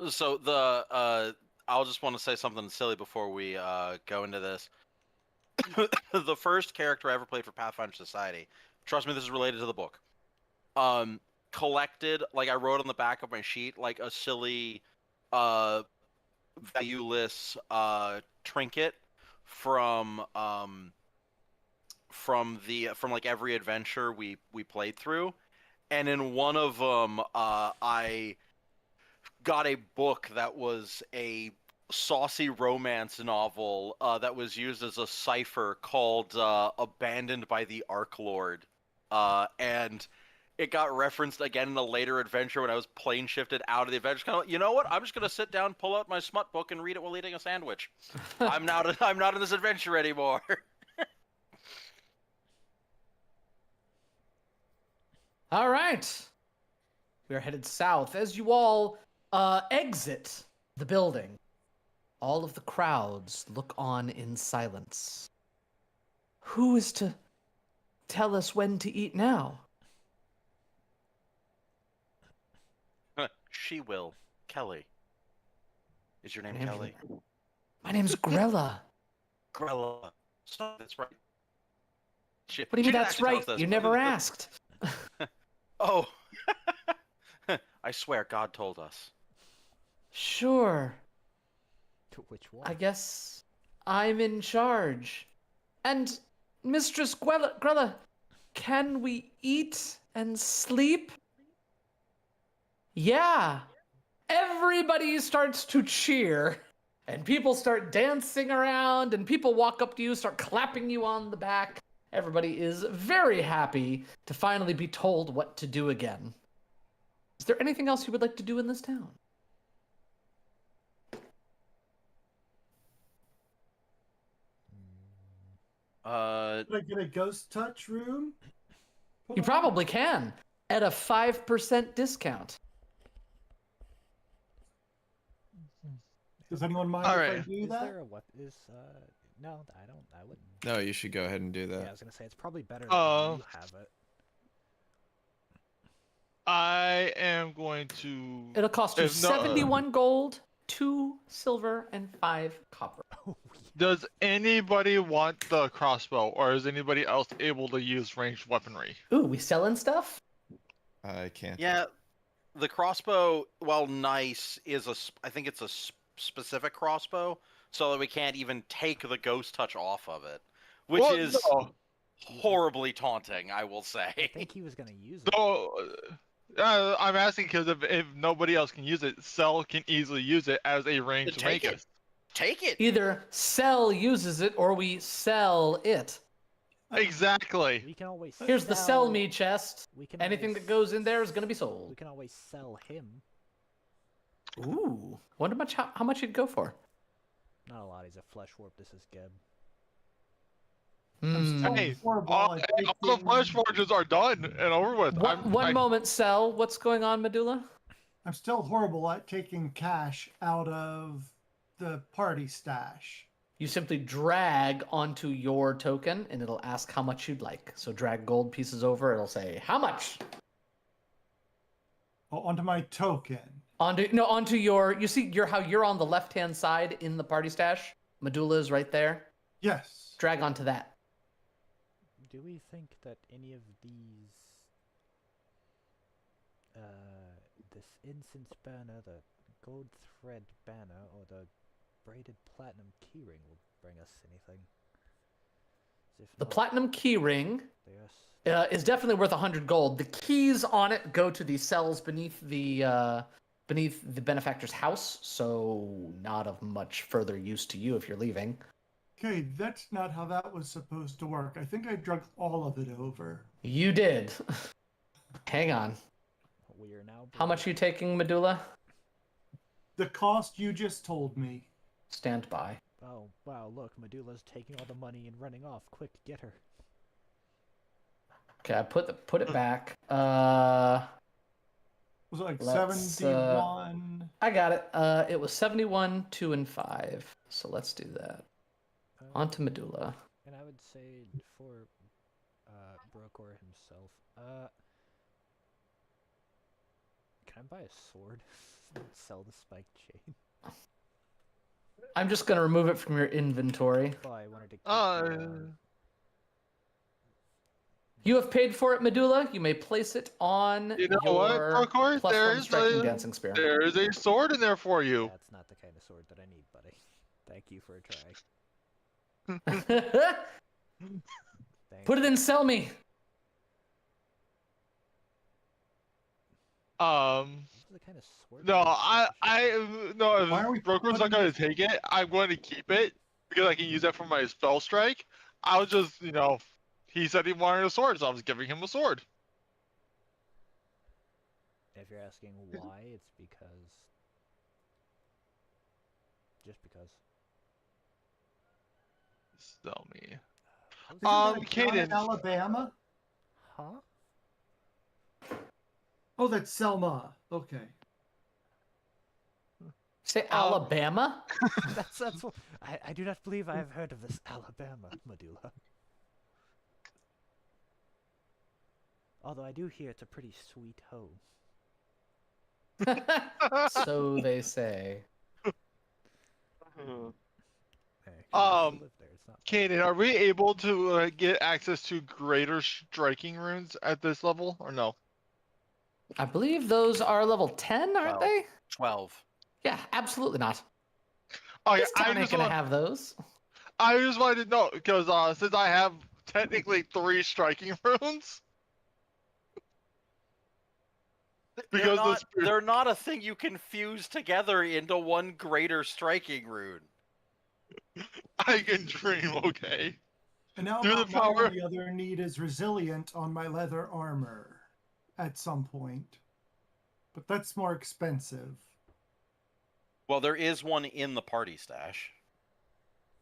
C: So I'll just want to say something silly before we go into this. The first character I ever played for Pathfinder Society, trust me, this is related to the book. Collected, like I wrote on the back of my sheet, like a silly, valueless trinket from from like every adventure we played through, and in one of them, I got a book that was a saucy romance novel that was used as a cipher called "Abandoned by the Ark Lord," and it got referenced again in a later adventure when I was plane shifted out of the adventure. Kind of, you know what? I'm just gonna sit down, pull out my smut book, and read it while eating a sandwich. I'm not in this adventure anymore.
A: All right. We are headed south as you all exit the building. All of the crowds look on in silence. Who is to tell us when to eat now?
C: She will. Kelly. Is your name
A: Name's-
C: Kelly?
A: My name's Grella.
C: Grella. So that's right.
A: What do you mean that's right? You never asked.
C: Oh. I swear God told us.
A: Sure.
B: Which one?
A: I guess I'm in charge. And Mistress Grella, can we eat and sleep? Yeah. Everybody starts to cheer, and people start dancing around, and people walk up to you, start clapping you on the back. Everybody is very happy to finally be told what to do again. Is there anything else you would like to do in this town?
G: Could I get a ghost touch room?
A: You probably can, at a 5% discount.
G: Does anyone mind
D: All
G: if I
D: right.
G: do
B: Is
G: that?
B: there a what is no, I don't. I wouldn't.
E: No, you should go ahead and do
B: Yeah, I
E: that.
B: was gonna say it's probably better that you have it.
D: I am going to.
A: It'll cost you
D: If no-
A: 71 gold, 2 silver, and 5 copper.
D: Does anybody want the crossbow, or is anybody else able to use ranged weaponry?
A: Ooh, we selling stuff?
E: I can't.
C: Yeah, the crossbow, while nice, is I think it's a specific crossbow, so that we can't even take the ghost touch off of it, which
D: Well,
C: is
D: no.
C: horribly taunting, I will
B: I
C: say.
B: think he was gonna use it.
D: No, I'm asking because if nobody else can use it, Cell can easily use it as a ranged
C: Take it.
D: magus.
C: Take it.
A: Either Cell uses it or we sell it.
D: Exactly.
B: We can always.
A: Here's the sell me chest.
B: We can
A: Anything
B: always,
A: that goes in there is going to be
B: We
A: sold.
B: can always sell him.
A: Ooh. Wonder how much you'd go for.
B: Not a lot. He's a flesh warp. This is Geb.
A: Hmm.
D: Hey,
G: Horrible
D: all
G: at
D: the
G: taking-
D: flesh forges are done and over with.
A: One moment, Cell. What's going on, Medulla?
G: I'm still horrible at taking cash out of the party stash.
A: You simply drag onto your token, and it'll ask how much you'd like. So drag gold pieces over. It'll say, how much?
G: Oh, onto my token.
A: Onto your. You see, how you're on the left-hand side in the party stash. Medulla is right there.
G: Yes.
A: Drag onto that.
B: Do we think that any of these, this incense banner, the gold thread banner, or the braided platinum keyring will bring us anything? If
A: The
B: not,
A: platinum keyring
B: yes.
A: is definitely worth 100 gold. The keys on it go to the cells beneath the benefactor's house, so not of much further use to you if you're leaving.
G: Okay, that's not how that was supposed to work. I think I drug all of it over.
A: You did. Hang on.
B: We are now.
A: How much are you taking, Medulla?
G: The cost you just told me.
A: Stand by.
B: Oh wow! Look, Medulla's taking all the money and running off. Quick, get her.
A: Okay, I put it back.
G: Was it like
A: Let's,
G: 71?
A: I got it. It was 71, 2, and 5. So let's do that. On to Medulla.
B: And I would say for Brokor himself, Can I buy a sword? Sell the spiked chain.
A: I'm just gonna remove it from your inventory.
B: Well, I wanted to keep
A: You have paid for it, Medulla. You may place it on
D: You know what,
A: your
D: Parkour?
A: +1 striking dancing spear.
D: There is a sword in there for you.
B: That's not the kind of sword that I need, buddy. Thank you for a try. Thank
A: Put it in sell me.
B: This is the kind of sword.
D: No,
B: that
D: no.
G: Why are we
D: If Broker's not
G: putting
D: gonna take it, I'm going to keep it because I can use that for my spell strike. I was just, he said he wanted a sword, so I was giving him a sword.
B: If you're asking why, it's because. Just because.
D: Sell me.
G: Isn't that down in
D: Caden.
G: Alabama?
B: Huh?
G: Oh, that's Selma. Okay.
A: Say Alabama?
B: That's what I do not believe I have heard of this Alabama, Medulla. Although I do hear it's a pretty sweet home.
A: So they say.
B: Hey, I live there. It's not.
D: Caden, are we able to get access to greater striking runes at this level, or no?
A: I believe those are level 10, aren't
C: 12.
A: they?
C: 12.
A: Yeah, absolutely not.
D: Oh,
A: This town ain't gonna have those.
D: I just wanted to know because since I have technically 3 striking runes, because
C: They're not a thing you can fuse together into one greater striking rune.
D: I can dream. Okay.
G: And now
D: Through the
G: my
D: power-
G: only other need is resilient on my leather armor at some point. But that's more expensive.
C: Well, there is one in the party stash.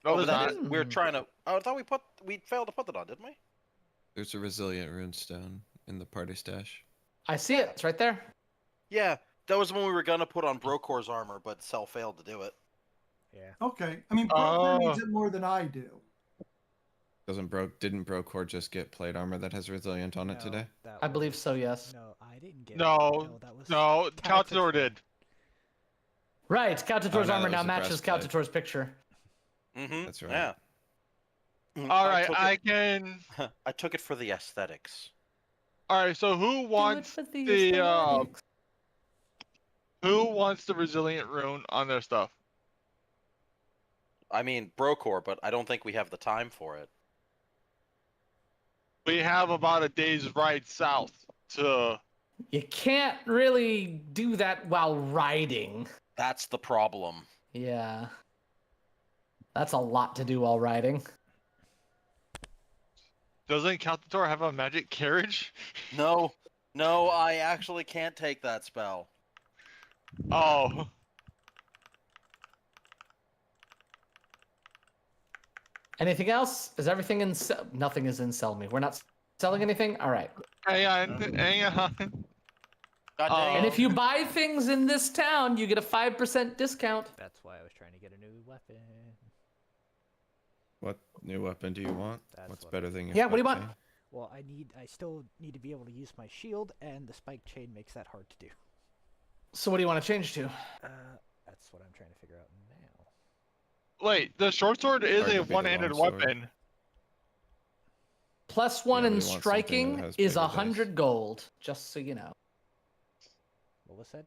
D: No,
C: but
D: there's
C: that
D: not.
C: is, we're trying to. Oh, I thought we failed to put that on, didn't we?
E: There's a resilient runestone in the party stash.
A: I see it. It's right there.
C: Yeah, that was when we were gonna put on Brokor's armor, but Cell failed to do it.
B: Yeah.
G: Okay. I mean, Brooklyn
D: Oh.
G: needs it more than I do.
E: Didn't Brokor just get plate armor that has resilient on it
B: No,
E: today?
B: that
A: I believe
B: was-
A: so, yes.
B: No, I didn't get it.
D: No,
B: that was
D: no, Caltador did.
A: Right, Caltator's
E: no,
A: armor
E: that
A: now
E: was a
A: matches
E: breastplate.
A: Caltator's picture.
C: Mm-hmm.
E: That's right.
C: Yeah.
D: All right,
C: took
D: I
C: it-
D: can.
C: I took it for the aesthetics.
D: All right, so who wants who wants the resilient rune on their stuff?
C: I mean, Brokor, but I don't think we have the time for it.
D: We have about a day's ride south to.
A: You can't really do that while riding.
C: That's the problem.
A: Yeah. That's a lot to do while riding.
D: Doesn't Caltator have a magic carriage?
C: No, I actually can't take that spell.
D: Oh.
A: Anything else? Is everything in nothing is in sell me. We're not selling anything? All right.
D: Hang on.
C: God dang
A: And
C: it.
A: if you buy things in this town, you get a 5% discount.
B: That's why I was trying to get a new weapon.
E: What new weapon do you want?
B: That's
E: What's
B: what
E: better than your
A: Yeah, what do you
E: spike
A: want?
E: chain?
B: Well, I still need to be able to use my shield, and the spike chain makes that hard to do.
A: So what do you want to change to?
B: That's what I'm trying to figure out now.
D: Wait, the short sword is
E: Hard to
D: a
E: beat a
D: one-handed
E: long sword.
D: weapon.
A: +1
E: Yeah, but
A: in
E: he wants something that
A: striking
E: has
A: is
E: bigger
A: 100 gold, just so you know.
B: What was that,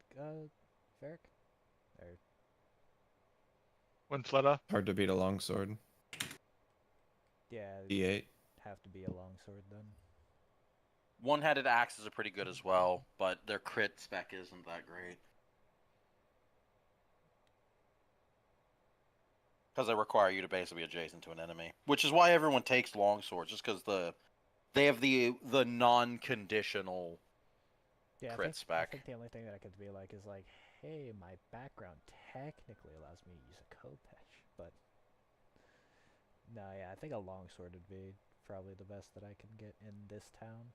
B: Varric? Or
D: When Fleta.
E: Hard to beat a longsword.
B: yeah,
E: D8.
B: have to be a longsword then.
C: One-handed axes are pretty good as well, but their crit spec isn't that great. Because they require you to basically be adjacent to an enemy, which is why everyone takes longswords, just because they have the non-conditional
B: Yeah,
C: crit
B: I
C: spec.
B: think the only thing that I could be like is like, hey, my background technically allows me to use a Kopesh, but no, yeah, I think a longsword would be probably the best that I can get in this town.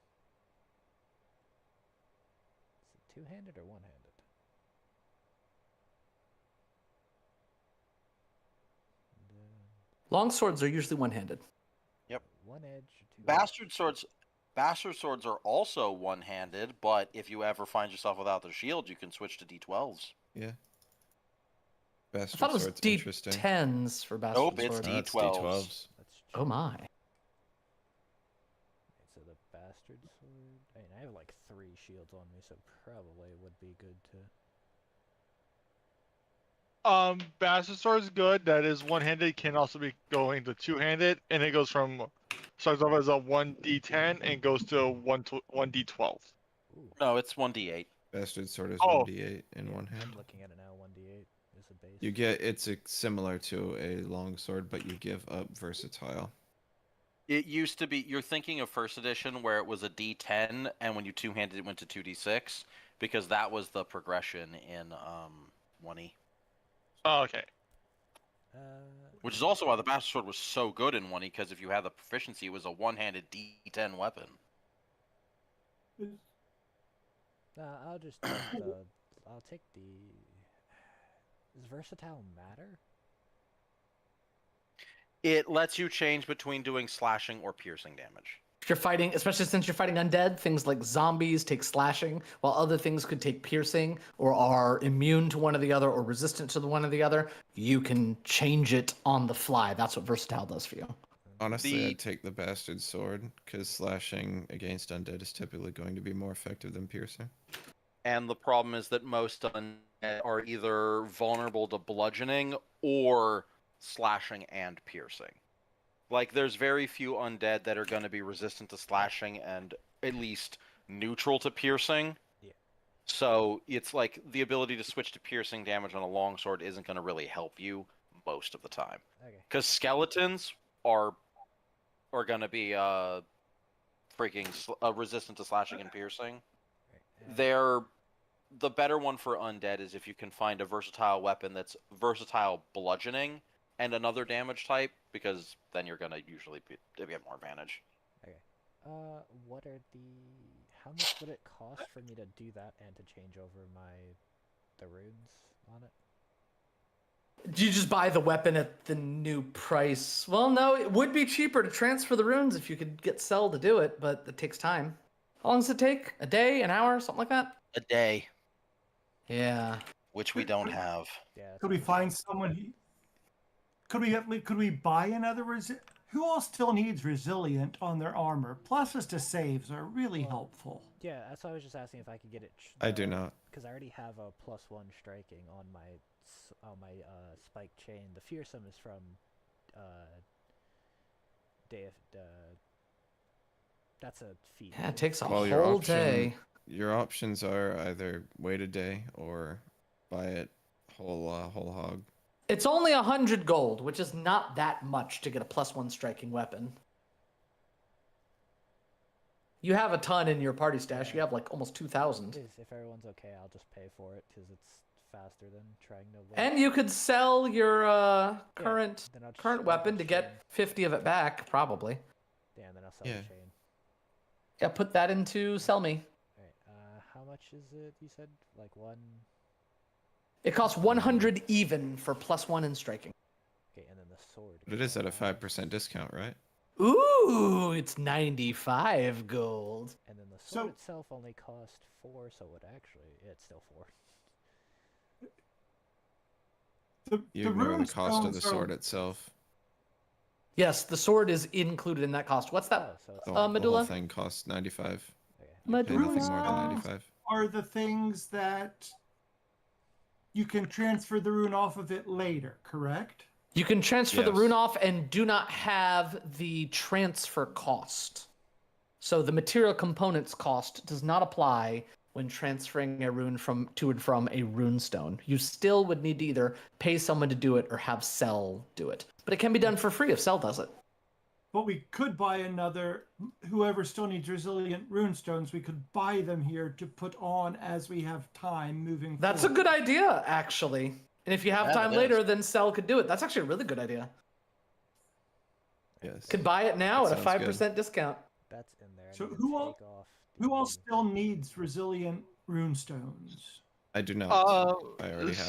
B: Is it two-handed or one-handed?
A: Longswords are usually one-handed.
C: Yep.
B: One edge or two.
C: Bastard swords, Bastard swords are also one-handed, but if you ever find yourself without the shield, you can switch to D12s.
E: Yeah.
A: I
E: Bastard
A: thought it was
E: sword's interesting.
A: D10s for bastard
C: Nope, it's
A: sword.
E: It's
C: D12s.
E: D12s.
B: Let's
A: Oh my.
B: Okay, so the bastard sword. I mean, I have like 3 shields on me, so probably it would be good to.
D: Bastard sword is good. That is one-handed. Can also be going to two-handed, and it goes from starts off as a 1d10 and goes to 1d12.
B: Ooh.
C: No, it's 1d8.
E: Bastard sword is
D: Oh.
E: 1d8 in
B: Yeah,
E: one hand.
B: I'm looking at it now. 1d8 is the base.
E: You get similar to a long sword, but you give up versatile.
C: It used to be, you're thinking of first edition where it was a D10, and when you two-handed it went to 2d6, because that was the progression in 1e.
D: Oh, okay.
C: Which is also why the Bastard Sword was so good in 1e, because if you had the proficiency, it was a one-handed D10 weapon.
B: I'll just take the. I'll take the. Does versatile matter?
C: It lets you change between doing slashing or piercing damage.
A: If you're fighting, especially since you're fighting undead, things like zombies take slashing, while other things could take piercing, or are immune to one or the other, or resistant to the one or the other. You can change it on the fly. That's what versatile does for you.
E: Honestly, I'd take the bastard sword, because slashing against undead is typically going to be more effective than piercing.
C: And the problem is that most undead are either vulnerable to bludgeoning or slashing and piercing. Like, there's very few undead that are going to be resistant to slashing and at least neutral to piercing.
B: Yeah.
C: So it's like the ability to switch to piercing damage on a longsword isn't going to really help you most of the time.
B: Okay.
C: Because skeletons are going to be freaking resistant to slashing and piercing. They're the better one for undead is if you can find a versatile weapon that's versatile bludgeoning and another damage type, because then you're gonna usually get more advantage.
B: Okay. What are the? How much would it cost for me to do that and to change over the runes on it?
A: Do you just buy the weapon at the new price? Well, no, it would be cheaper to transfer the runes if you could get Cell to do it, but it takes time. How long does it take? A day? An hour? Something like that?
C: A day,
A: Yeah.
C: which we don't have.
B: Yeah.
G: Could we find someone? Could we buy another who all still needs resilient on their armor? Pluses to saves are really helpful.
B: Yeah, that's why I was just asking if I could get it.
E: I do not.
B: Because I already have a +1 striking on my spike chain. The fearsome is from that's a feat.
A: Yeah, it takes a
E: Well, your
A: whole
E: option-
A: day.
E: Your options are either wait a day or buy it whole hog.
A: It's only 100 gold, which is not that much to get a +1 striking weapon. You have a ton in your party stash. You have like almost 2,000.
B: If everyone's okay, I'll just pay for it because it's faster than trying to. Wait.
A: And you could sell your current
B: then I'll just
A: current
B: sell
A: weapon
B: the
A: to get
B: chain.
A: 50 of it back, probably.
B: Yeah, and then I'll sell
E: Yeah.
B: the chain.
A: Yeah, put that into sell me.
B: Alright, how much is it? You said like 1.
A: It costs 100 even for +1 in striking.
B: Okay, and then the sword.
E: But it is at a 5% discount, right?
A: Ooh, it's 95 gold.
B: And then the sword
G: So-
B: itself only cost 4, so it actually it's still 4.
E: You ignore the
G: runestones
E: cost of the
G: are-
E: sword itself.
A: Yes, the sword is included in that cost. What's that?
B: Oh, so it's
E: The,
A: Uh,
E: the
A: Medulla?
E: whole thing costs 95.
B: okay.
E: You pay nothing more than
G: Runestones
E: 95.
G: are the things that you can transfer the rune off of it later, correct?
A: You can transfer the
E: Yes.
A: rune off and do not have the transfer cost. So the material components cost does not apply when transferring a rune to and from a rune stone. You still would need to either pay someone to do it or have Cell do it. But it can be done for free if Cell does it.
G: But we could buy another. Whoever still needs resilient runestones, we could buy them here to put on as we have time moving
A: That's a
G: forward.
A: good idea, actually. And if you have
C: Yeah,
A: time
C: it
A: later,
C: is.
A: then Cell could do it. That's actually a really good idea.
E: Yes.
A: Could buy it now
E: That
A: at a
E: sounds
A: 5% discount.
B: That's in there. I
G: So
B: need to
G: who all-
B: take off
G: Who all
B: the-
G: still needs resilient runestones?
E: I do not. I already have.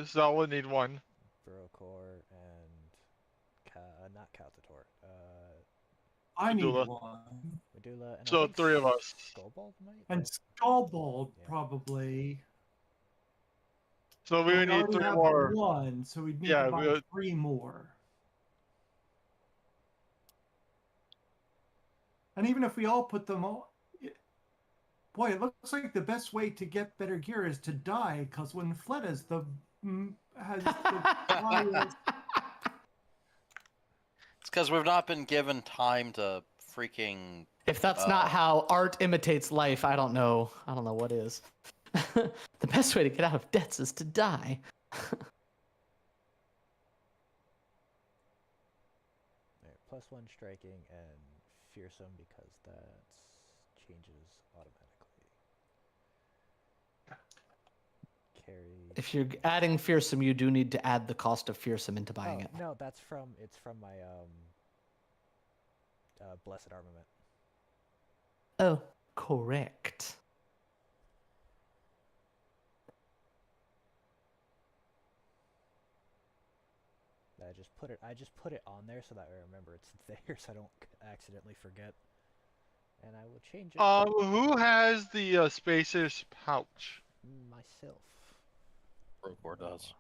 D: Sal would need one.
B: Brocor and not Caltator.
G: I need
D: Medulla.
G: one.
B: Medulla, and I
D: So
B: think
D: 3 of us.
B: Skullbald might.
G: And
B: But
G: Skullbald,
B: Yeah.
G: probably.
D: So we
G: But
D: would
G: we
D: need
G: already
D: 3
G: have
D: more.
G: one, so we'd need
D: Yeah,
G: to
D: we
G: buy
D: would-
G: 3 more. And even if we all put them all, boy, it looks like the best way to get better gear is to die, because when Fletta's has the highest.
C: It's because we've not been given time to freaking.
A: If that's not how art imitates life, I don't know. I don't know what is. The best way to get out of debts is to die.
B: Alright, +1 striking and fearsome because that changes automatically. Carry.
A: If you're adding fearsome, you do need to add the cost of fearsome into buying it.
B: No, it's from my blessed armament.
A: Oh, correct.
B: I just put it on there so that I remember it's there, so I don't accidentally forget. And I will change it
D: Who has the Spacer's pouch?
B: myself.
C: Brokor does.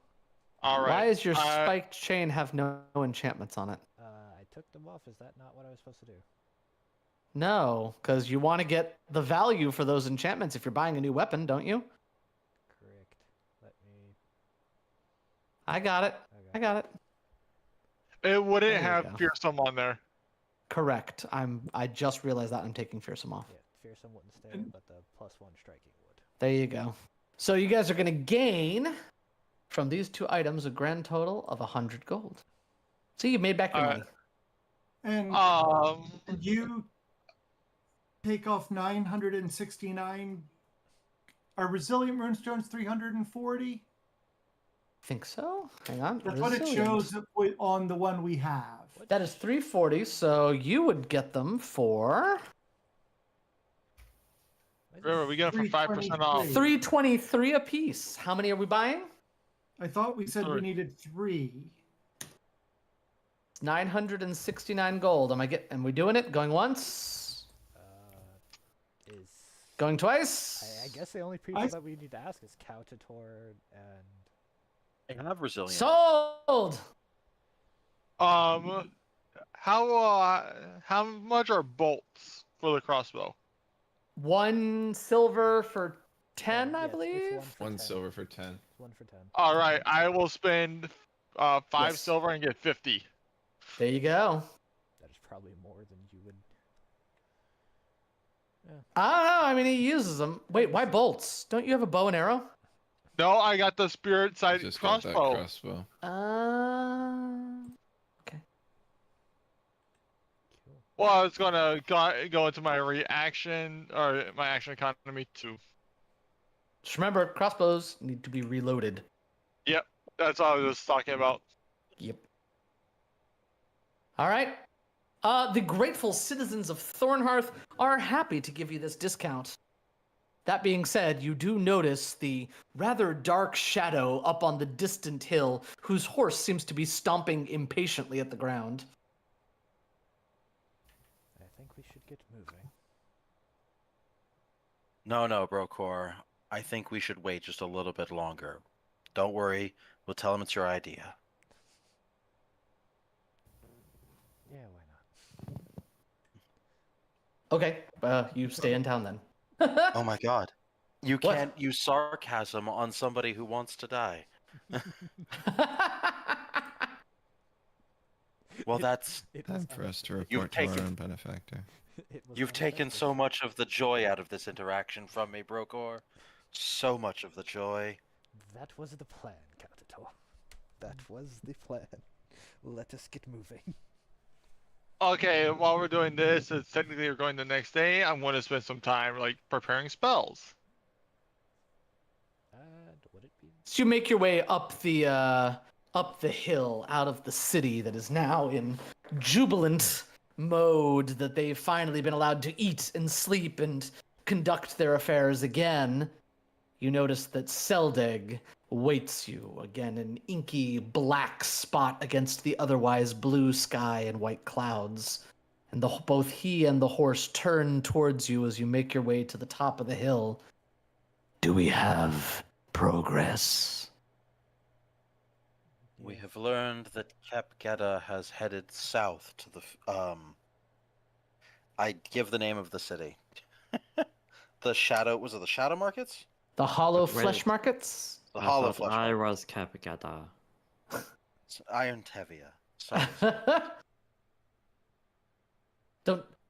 D: All right.
A: Why does your spiked chain have no enchantments on it?
B: I took them off. Is that not what I was supposed to do?
A: No, because you want to get the value for those enchantments if you're buying a new weapon, don't you?
B: Correct. Let me.
A: I got it. I got it.
D: It wouldn't
A: There you
D: have
A: go.
D: fearsome on there.
A: Correct. I just realized that I'm taking fearsome off.
B: Yeah, fearsome wouldn't stay, but the +1 striking would.
A: There you go. So you guys are going to gain from these 2 items a grand total of 100 gold. See, you made back your money.
G: And
D: Um,
G: you take off 969. Are resilient runestones 340?
A: Think so? Hang on.
G: That's what it
A: Resilient.
G: shows on the one we have.
A: That is 340, so you would get them for
D: remember, we get it for 5% off.
A: 323 apiece. How many are we buying?
G: I thought we said we
D: Sorry.
G: needed 3.
A: 969 gold. Am we doing it? Going once?
B: Is
A: Going twice?
B: I guess the only people that we need to ask is Coutator and.
C: I have resilient.
A: Sold!
D: How much are bolts for the crossbow?
A: 1 silver for 10, I
B: Yeah, it's
A: believe.
B: 1 for
E: 1
B: 10.
E: silver for 10.
B: 1 for 10.
D: All right, I will spend 5
A: Yes.
D: silver and get 50.
A: There you go.
B: That is probably more than you would.
A: I don't know. I mean, he uses them. Wait, why bolts? Don't you have a bow and arrow?
D: No, I got the spirit
E: I
D: side
E: just got that
D: crossbow.
E: crossbow.
A: Okay.
B: Cool.
D: Well, it's gonna go into my reaction or my action economy too.
A: Just remember, crossbows need to be reloaded.
D: That's all I was talking about.
A: Yep. All right. The grateful citizens of Thornhearth are happy to give you this discount. That being said, you do notice the rather dark shadow up on the distant hill, whose horse seems to be stomping impatiently at the ground.
B: I think we should get moving.
C: No, Brokor. I think we should wait just a little bit longer. Don't worry. We'll tell him it's your idea.
B: Yeah, why not?
A: Okay, you stay in town then.
C: Oh my god. You
A: What?
C: can't use sarcasm on somebody who wants to die. Well, that's...
B: It was
E: Time for us to
C: You've
E: report to our
C: taken-
E: own benefactor.
B: it was
C: You've taken so much of the joy out of this interaction from me, Brokor. So much of the joy.
B: That was the plan, Coutator. That was the plan. Let us get moving.
D: Okay, while we're doing this, it's technically we're going the next day. I'm going to spend some time like preparing spells.
B: Would it be?
A: So you make your way up the hill out of the city that is now in jubilant mode that they've finally been allowed to eat and sleep and conduct their affairs again. You notice that Seldeg waits you, again an inky black spot against the otherwise blue sky and white clouds. And both he and the horse turn towards you as you make your way to the top of the hill. Do we have progress?
C: We
B: Yes.
C: have learned that Cap Gedda has headed south to the I give the name of the city. The Shadow was it the Shadow Markets?
A: The hollow
F: But wait.
A: flesh markets?
C: The
F: I
C: Hollow
F: thought
C: Flesh
F: I
C: Market.
F: was Capigata.
C: It's Iron Tevia. Sorry.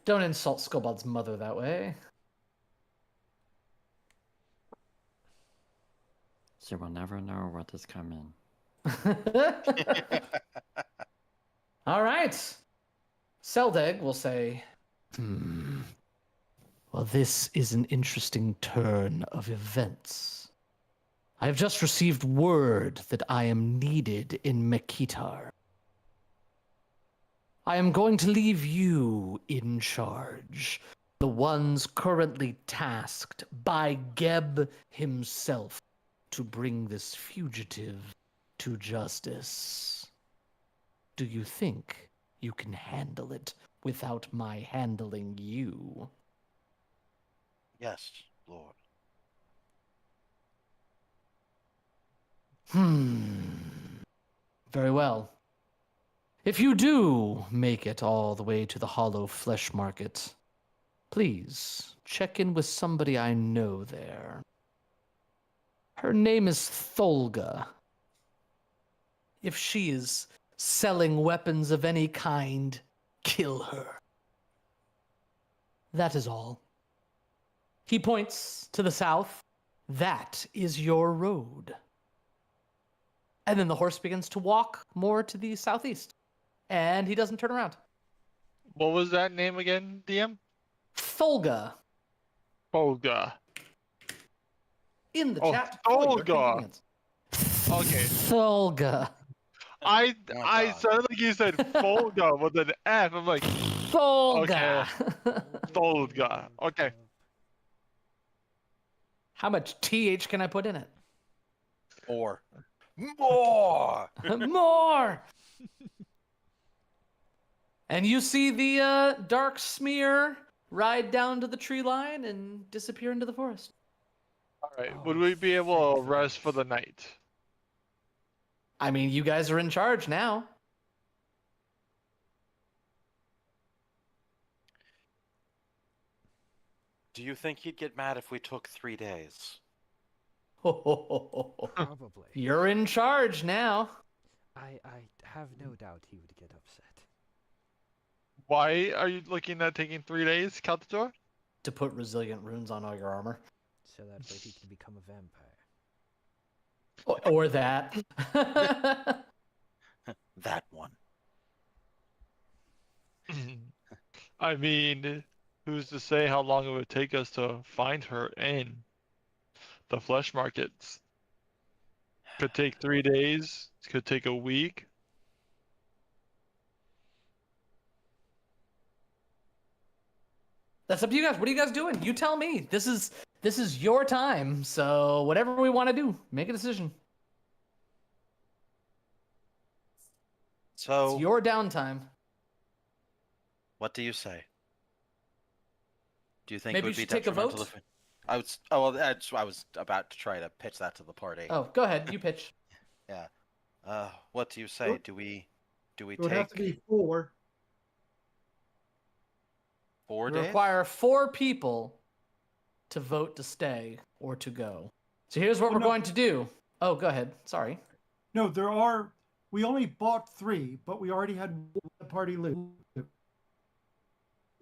A: Don't insult Skobald's mother that way.
F: She will never know what is coming.
A: All right. Seldeg will say, well, this is an interesting turn of events. I have just received word that I am needed in Mekitar. I am going to leave you in charge, the ones currently tasked by Geb himself to bring this fugitive to justice. Do you think you can handle it without my handling you?
C: Yes, Lord.
A: Very well. If you do make it all the way to the hollow flesh market, please check in with somebody I know there. Her name is Tholga. If she is selling weapons of any kind, kill her. That is all. He points to the south. That is your road. And then the horse begins to walk more to the southeast. And he doesn't turn around.
D: What was that name again, DM?
A: Tholga.
D: Folga.
A: In the
D: Oh,
A: chat for your
D: Tholga.
A: convenience.
D: Okay.
A: Tholga.
D: I
C: Oh my
D: I
C: God.
D: sounded like you said Folga with an F. I'm like,
A: Tholga.
D: Tholga. Okay.
A: How much TH can I put in it?
C: More.
A: More! And you see the dark smear ride down to the tree line and disappear into the forest.
D: All right.
B: Oh,
D: Would we be able to
B: thank
D: rest for
B: goodness.
D: the night?
A: I mean, you guys are in charge now.
C: Do you think he'd get mad if we took 3 days?
B: Probably.
A: You're in charge now.
B: I have no doubt he would get upset.
D: Why are you looking at taking 3 days, Caltador?
A: To put resilient runes on all your armor.
B: So that way he can become a vampire.
A: Or that.
C: That one.
D: I mean, who's to say how long it would take us to find her in the flesh markets? Could take 3 days. Could take a week.
A: That's up to you guys. What are you guys doing? You tell me. This is your time. So whatever we want to do, make a decision.
C: So,
A: It's your downtime.
C: what do you say? Do you think
A: Maybe
C: it would
A: you
C: be
A: should take a
C: detrimental
A: vote?
C: if I would. Oh well, I was about to try to pitch that to the party.
A: Oh, go ahead. You pitch.
C: Yeah. What do you say?
G: Nope.
C: Do we
G: It would have to
C: take
G: be 4.
C: 4
A: We
C: days?
A: require 4 people to vote to stay or to go. So here's what
G: Well,
A: we're
G: no.
A: going to do. Oh, go ahead. Sorry.
G: No, there are. We only bought 3, but we already had one party lose.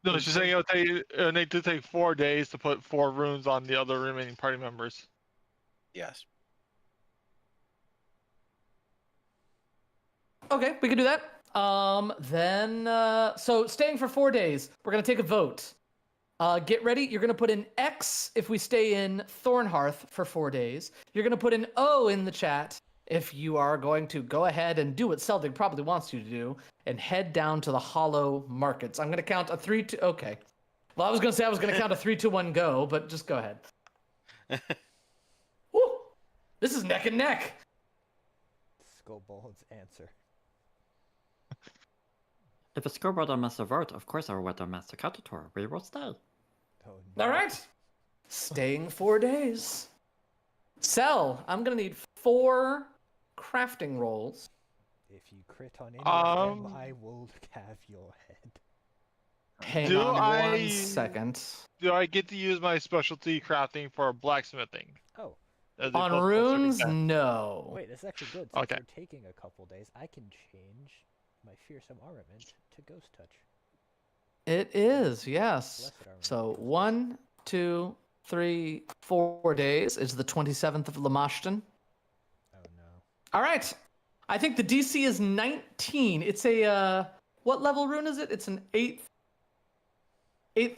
D: No, she's saying it'll need to take 4 days to put 4 runes on the other remaining party members.
C: Yes.
A: Okay, we can do that. So staying for 4 days, we're gonna take a vote. Get ready. You're gonna put in X if we stay in Thornhearth for 4 days. You're gonna put an O in the chat if you are going to go ahead and do what Seldig probably wants you to do and head down to the hollow markets. I'm gonna count a 3, 2. Okay. Well, I was gonna say I was gonna count a 3, 2, 1, go, but just go ahead. Woo! This is neck and neck.
B: Skobald's answer.
F: If a scoreboard and Master vote, of course our weather Master Catator, we will stay.
B: Oh,
A: All
B: no.
A: right. Staying 4 days. Cell, I'm going to need 4 crafting rolls.
B: If you crit on any of them,
D: Um,
B: I will have your head.
A: Hang
D: Do
A: on
D: I-
A: 1 second.
D: Do I get to use my specialty crafting for blacksmithing?
B: Oh,
D: As a
A: On
D: plus
A: runes,
D: 10?
A: no.
B: wait, that's actually good. Since
D: Okay.
B: you're taking a couple days, I can change my fearsome armament to ghost touch.
A: It is, yes.
B: Blessed armament.
A: So 1, 2, 3, 4 days is the 27th of Lamashtan.
B: Oh no.
A: All right. I think the DC is 19. It's a what level rune is it? It's an 8th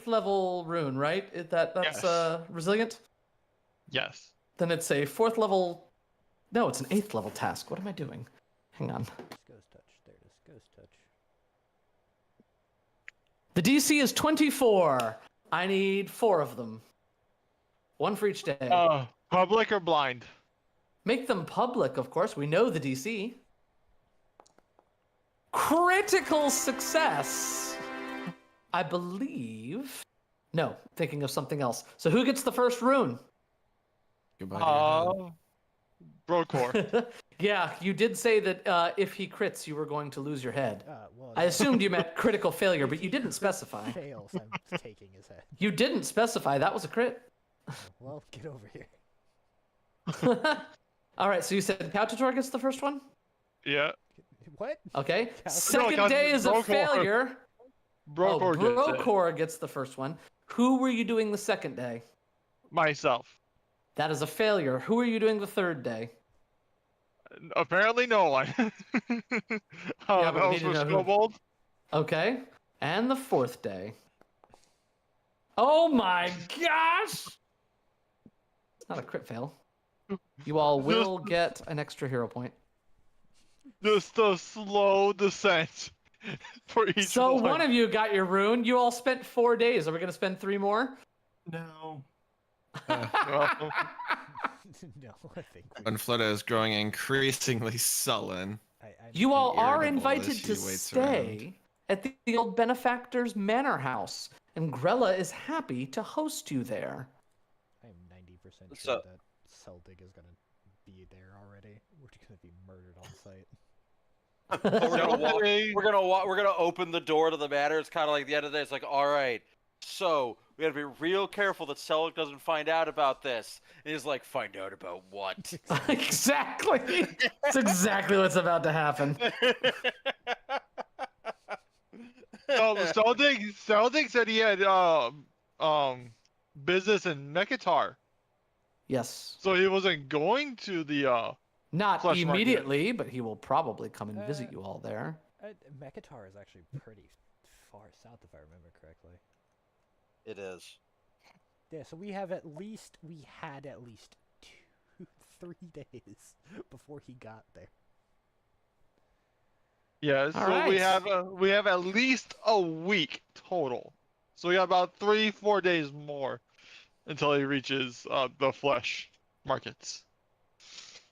A: level rune, right? That's
D: Yes.
A: resilient.
D: Yes.
A: Then it's a 4th level. No, it's an 8th level task. What am I doing? Hang on.
B: It's ghost touch. There it is. Ghost touch.
A: The DC is 24. I need 4 of them. 1 for each day.
D: Public or blind?
A: Make them public, of course. We know the DC. Critical success. I believe. No, thinking of something else. So who gets the first rune?
E: Goodbye. to your head.
D: Brocor.
A: Yeah, you did say that if he crits, you were going to lose your head.
B: Well,
A: I assumed you meant critical failure, but you didn't specify.
B: fails. I'm taking his head.
A: You didn't specify. That was a crit.
B: Oh, well, get over here.
A: All right, so you said Couchator gets the first one?
D: Yeah.
B: What?
A: Okay.
B: No,
A: Second day is a
D: Brocor.
A: failure.
D: Brocor gets it.
A: Brocor gets the first one. Who were you doing the second day?
D: Myself.
A: That is a failure. Who are you doing the third day?
D: Apparently no one.
A: but we
D: that was
A: need to
D: for
A: know who.
D: Snowball.
A: Okay. And the fourth day. Oh my gosh! It's not a crit fail. You all will get an extra hero point.
D: Just a slow descent for each
A: So
D: one.
A: one of you got your rune. You all spent 4 days. Are we going to spend 3 more?
G: No.
D: Well,
B: No, I think we,
E: When Fleta is growing increasingly sullen.
B: I'm
A: You all are
E: irritable
A: invited
E: as
A: to
E: she waits
A: stay at the old benefactor's manor house, and Grella is happy to host you there.
B: I'm 90% sure
C: So-
B: that Seldig is gonna be there already. We're just gonna be murdered on site.
C: We're gonna open the door to the manor. It's kind of like the end of the day. It's like, all right, so we gotta be real careful that Selleck doesn't find out about this. And he's like, find out about what?
A: Exactly. That's exactly what's about to happen.
D: Seldig said he had business in Mekatar,
A: Yes.
D: so he wasn't going to the
A: Not
D: Flesh market.
A: immediately, but he will probably come and visit
B: Uh,
A: you all there.
B: Mekatar is actually pretty far south, if I remember correctly.
C: It is.
B: Yeah, so we had at least 3 days before he got there.
D: Yeah, so
A: All
D: we
A: right.
D: have at least a week total. So we got about 3-4 days more until he reaches the flesh markets.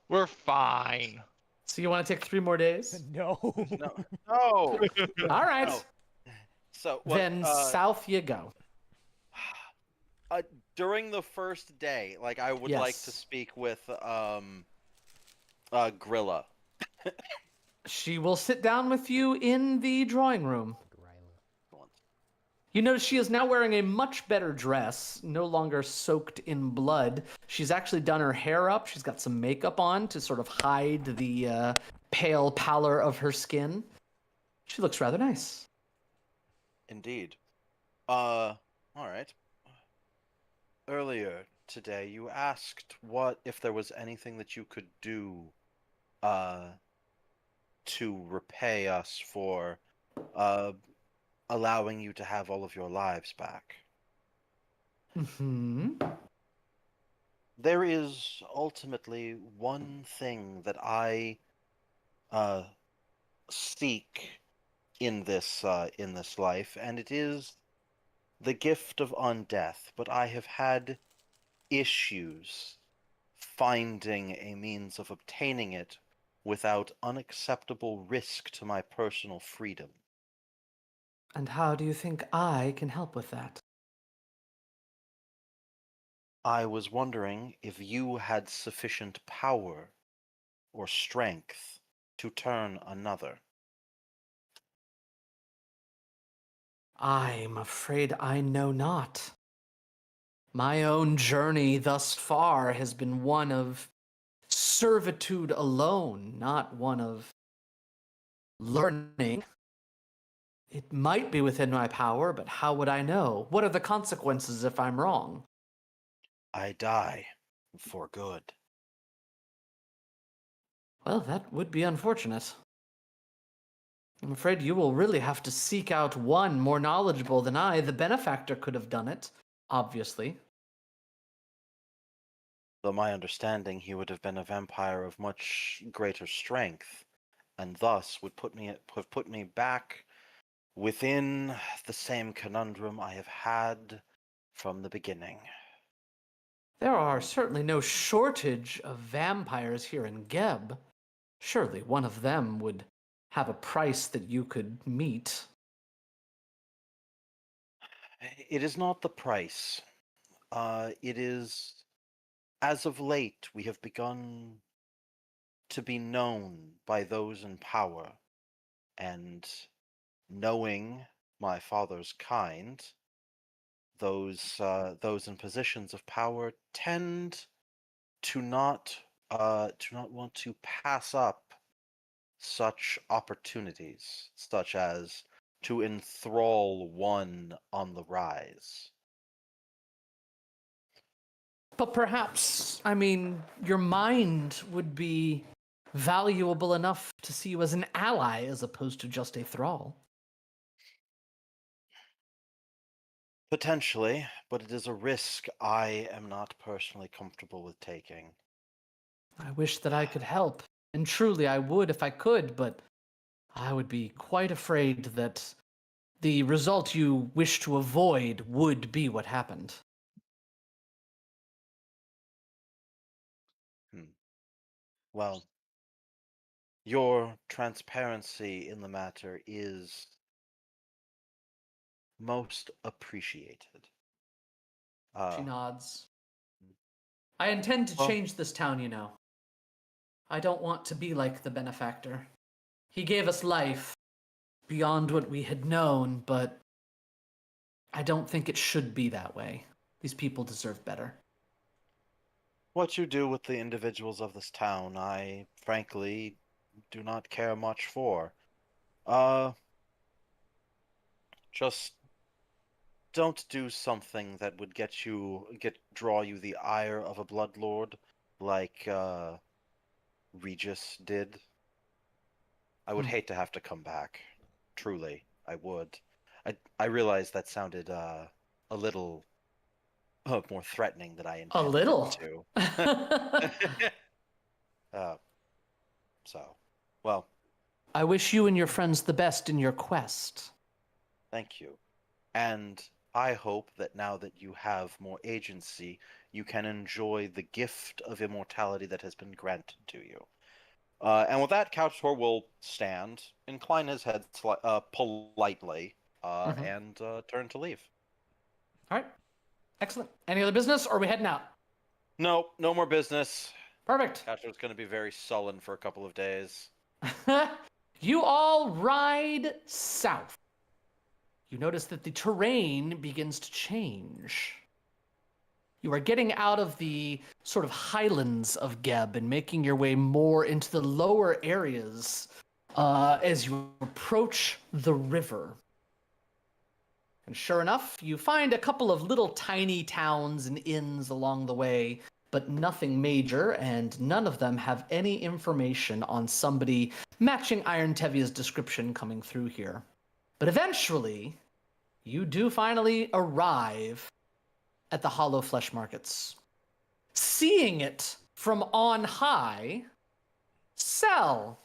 D: We're fine.
A: So you want to take 3 more days?
B: No.
C: No.
A: All right.
C: No. So what,
A: Then south you go.
C: during the first day, like I would like to
A: Yes.
C: speak with Grilla.
A: She will sit down with you in the drawing room.
B: Gryla.
A: You notice she is now wearing a much better dress, no longer soaked in blood. She's actually done her hair up. She's got some makeup on to sort of hide the pale pallor of her skin. She looks rather nice.
C: Indeed. All right. Earlier today, you asked if there was anything that you could do, to repay us for, allowing you to have all of your lives back.
A: Hmm.
C: There is ultimately one thing that I seek in this life, and it is the gift of undeath. But I have had issues finding a means of obtaining it without unacceptable risk to my personal freedom.
A: And how do you think I can help with that?
C: I was wondering if you had sufficient power or strength to turn another.
A: I'm afraid I know not. My own journey thus far has been one of servitude alone, not one of learning. It might be within my power, but how would I know? What are the consequences if I'm wrong?
C: I die for good.
A: Well, that would be unfortunate. I'm afraid you will really have to seek out one more knowledgeable than I. The benefactor could have done it, obviously.
C: Though my understanding he would have been a vampire of much greater strength, and thus would have put me back within the same conundrum I have had from the beginning.
A: There are certainly no shortage of vampires here in Geb. Surely one of them would have a price that you could meet.
C: It is not the price. It is, as of late, we have begun to be known by those in power, and knowing my father's kind, those in positions of power tend to not want to pass up such opportunities, such as to enthrall one on the rise.
A: But perhaps, I mean, your mind would be valuable enough to see you as an ally as opposed to just a thrall.
C: Potentially, but it is a risk I am not personally comfortable with taking.
A: I wish that I could help, and truly I would if I could, but I would be quite afraid that the result you wish to avoid would be what happened.
C: Hmm. Well, your transparency in the matter is most appreciated.
A: She
C: Uh,
A: nods. I intend to
C: well,
A: change this town, you know. I don't want to be like the benefactor. He gave us life beyond what we had known, but I don't think it should be that way. These people deserve better.
C: what you do with the individuals of this town, I frankly do not care much for. Uh, just don't do something that would draw you the ire of a bloodlord like Regis did. I would
A: Hmm.
C: hate to have to come back. Truly, I would. I realize that sounded a little more threatening than I
A: A
C: intended it
A: little.
C: to. uh, so, well,
A: I wish you and your friends the best in your quest.
C: thank you. And I hope that now that you have more agency, you can enjoy the gift of immortality that has been granted to you. And with that, Couchtor will stand, incline his head politely,
A: Mhm.
C: and turn to leave.
A: All right. Excellent. Any other business, or are we heading out?
C: No, no more business.
A: Perfect.
C: Couchtor's going to be very sullen for a couple of days.
A: You all ride south. You notice that the terrain begins to change. You are getting out of the sort of highlands of Geb and making your way more into the lower areas as you approach the river. And sure enough, you find a couple of little tiny towns and inns along the way, but nothing major, and none of them have any information on somebody matching Iron Tevia's description coming through here. But eventually, you do finally arrive at the Hollow Flesh Markets. Seeing it from on high, Cell,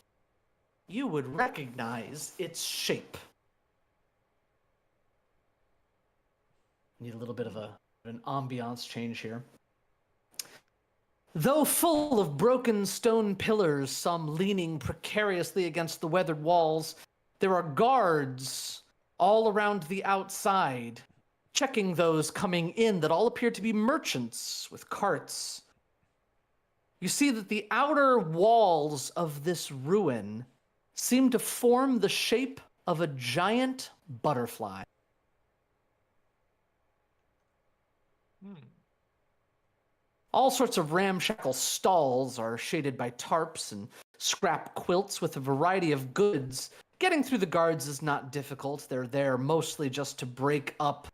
A: you would recognize its shape. Need a little bit of an ambiance change here. Though full of broken stone pillars, some leaning precariously against the weathered walls, there are guards all around the outside, checking those coming in that all appear to be merchants with carts. You see that the outer walls of this ruin seem to form the shape of a giant butterfly. All sorts of ramshackle stalls are shaded by tarps and scrap quilts with a variety of goods. Getting through the guards is not difficult. They're there mostly just to break up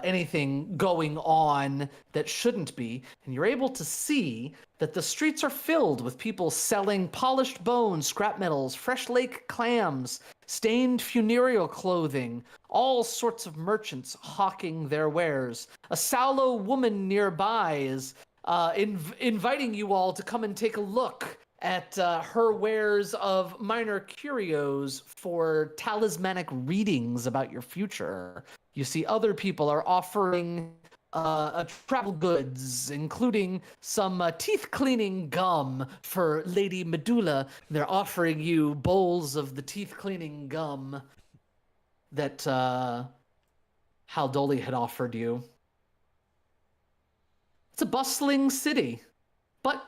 A: anything going on that shouldn't be. And you're able to see that the streets are filled with people selling polished bones, scrap metals, fresh lake clams, stained funereal clothing, all sorts of merchants hawking their wares. A sallow woman nearby is inviting you all to come and take a look at her wares of minor curios for talismanic readings about your future. You see other people are offering travel goods, including some teeth cleaning gum for Lady Medulla. They're offering you bowls of the teeth cleaning gum that Haldoli had offered you. It's a bustling city, but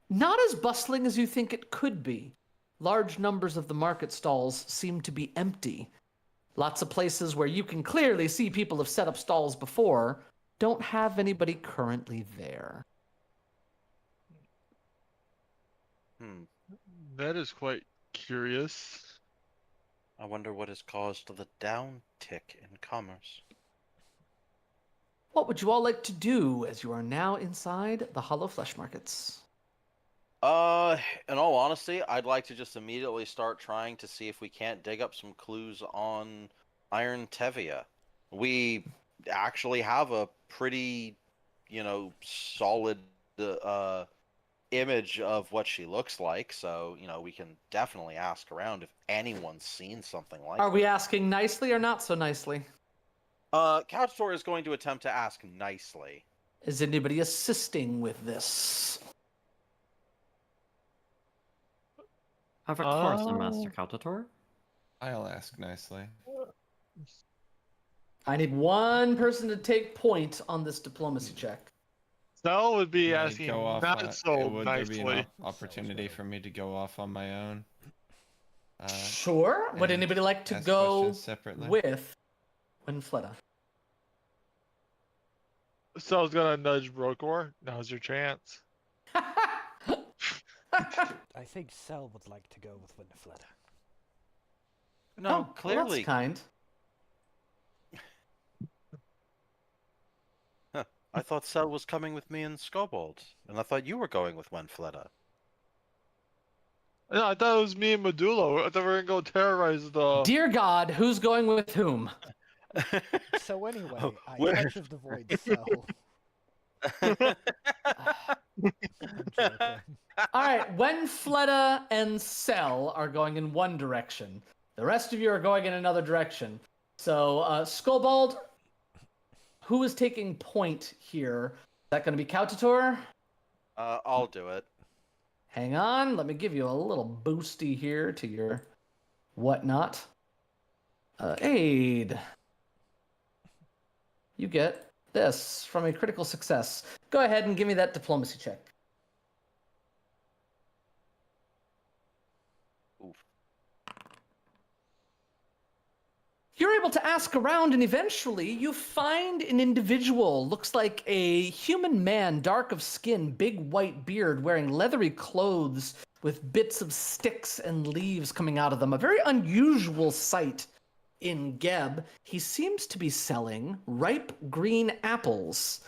A: not as bustling as you think it could be. Large numbers of the market stalls seem to be empty. Lots of places where you can clearly see people have set up stalls before don't have anybody currently there.
D: That is quite curious.
C: I wonder what has caused the downtick in commerce.
A: What would you all like to do as you are now inside the Hollow Flesh Markets?
C: In all honesty, I'd like to just immediately start trying to see if we can't dig up some clues on Iron Tevia. We actually have a pretty, solid image of what she looks like, so, we can definitely ask around if anyone's seen something like
A: Are we
C: her.
A: asking nicely or not so nicely?
C: Couchtor is going to attempt to ask nicely.
A: Is anybody assisting with this?
F: Of course, Master Caltator.
E: I'll ask nicely.
A: I need one person to take point on this diplomacy check.
D: Sal would be
E: Can I
D: asking
E: go off
D: not
E: on-
D: so
E: would there be
D: nicely.
E: an opportunity for me to go off on my own?
A: Sure. Would
E: and
A: anybody like to
E: ask
A: go
E: questions separately?
A: with Winfletta?
D: Sal's gonna nudge Brokor. Now's your chance.
B: I think Cell would like to go with Winifletta.
C: No,
A: Oh, well,
C: clearly.
A: that's kind.
C: I thought Cell was coming with me and Skobold, and I thought you were going with Winfletta.
D: No, I thought it was me and Medulla. I thought we were gonna go terrorize the.
A: Dear God, who's going with whom?
B: So anyway, I
C: Where-
B: touch of the void Cell. I'm joking.
A: All right, Winfletta and Cell are going in one direction. The rest of you are going in another direction. So, Skobold, who is taking point here? Is that going to be Kautator?
C: I'll do it.
A: Hang on, let me give you a little boosty here to your whatnot. Aid. You get this from a critical success. Go ahead and give me that diplomacy check.
C: Oof.
A: You're able to ask around, and eventually you find an individual. Looks like a human man, dark of skin, big white beard, wearing leathery clothes with bits of sticks and leaves coming out of them. A very unusual sight in Geb. He seems to be selling ripe green apples.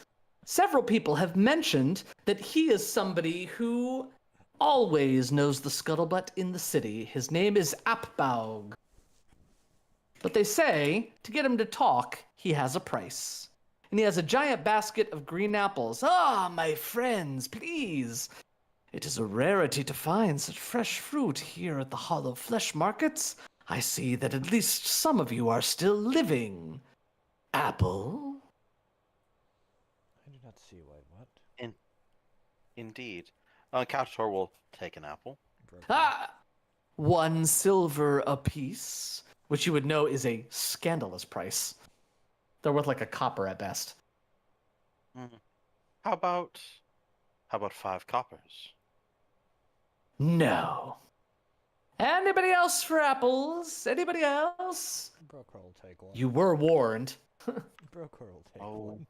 A: Several people have mentioned that he is somebody who always knows the scuttlebutt in the city. His name is Apbaug. But they say, to get him to talk, he has a price. And he has a giant basket of green apples. Ah, my friends, please. It is a rarity to find such fresh fruit here at the Hollow Flesh Markets. I see that at least some of you are still living. Apple?
B: I do not see why what.
C: Indeed. Couchtor will take an apple.
B: Broken.
A: Ah! 1 silver apiece. which you would know is a scandalous price. They're worth like a copper at best.
C: How about 5 coppers?
A: No. Anybody else for apples? Anybody else?
B: Brokor will take one.
A: You were warned.
B: Brokor will take
C: Oh.
B: one.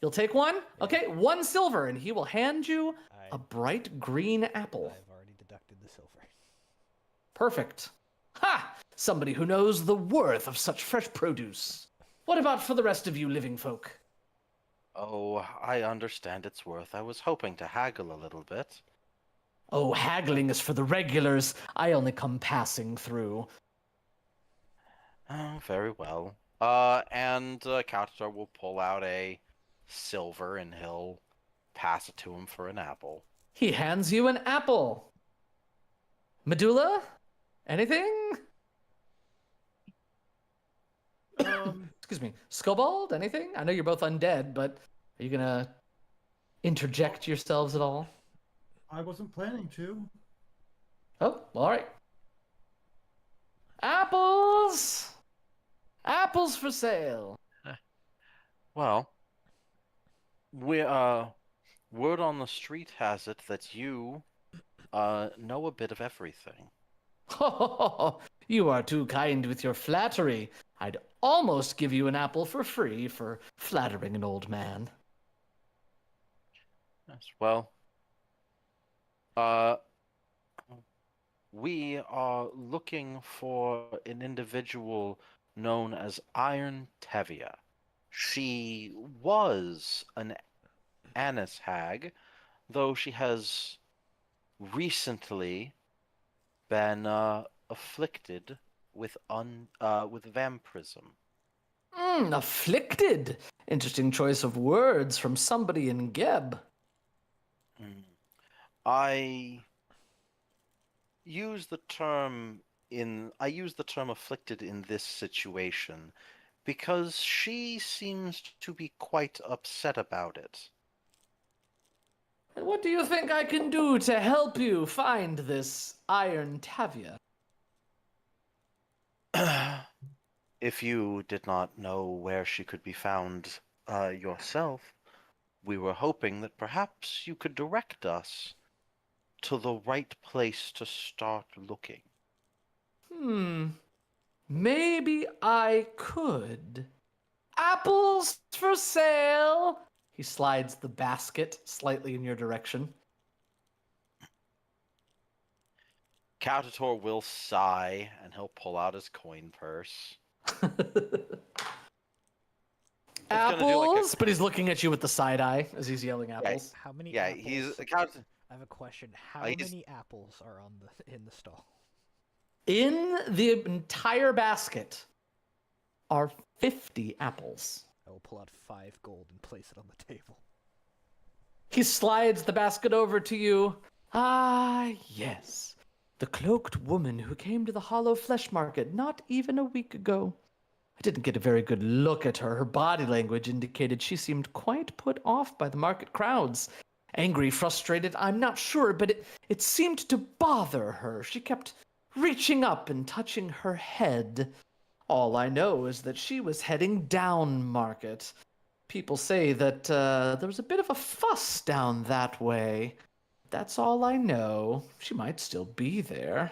A: You'll take one?
B: Yeah.
A: Okay, 1 silver, and he will hand you a bright green apple.
B: I've already deducted the silver.
A: Perfect. Ha! Somebody who knows the worth of such fresh produce. What about for the rest of you living folk?
C: Oh, I understand its worth. I was hoping to haggle a little bit.
A: Oh, haggling is for the regulars. I only come passing through.
C: Oh, very well. And Kaltar will pull out a silver and he'll pass it to him for an apple.
A: He hands you an apple. Medulla? Anything? Excuse me. Skobald? Anything? I know you're both undead, but are you gonna interject yourselves at all?
G: I wasn't planning to.
A: Oh, all right. Apples! Apples for sale.
C: Well, we word on the street has it that you know a bit of everything.
A: You are too kind with your flattery. I'd almost give you an apple for free for flattering an old man.
C: Yes, well, we are looking for an individual known as Iron Tevia. She was an Annis hag, though she has recently been afflicted with vampirism.
A: Afflicted. Interesting choice of words from somebody in Geb.
C: I use the term afflicted in this situation because she seems to be quite upset about it.
A: And what do you think I can do to help you find this Iron Tavia?
C: If you did not know where she could be found yourself, we were hoping that perhaps you could direct us to the right place to start looking.
A: Maybe I could. Apples for sale! He slides the basket slightly in your direction.
C: Cautator will sigh and he'll pull out his coin purse.
A: Apples? But he's looking at you with the side eye as he's yelling apples.
B: How many
C: Yeah,
B: apples?
C: I
B: have a question. How
C: he's-
B: many apples are on in the stall?
A: In the entire basket are 50 apples.
B: I will pull out 5 gold and place it on the table.
A: He slides the basket over to you. Ah, yes. The cloaked woman who came to the Hollow Flesh Market not even a week ago. I didn't get a very good look at her. Her body language indicated she seemed quite put off by the market crowds. Angry, frustrated, I'm not sure, but it seemed to bother her. She kept reaching up and touching her head. All I know is that she was heading down market. People say that there was a bit of a fuss down that way. That's all I know. She might still be there.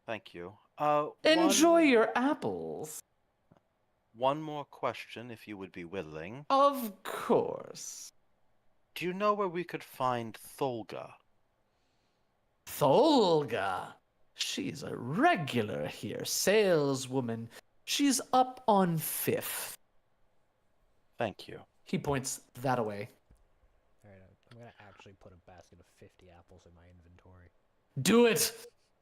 C: Thank you.
A: Enjoy your apples.
C: One more question, if you would be willing.
A: Of course.
C: Do you know where we could find Tholga?
A: Tholga. She's a regular here, saleswoman. She's up on 5th.
C: Thank you.
A: He points that away.
B: Alright, I'm gonna actually put a basket of 50 apples in my inventory.
A: Do it!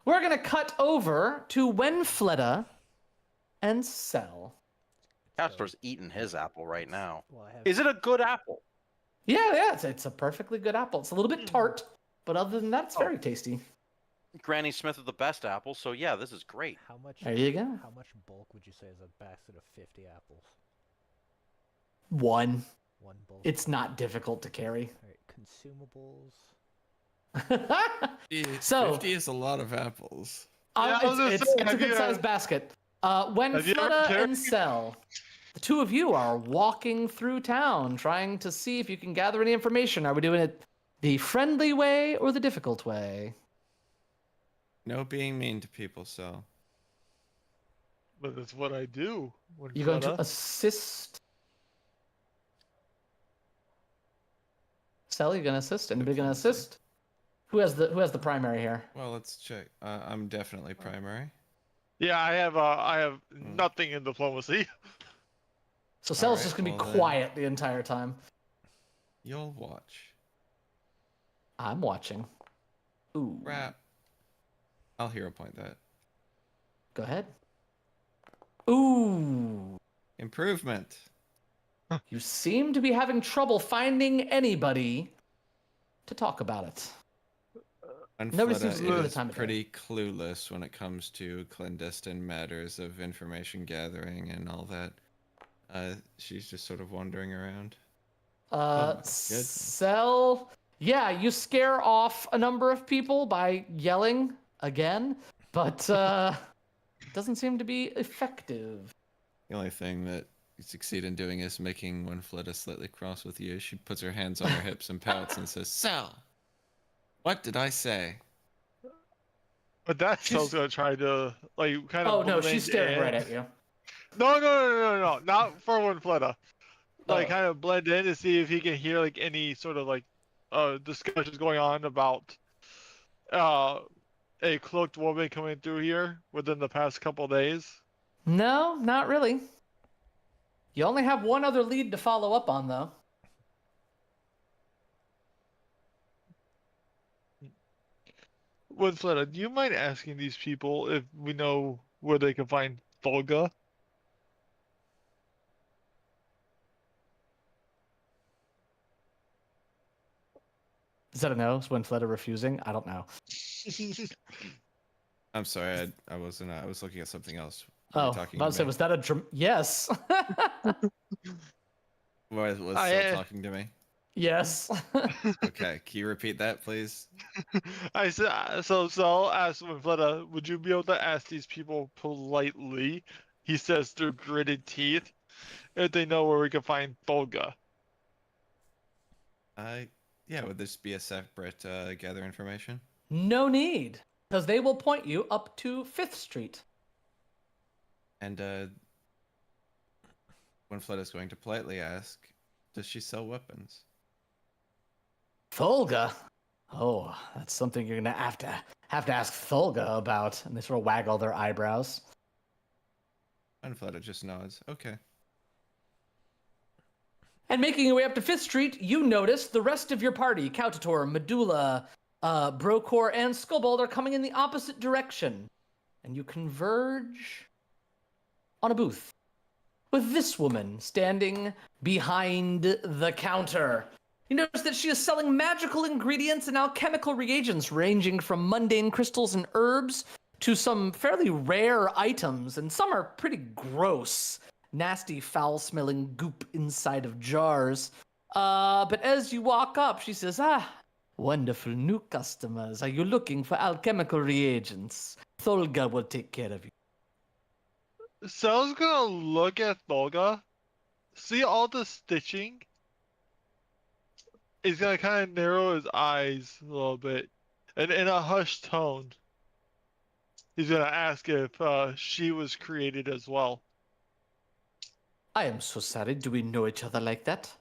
A: We're gonna cut over to Wenfleda and sell.
C: Castor's eating his apple right now.
B: Well, I have
C: Is it a good apple?
A: Yeah, it's a perfectly good apple. It's a little bit tart, but other than that, it's very tasty.
C: Granny Smith is the best apple, so yeah, this is great.
B: how much?
A: There you go.
B: How much bulk would you say is a basket of 50 apples?
A: 1.
B: 1 bulk.
A: It's not difficult to carry.
B: Alright, consumables.
A: So-
E: 50 is a lot of apples.
D: Yeah, I was gonna
A: it's
D: say,
A: a
D: have you
A: good sized
D: ever-
A: basket. When
D: have you ever
A: Fleta
D: carried-
A: and Cell, the two of you are walking through town trying to see if you can gather any information. Are we doing it the friendly way or the difficult way?
E: No being mean to people, so.
D: But that's what I do. When
A: You're going to
D: Fleta-
A: assist. Cell, you gonna assist? Anybody gonna
E: Diplomacy.
A: assist? Who has the primary here?
E: Well, let's check. I'm definitely primary.
D: Yeah, I have
E: Hmm.
D: nothing in diplomacy.
A: So Cell's
E: Alright,
A: just gonna be
E: well then.
A: quiet the entire time.
E: You'll watch.
A: I'm watching. Ooh.
E: Rap. I'll hero point that.
A: Go ahead. Ooh.
E: Improvement.
A: You seem to be having trouble finding anybody to talk about it.
E: And
A: Nobody
E: Fleta
A: seems to know the
E: is
A: time of day.
E: pretty clueless when it comes to clandestine matters of information gathering and all that. She's just sort of wandering around. my goodness.
A: Cell. Yeah, you scare off a number of people by yelling again, but doesn't seem to be effective.
E: The only thing that you succeed in doing is making when Fleta slightly cross with you. She puts her hands on her hips and pouts and says, "Sal, what did I say?"
D: But that
A: She's-
D: Cell's gonna try to like kind of.
A: Oh no,
D: blend
A: she's staring
D: in.
A: right at you.
D: No, not for one Fleta. Like
A: Oh.
D: kind of blend in to see if he can hear like any sort of like discussions going on about a cloaked woman coming through here within the past couple days.
A: No, not really. You only have one other lead to follow up on, though.
D: Fleta, do you mind asking these people if we know where they can find Volga?
A: Is that a no? Is Winfleta refusing? I don't know.
E: I'm sorry, I wasn't. I was looking at something else. Were you
A: Oh,
E: talking
A: about to
E: to
A: say,
E: me?
A: was that a yes?
E: Was
D: I,
E: still talking to me?
A: Yes.
E: Okay, can you repeat that, please?
D: I said so. I'll ask Fleta, would you be able to ask these people politely? He says through gritted teeth, if they know where we can find Volga.
E: Yeah. Would this be a separate gather information?
A: No need, because they will point you up to 5th Street.
E: And when Fleta's going to politely ask, does she sell weapons?
A: Tholga? Oh, that's something you're gonna have to ask Tholga about. And they sort of waggle their eyebrows.
E: And Fleta just nods. Okay.
A: And making your way up to 5th Street, you notice the rest of your party, Kautator, Medulla, Brokor, and Skullbold are coming in the opposite direction. And you converge on a booth with this woman standing behind the counter. You notice that she is selling magical ingredients and alchemical reagents ranging from mundane crystals and herbs to some fairly rare items, and some are pretty gross. Nasty, foul-smelling goop inside of jars. But as you walk up, she says, wonderful new customers. Are you looking for alchemical reagents? Tholga will take care of you.
D: Cell's gonna look at Volga, see all the stitching. He's gonna kind of narrow his eyes a little bit, and in a hushed tone, he's gonna ask if she was created as well.
A: I am so sorry. Do we know each other like that?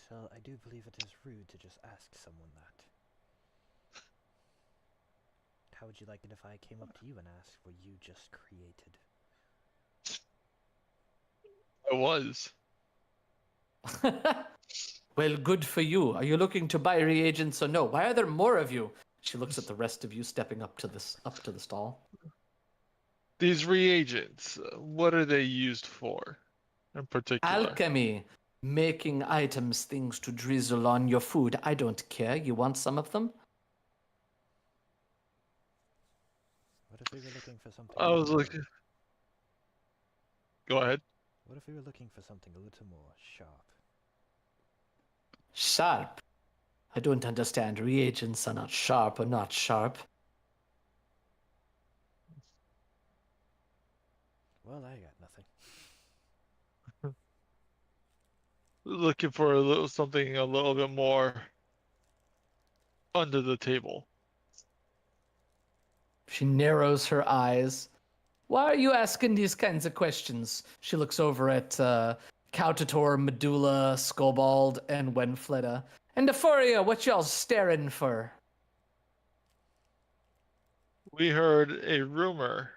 B: So I do believe it is rude to just ask someone that. How would you like it if I came up to you and asked what you just created?
D: I was.
A: Well, good for you. Are you looking to buy reagents or no? Why are there more of you? She looks at the rest of you stepping up to the stall.
D: These reagents, what are they used for, in particular?
A: Alchemy. Making items, things to drizzle on your food. I don't care. You want some of them?
B: What if we were looking for something?
D: I was
B: more-
D: looking. Go ahead.
B: What if we were looking for something a little more sharp?
A: Sharp. I don't understand. Reagents are not sharp or not sharp.
B: Well, I got nothing.
D: Looking for a little something a little bit more under the table.
A: She narrows her eyes. Why are you asking these kinds of questions? She looks over at Cautator, Medulla, Skobald, and Wenfletta. And Euphoria, what y'all staring for?
D: We heard a rumor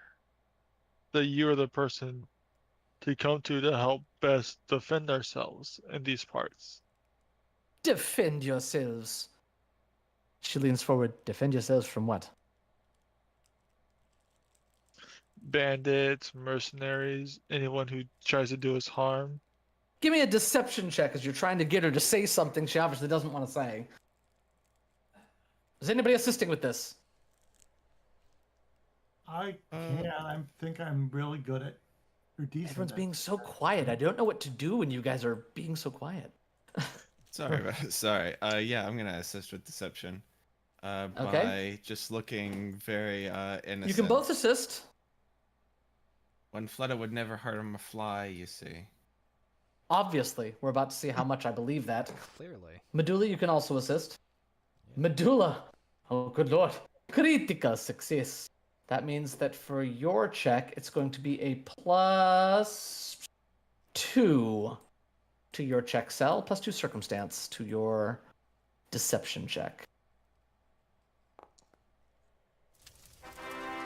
D: that you are the person to come to help best defend ourselves in these parts.
A: Defend yourselves. She leans forward. Defend yourselves from what?
D: Bandits, mercenaries, anyone who tries to do us harm.
A: Give me a deception check as you're trying to get her to say something she obviously doesn't want to say. Is anybody assisting with this?
G: I can't. I think I'm really good at, or decent.
A: Everyone's
G: at
A: being so quiet. I don't know what to do when you guys are being so quiet.
E: Sorry, sorry. Yeah, I'm gonna assist with deception.
A: Okay.
E: By just looking very innocent.
A: You can both assist.
E: When Fleta would never harm a fly, you see.
A: Obviously, we're about to see how much I believe that.
B: Clearly.
A: Medulla, you can also assist. Medulla! Oh, good lord. Critical success. That means that for your check, it's going to be a +2 to your check cell, +2 circumstance to your deception check.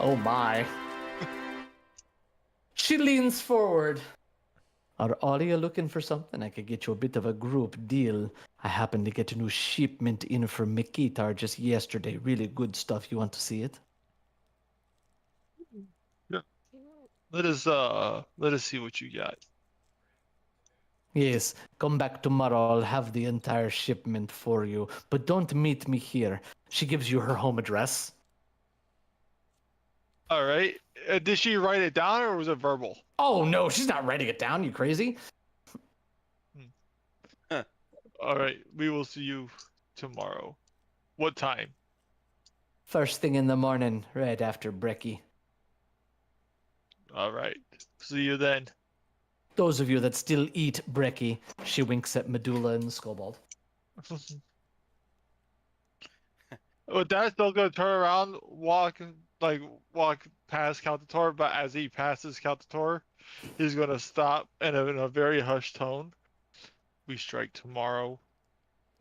A: Oh my. She leans forward. Are all of you looking for something? I could get you a bit of a group deal. I happened to get a new shipment in from Mikitar just yesterday. Really good stuff. You want to see it?
D: Let us see what you got.
A: Yes, come back tomorrow. I'll have the entire shipment for you. But don't meet me here. She gives you her home address.
D: All right. Did she write it down or was it verbal?
A: Oh no, she's not writing it down. You crazy?
D: All right. We will see you tomorrow. What time?
A: First thing in the morning, right after brekkie.
D: All right. See you then.
A: Those of you that still eat brekkie, she winks at Medulla and Skobald.
D: With that, still gonna turn around, walk past Caltator, but as he passes Caltator, he's gonna stop and in a very hushed tone. We strike tomorrow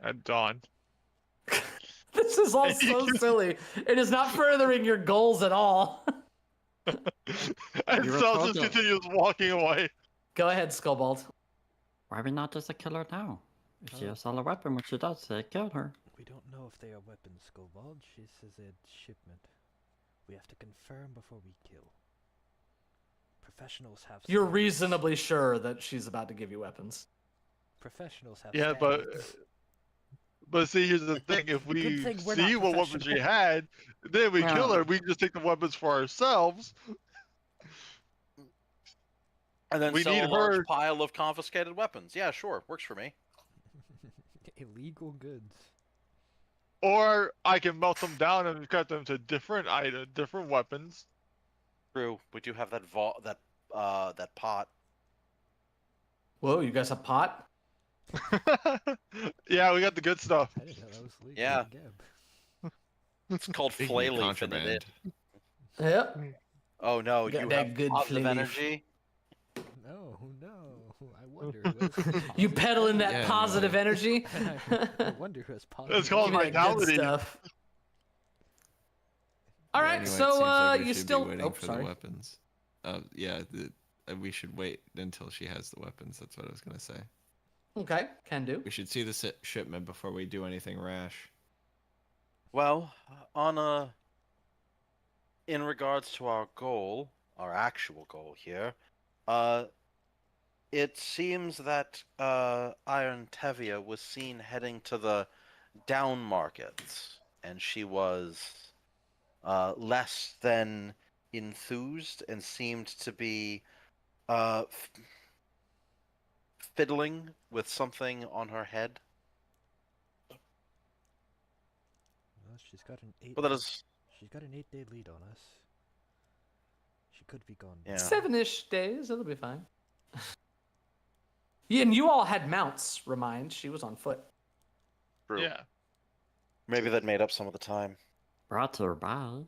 D: at dawn.
A: This is all so silly. It is not furthering your goals at all.
D: And
F: You're a
D: Sal just
F: problem.
D: continues walking away.
A: Go ahead, Skobald.
F: Why are we not just a killer now? If she
B: Oh.
F: has all a weapon, which she does, say kill her.
B: We don't know if they are weapons, Skobald. She says it's shipment. We have to confirm before we kill. Professionals have
A: You're
B: standards.
A: reasonably sure that she's about to give you weapons.
B: Professionals have
D: Yeah,
B: standards.
D: but see, here's the thing: if
B: Good
D: we
B: thing we're
D: see
B: not
D: what weapons she
B: professional.
D: had, then we kill
F: Yeah.
D: her. We can just take the weapons for ourselves.
C: And then
D: We
C: sell
D: need
C: a large
D: her-
C: pile of confiscated weapons. Yeah, sure, works for me.
B: Illegal goods.
D: Or I can melt them down and cut them to different weapons.
C: True, we do have that that pot.
A: Whoa, you guys have pot?
D: Yeah, we got the good stuff.
B: I didn't know that was legal.
C: Yeah.
B: in Geb.
C: It's called
E: Speaking of
C: flailing.
E: contraband,
A: Yep.
C: Oh no,
A: Got
C: you
A: that
C: have
A: good
C: positive
A: flailing.
C: energy.
B: No. I wonder who has
A: You
B: positive
A: pedal in that
E: Yeah,
A: positive
E: no.
A: energy?
B: I wonder who has positive
D: It's called
A: Give me that good
D: vitality.
A: stuff. All
E: Yeah,
A: right,
E: anyway, it
A: so
E: seems like we
A: you
E: should
A: still.
E: be waiting
A: Oh,
E: for
A: sorry.
E: the weapons. Yeah, we should wait until she has the weapons. That's what I was gonna say.
A: Okay, can do.
E: We should see the shipment before we do anything rash.
C: Well, in regards to our goal, our actual goal here, it seems that Iron Tevia was seen heading to the down markets, and she was less than enthused and seemed to be fiddling with something on her head.
B: she's got an 8.
C: But that is
B: She's got an 8-day lead on us. She could be gone.
C: Yeah.
A: 7-ish days. It'll be fine. Yeah, and you all had mounts. Remind, she was on foot.
C: true.
D: Yeah.
C: Maybe that made up some of the time.
F: Brought to her by.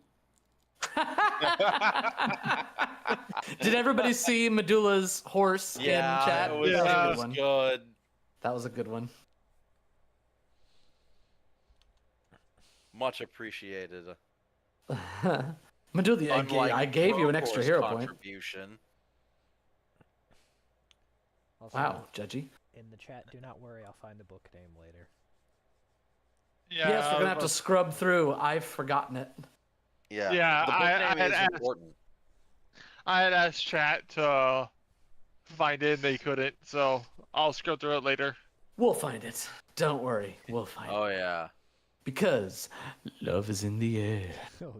A: Did everybody see Medulla's horse in chat?
C: it was,
D: Yeah.
A: That was a
C: it
A: good
C: was
A: one.
C: good.
A: That was a good one.
C: Much appreciated.
A: Medulla,
C: Unlike
A: I gave you an extra
C: Brokor's
A: hero point.
C: contribution.
B: Also,
A: Wow, judgy.
B: in the chat, do not worry, I'll find the book name later.
D: Yeah.
A: Yes, we're gonna have to scrub through. I've forgotten it.
C: Yeah.
D: Yeah,
C: The book
D: I
C: name
D: had
C: is
D: asked-
C: important.
D: I had asked chat to find it, and they couldn't, so I'll scroll through it later.
A: We'll find it. Don't worry, we'll find it.
C: Oh yeah.
A: Because love is in the air.
B: Oh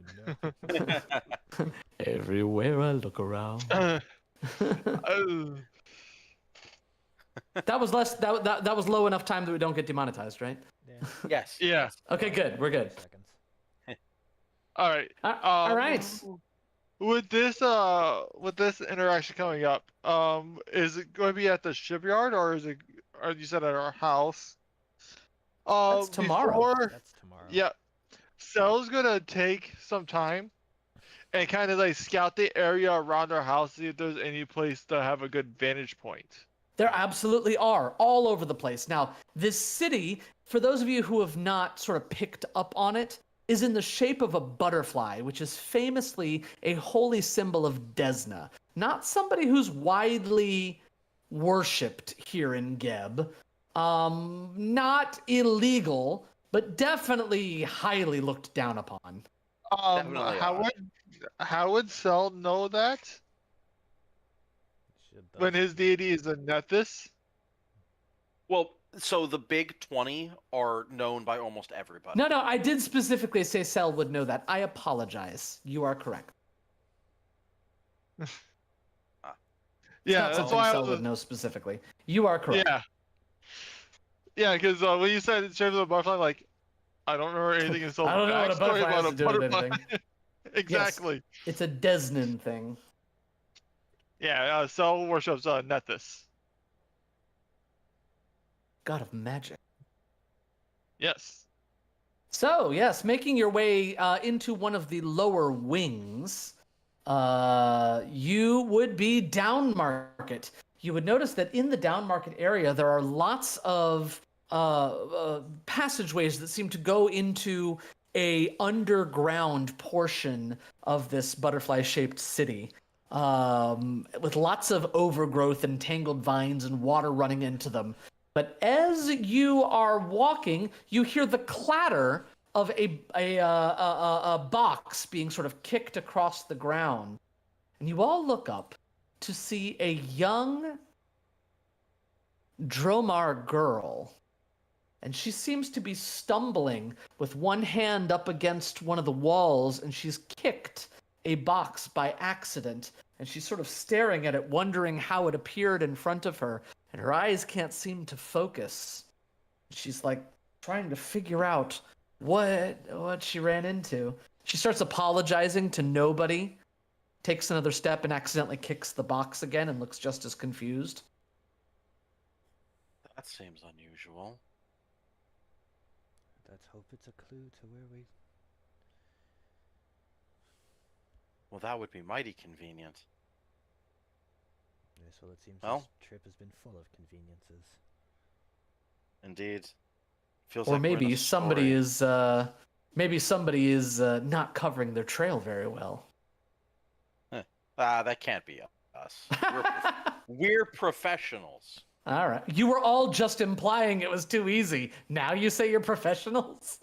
B: no.
A: Everywhere I look around. That was less. That was low enough time that we don't get demonetized, right?
B: Yeah.
C: Yes.
D: Yeah.
A: Okay, good. We're good.
B: Seconds.
D: All right.
A: All right.
D: With this interaction coming up, is it going to be at the shipyard or is it? Or you said at our house?
A: That's tomorrow.
B: That's tomorrow.
D: Yeah. Sel's gonna take some time and kind of like scout the area around our house, see if there's any place to have a good vantage point.
A: There absolutely are, all over the place. Now, this city, for those of you who have not sort of picked up on it, is in the shape of a butterfly, which is famously a holy symbol of Desna. Not somebody who's widely worshipped here in Geb. Not illegal, but definitely highly looked down upon.
C: Definitely
D: How would Sel know that
B: Should
D: when his deity is a Nethys?
C: Well, so the big 20 are known by almost everybody.
A: No, I did specifically say Sel would know that. I apologize. You are correct.
D: Yeah,
A: Not
D: that's
A: something
D: why I
A: Sel
D: was.
A: would know specifically. You are correct.
D: Yeah. Yeah, because when you said in terms of the butterfly, like, I don't remember anything in Sel's
A: I don't know what a
D: backstory
A: butterfly has
D: about
A: to do with
D: butterfly.
A: anything.
D: Exactly.
A: It's a Desnan thing.
D: Yeah, Sel worships Nethys.
A: God of magic.
D: Yes.
A: So, yes, making your way into one of the lower wings, you would be down market. You would notice that in the down market area, there are lots of passageways that seem to go into a underground portion of this butterfly-shaped city, with lots of overgrowth and tangled vines and water running into them. But as you are walking, you hear the clatter of a box being sort of kicked across the ground. And you all look up to see a young Dromar girl. And she seems to be stumbling with one hand up against one of the walls, and she's kicked a box by accident. And she's sort of staring at it, wondering how it appeared in front of her. And her eyes can't seem to focus. She's like trying to figure out what she ran into. She starts apologizing to nobody, takes another step and accidentally kicks the box again and looks just as confused.
C: That seems unusual.
B: Let's hope it's a clue to where we.
C: Well, that would be mighty convenient.
B: Yes, well, it seems
C: Well.
B: this trip has been full of conveniences.
C: Indeed. Feels
A: Or
C: like we're in
A: maybe
C: a
A: somebody
C: story.
A: is not covering their trail very well.
C: That can't be us. We're professionals.
A: All right. You were all just implying it was too easy. Now you say you're professionals?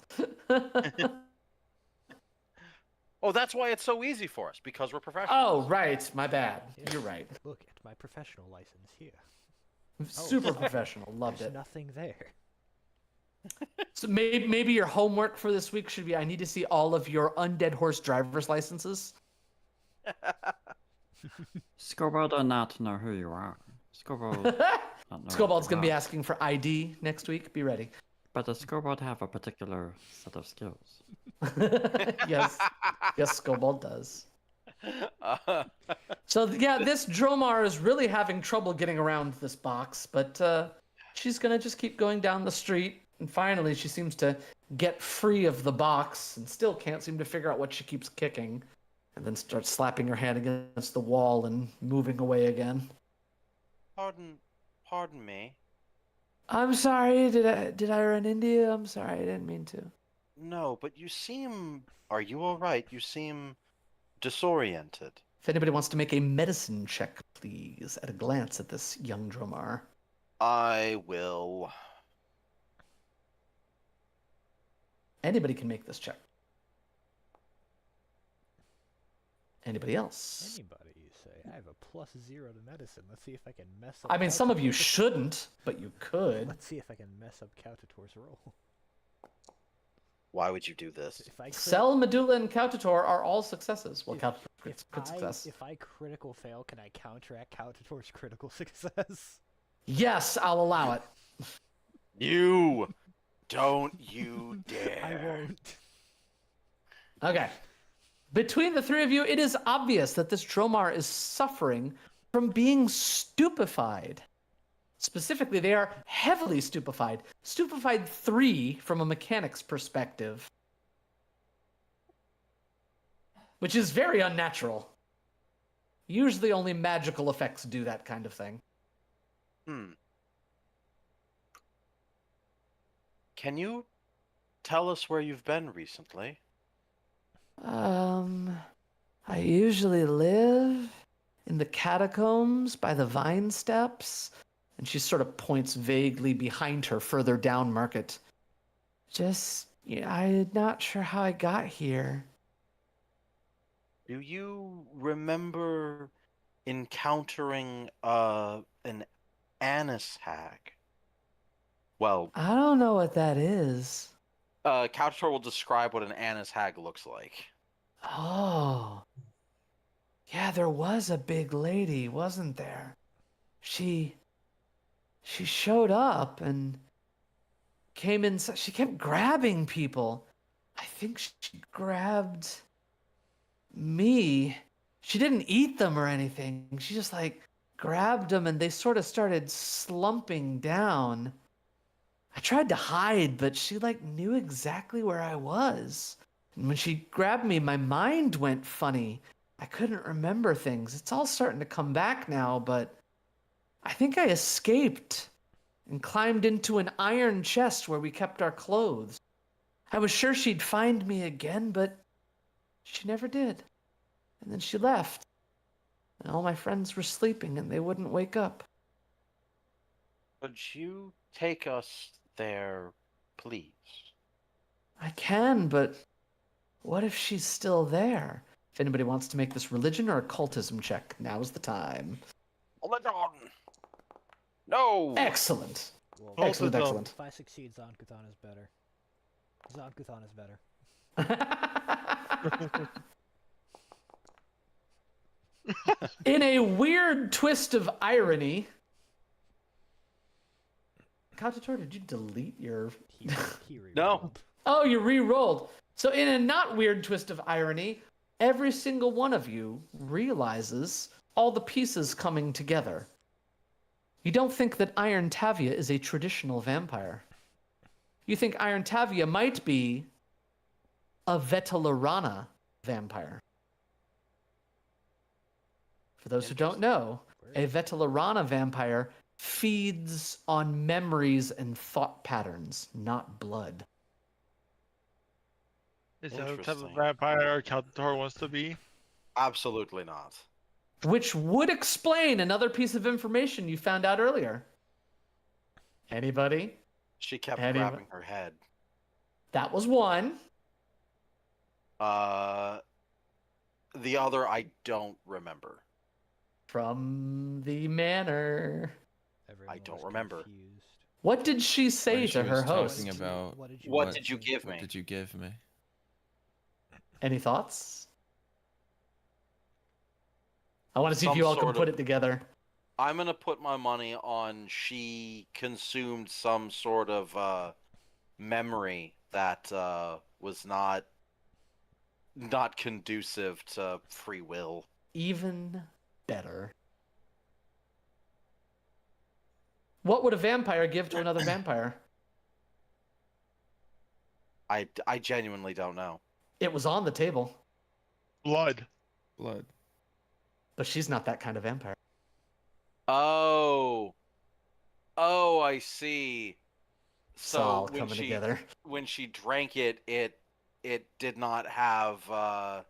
C: Oh, that's why it's so easy for us, because we're
A: Oh,
C: professionals.
A: right. My bad.
B: Yeah.
A: You're right.
B: Look at my professional license here.
A: Super professional. Loved
B: There's
A: it.
B: nothing there.
A: So maybe your homework for this week should be I need to see all of your undead horse driver's licenses.
F: Scobo does not know who you are. Scobo. don't know
A: Scobald's
F: who
A: going to
F: you
A: be
F: are.
A: asking for ID next week. Be ready.
F: But a Scoreboard have a particular set of skills.
A: Yes, yes, Skobold does.
C: Uh,
A: So yeah, this Dromar is really having trouble getting around this box, but she's gonna just keep going down the street, and finally she seems to get free of the box, and still can't seem to figure out what she keeps kicking, and then starts slapping her hand against the wall and moving away again.
C: pardon me.
A: I'm sorry, did I run into you? I'm sorry, I didn't mean to.
C: No, but you seem. Are you all right? You seem disoriented.
A: If anybody wants to make a medicine check, please, at a glance at this young Dromar.
C: I will.
A: Anybody can make this check. Anybody else?
B: Anybody, you say? I have a +0 to medicine. Let's see if I can mess up.
A: I mean, some of you
B: Caltator's-
A: shouldn't, but you could.
B: Let's see if I can mess up Caltator's roll.
C: Why would you do this?
B: If I crit-
A: Cell, Medulla, and Cautator are all successes. Well,
B: If-
A: Cautator crit success.
B: If I critical fail, can I counteract Caltator's critical success?
A: Yes, I'll allow it.
C: You! Don't you dare!
B: I won't.
A: Okay. Between the three of you, it is obvious that this Dromar is suffering from being stupefied. Specifically, they are heavily stupefied. Stupefied 3 from a mechanic's perspective. Which is very unnatural. Usually only magical effects do that kind of thing.
C: Can you tell us where you've been recently?
A: I usually live in the catacombs by the vine steps. And she sort of points vaguely behind her further down Market. I'm not sure how I got here.
C: Do you remember encountering an anise hag? Well,
A: I don't know what that is.
C: Couchtor will describe what an anise hag looks like.
A: Oh. Yeah, there was a big lady, wasn't there? She showed up and came in. She kept grabbing people. I think she grabbed me. She didn't eat them or anything. She just grabbed them and they sort of started slumping down. I tried to hide, but she knew exactly where I was. And when she grabbed me, my mind went funny. I couldn't remember things. It's all starting to come back now, but I think I escaped and climbed into an iron chest where we kept our clothes. I was sure she'd find me again, but she never did. And then she left. And all my friends were sleeping and they wouldn't wake up.
C: Could you take us there, please?
A: I can, but what if she's still there? If anybody wants to make this religion or occultism check, now's the time.
C: Hold on! No!
A: Excellent.
B: Well,
A: Excellent,
D: Occultism.
A: excellent.
B: if I succeed, Zonkuthon is better. Zonkuthon is better.
A: In a weird twist of irony, Katator, did you delete your...
B: He
C: No.
B: re-rolled.
A: Oh, you re-rolled. So in a not weird twist of irony, every single one of you realizes all the pieces coming together. You don't think that Iron Tavia is a traditional vampire. You think Iron Tavia might be a Vetelarana vampire. For those who don't know, a Vetelarana vampire feeds on memories and thought patterns, not blood.
D: Is that the type of
C: Interesting.
D: vampire Caltator wants to be?
C: Absolutely not.
A: Which would explain another piece of information you found out earlier. Anybody?
C: She kept
A: Anyone?
C: grabbing her head.
A: That was one.
C: The other I don't remember.
A: From the manor.
B: Everyone
C: don't
B: was
C: remember.
B: confused.
A: What did she say
E: When she
A: to her
E: was
A: host?
E: talking about
B: What did you
C: What
B: want
C: did you
B: to-
C: give
E: what
C: me?
E: did you give me?
A: Any thoughts? I want to see if
C: Some
A: you all can
C: sort
A: put
C: of-
A: it together.
C: I'm gonna put my money on she consumed some sort of memory that was not conducive to free will.
A: Even better. What would a vampire give to another vampire?
C: I genuinely don't know.
A: It was on the table,
D: Blood.
E: Blood.
A: but she's not that kind of vampire.
C: Oh, I see.
A: It's
C: So
A: all
C: when
A: coming
C: she
A: together.
C: when she drank it, it did not have.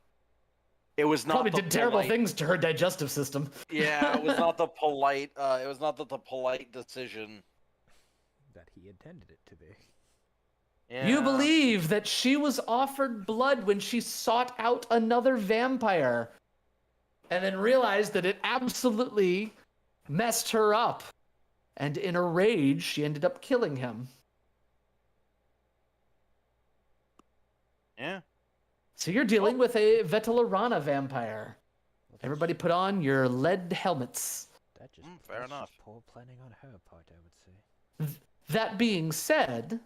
C: It was not
A: Probably
C: the
A: did terrible
C: polite-
A: things to her digestive system.
C: Yeah, it was not the polite. It was not the polite decision.
B: That he intended it to be.
C: Yeah.
A: You believe that she was offered blood when she sought out another vampire, and then realized that it absolutely messed her up. And in a rage, she ended up killing him.
C: Yeah.
A: So you're dealing with a Vetelarana vampire.
B: Well,
A: Everybody put on your lead helmets.
B: That just
C: fair
B: that's
C: enough.
B: Just poor planning on her part, I would say.
A: That being said,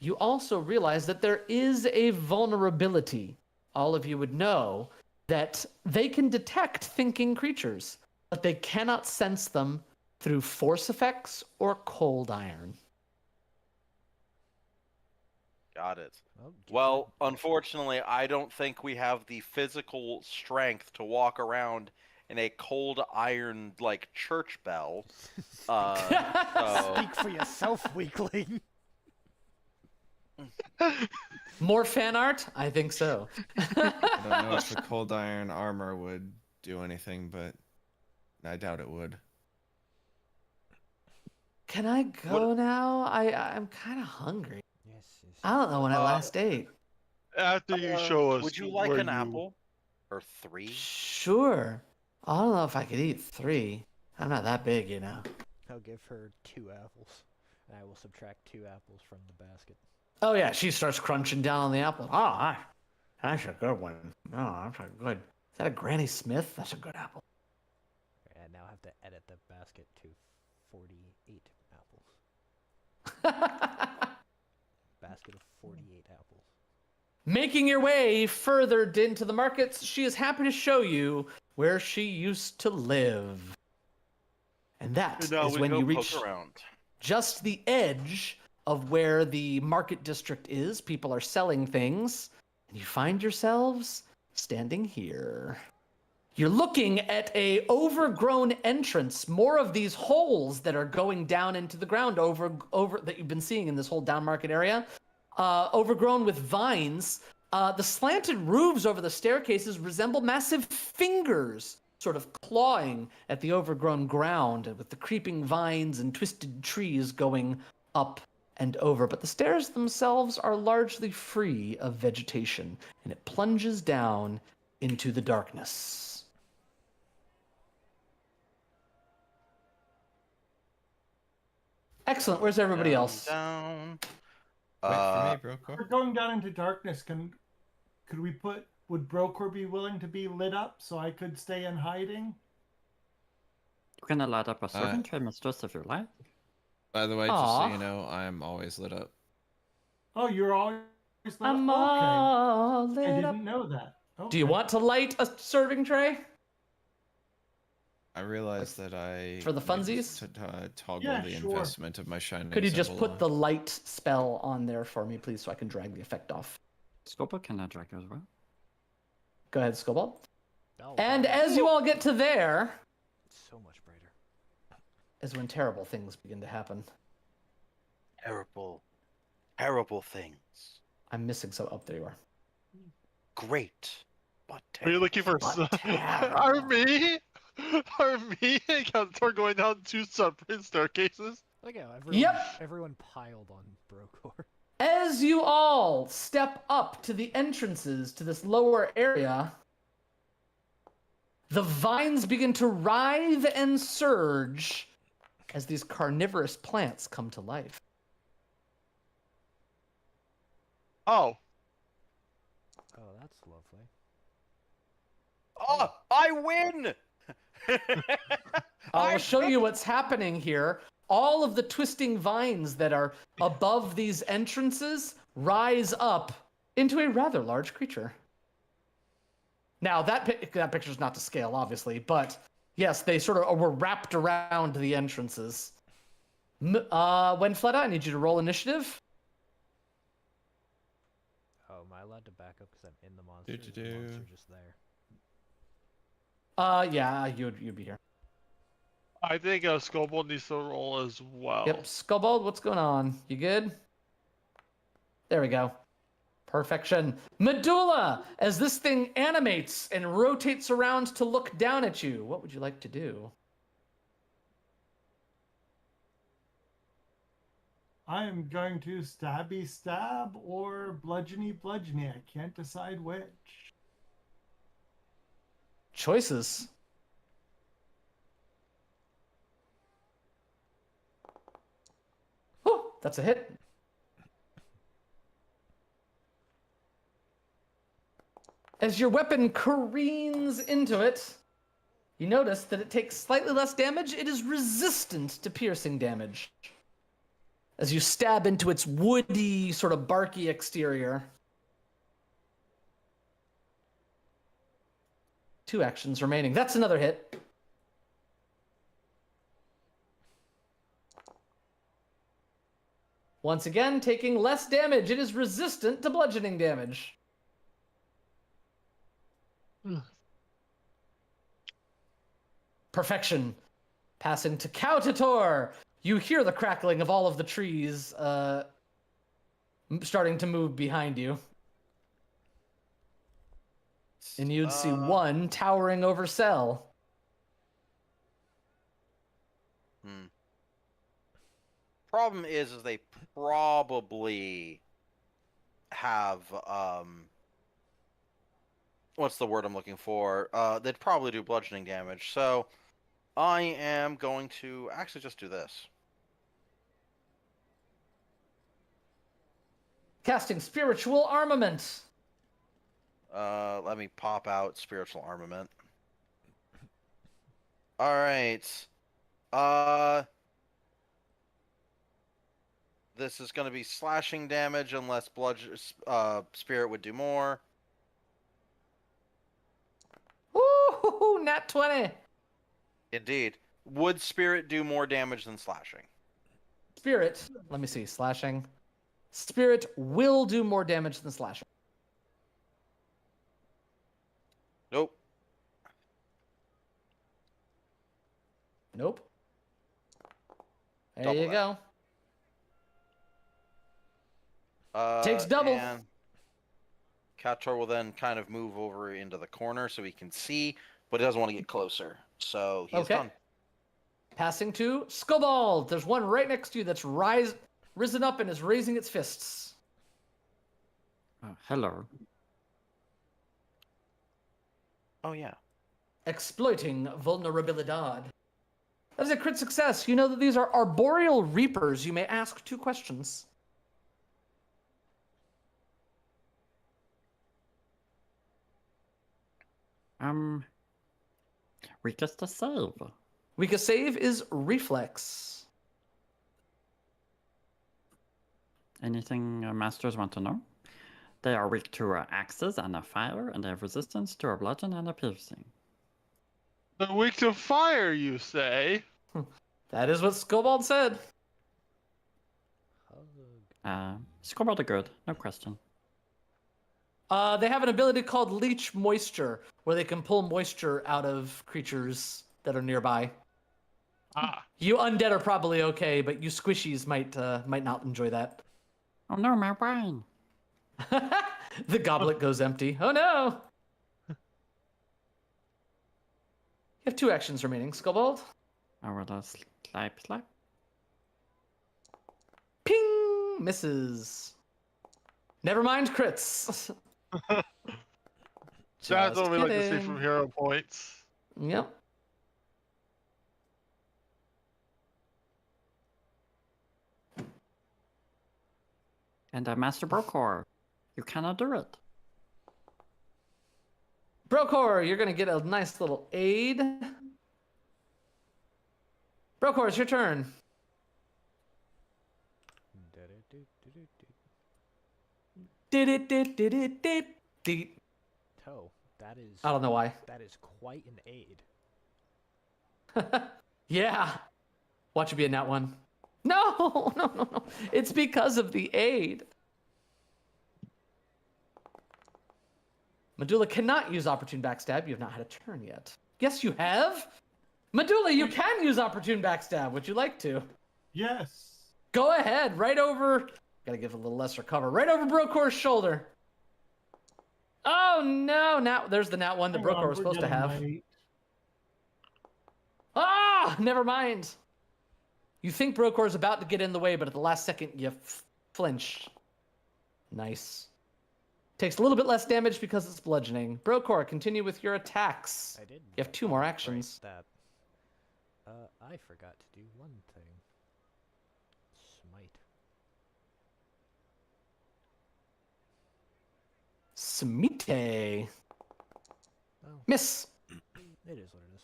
A: you also realize that there is a vulnerability. All of you would know that they can detect thinking creatures, but they cannot sense them through force effects or cold iron.
C: Got it.
B: Give
C: Well, unfortunately, I don't think we have the physical strength to walk around in a cold iron like church bell. So-
B: Speak for yourself, weakling.
A: More fan art? I think so.
E: I don't know if the cold iron armor would do anything, but I doubt it would.
A: Can I go now? I'm kind of hungry.
B: Yes, yes.
A: I don't know when I last ate.
D: After you show us.
C: Would you like
D: where
C: an apple or 3?
A: Sure. I don't know if I could eat 3. I'm not that big, you know.
B: I'll give her 2 apples, and I will subtract 2 apples from the basket.
A: Oh yeah, she starts crunching down on the apple. Oh, that's a good one. Oh, that's a good. Is that a Granny Smith? That's a good apple.
B: And now I have to edit the basket to 48 apples. Basket of 48 apples.
A: Making your way further into the markets, she is happy to show you where she used to live. And that
C: And now
A: is
C: we
A: when
C: go
A: you
C: poke
A: reach
C: around.
A: just the edge of where the market district is. People are selling things, and you find yourselves standing here. You're looking at a overgrown entrance, more of these holes that are going down into the ground over that you've been seeing in this whole down market area, overgrown with vines. The slanted roofs over the staircases resemble massive fingers, sort of clawing at the overgrown ground, with the creeping vines and twisted trees going up and over. But the stairs themselves are largely free of vegetation, and it plunges down into the darkness. Excellent. Where's everybody else?
C: Down.
E: Wait for me, Brocor.
G: We're going down into darkness. Would Brocor be willing to be lit up so I could stay in hiding?
F: You can light up a servant tray, mistress, if you like.
E: By the way, just
A: Aw.
E: so you know, I'm always lit up.
G: Oh, you're always lit up?
A: I'm
G: Okay.
A: all
G: I
A: lit up.
G: didn't know that.
A: Do you
G: Okay.
A: want to light a serving tray?
E: I realized that I
A: For the
E: needed
A: funsies?
E: to toggle
G: Yeah,
E: the
G: sure.
E: investment of my shining.
A: Could you just
E: symbol
A: put
E: on.
A: the light spell on there for me, please, so I can drag the effect off?
F: Scopa can drag as well.
A: Go ahead, Scobald.
B: Oh,
A: And
B: wow.
A: as you all get to there,
B: It's so much brighter.
A: is when terrible things begin to happen.
C: Terrible, terrible things.
A: I'm missing some. Oh, there you are.
C: Great, but
D: Are
C: terrible.
D: you looking for
A: But terrible.
D: Are me? Are me and Cantor going down 2 separate staircases?
B: Look at everyone.
A: Yep.
B: Everyone piled on Brocor.
A: As you all step up to the entrances to this lower area, the vines begin to writhe and surge as these carnivorous plants come to life.
D: Oh,
B: Oh, that's lovely.
C: Oh, I win!
A: I'll
C: I
A: show you what's happening here. all of the twisting vines that are above these entrances rise up into a rather large creature. Now, that picture's not to scale, obviously, but yes, they sort of were wrapped around the entrances. Wenfletta, I need you to roll initiative.
B: Oh, am I allowed to back up because I'm in the monster? Or is the
E: Do-do-do.
B: monster just there?
A: Yeah, you'd be here.
D: I think Scoble needs to roll as well.
A: Yep, Skullbald, what's going on? You good? There we go. Perfection. Medulla, as this thing animates and rotates around to look down at you, what would you like to do?
G: I am going to stabby stab or bludgeony bludgeony. I can't decide which.
A: Choices. Whew, that's a hit. As your weapon careens into it, you notice that it takes slightly less damage. It is resistant to piercing damage. As you stab into its woody, sort of barky exterior. 2 actions remaining. That's another hit. Once again, taking less damage. It is resistant to bludgeoning damage. Perfection. Passing to Kautator. You hear the crackling of all of the trees starting to move behind you. And you'd see one towering over Cell.
C: Problem is they probably have what's the word I'm looking for? They'd probably do bludgeoning damage. So I am going to actually just do this.
A: Casting Spiritual Armament.
C: Let me pop out Spiritual Armament. All right. This is going to be slashing damage unless Spirit would do more.
A: Woo! Nat 20.
C: Indeed. Would Spirit do more damage than slashing?
A: Spirit, let me see, slashing. Spirit will do more damage than slashing.
C: Nope.
A: Nope. There
C: Double
A: you
C: that.
A: go. Takes double.
C: And Kator will then kind of move over into the corner so he can see, but he doesn't want to get closer. So he's done.
A: Passing to Skobald. There's one right next to you that's risen up and is raising its fists.
F: Hello.
C: Oh, yeah.
A: Exploiting vulnerabilidad. That is a crit success. You know that these are arboreal reapers. You may ask 2 questions.
F: Weakest to save.
A: Weakest save is reflex.
F: Anything masters want to know? They are weak to axes and a fire, and they have resistance to a bludgeon and a piercing.
D: They're weak to fire, you say?
A: That is what Skobald said.
F: Scoreboard are good, no question.
A: They have an ability called Leech Moisture, where they can pull moisture out of creatures that are nearby. You undead are probably okay, but you squishies might not enjoy that.
F: Oh no, my wine!
A: The goblet goes empty. Oh no! You have 2 actions remaining, Skobald.
F: I will slap.
A: Ping! Misses. Never mind crits.
D: That's what we like to see
A: kidding.
D: from hero points.
A: Yep.
F: And Master Brokor, you cannot do it.
A: Brokor, you're gonna get a nice little aid. Brokor, it's your turn. Did it, did it, did it.
B: Toe, that is
A: I don't know why.
B: that is quite an aid.
A: Yeah. Watch it be a nat one. No, no, no, no. It's because of the aid. Medulla cannot use opportune backstab. You have not had a turn yet. Yes, you have. Medulla, you can use opportune backstab. Would you like to?
G: Yes.
A: Go ahead. Right over. Gotta give a little lesser cover. Right over Brokor's shoulder. Oh no! Now there's the nat one that
G: Hang on,
A: Brokor was
G: we're
A: supposed to
G: getting
A: have.
G: late.
A: Ah! Never mind. You think Brokor is about to get in the way, but at the last second you flinch. Nice. Takes a little bit less damage because it's bludgeoning. Brokor, continue with your attacks.
B: I did.
A: You have 2 more actions.
B: Right, that. I forgot to do one thing. Smite.
A: Smite.
B: Oh,
A: Miss.
B: it is what it is.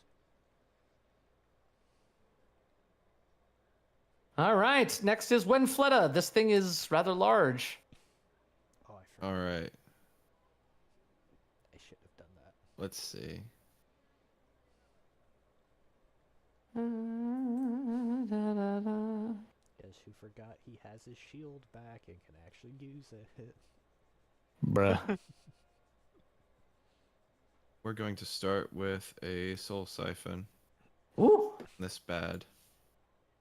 A: All right. Next is Wenfletta. This thing is rather large.
B: Oh, I forgot.
E: All right.
B: I should have done that.
E: Let's see.
B: Guess who forgot he has his shield back and can actually use it.
A: Bruh.
E: We're going to start with a soul siphon.
A: Ooh.
E: This bad.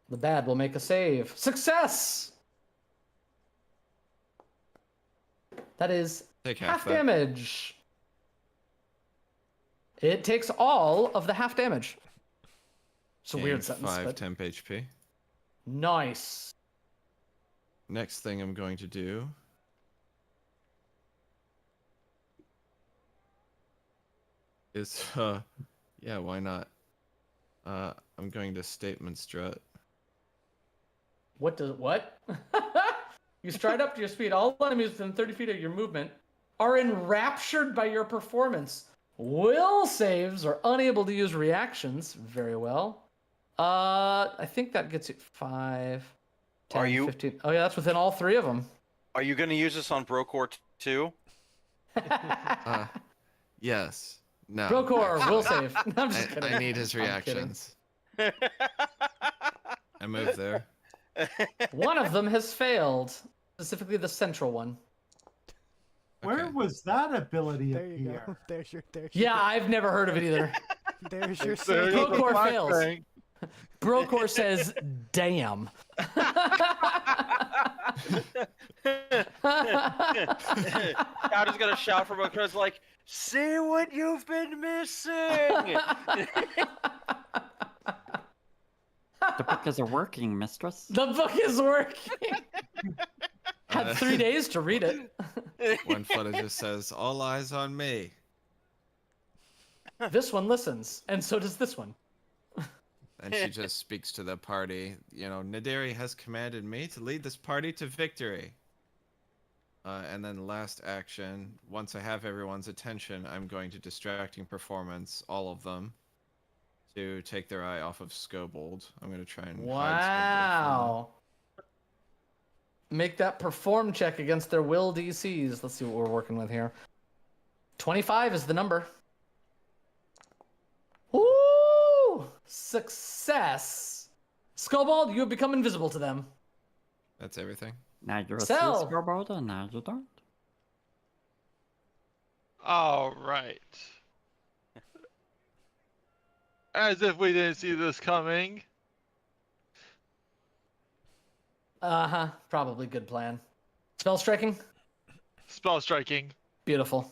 A: The bad will make a save. Success! That is
E: Take
A: half
E: half that.
A: damage. It takes all of the half damage. It's a weird
E: Gain
A: sentence,
E: 5
A: but
E: temp HP.
A: nice.
E: Next thing I'm going to do is yeah, why not? I'm going to statement strut.
A: What? You stride up to your speed. All enemies within 30 feet of your movement are enraptured by your performance. Will saves are unable to use reactions. Very well. I think that gets you 5, 10,
C: Are you-
A: 15. Oh yeah, that's within all 3 of them.
C: Are you going to use this on Brokor too?
E: Yes. No.
A: Brokor, will save. No, I'm just kidding.
E: I need his
A: I'm kidding.
E: reactions. I move there.
A: One of them has failed, specifically the central one.
G: Where
E: Okay.
G: was that ability
B: There you
G: appear?
B: go. There's your.
A: Yeah, I've never heard of it either.
B: There's your
D: There
B: save.
D: goes the
A: Brokor fails.
D: flashbang.
A: Brokor says, "Damn."
C: Cowder's going to shout from across like, "See what you've been missing!"
F: The book is working, mistress.
A: The book is working. Had 3 days to read it.
E: One flutter just says, "All eyes on me."
A: This one listens, and so does this one.
E: And she just speaks to the party. You know, Naderi has commanded me to lead this party to victory. And then last action, once I have everyone's attention, I'm going to distracting performance, all of them, to take their eye off of Scobold. I'm going to try and hide Scobold
A: Wow. Make that perform check against their will DCs. Let's see what we're working with here. 25 is the number. Ooh! Success! Scobald, you have become invisible to them.
E: That's everything.
F: Now you're a
A: Sell.
F: sea scoreboard, and now you don't.
D: All right. As if we didn't see this coming.
A: Uh-huh. Probably good plan. Spell striking?
D: Spell striking.
A: Beautiful.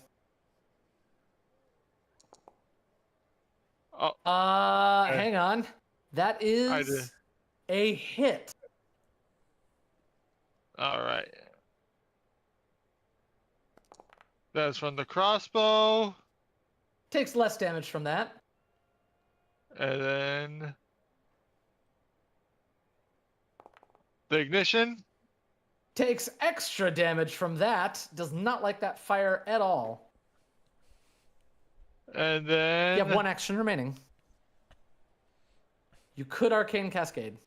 D: Oh,
A: Hang on. That
D: did.
A: is a hit.
D: all right. That's from the crossbow,
A: Takes less damage from that.
D: and then the ignition.
A: Takes extra damage from that. Does not like that fire at all.
D: And then
A: You have 1 action remaining. You could Arcane Cascade.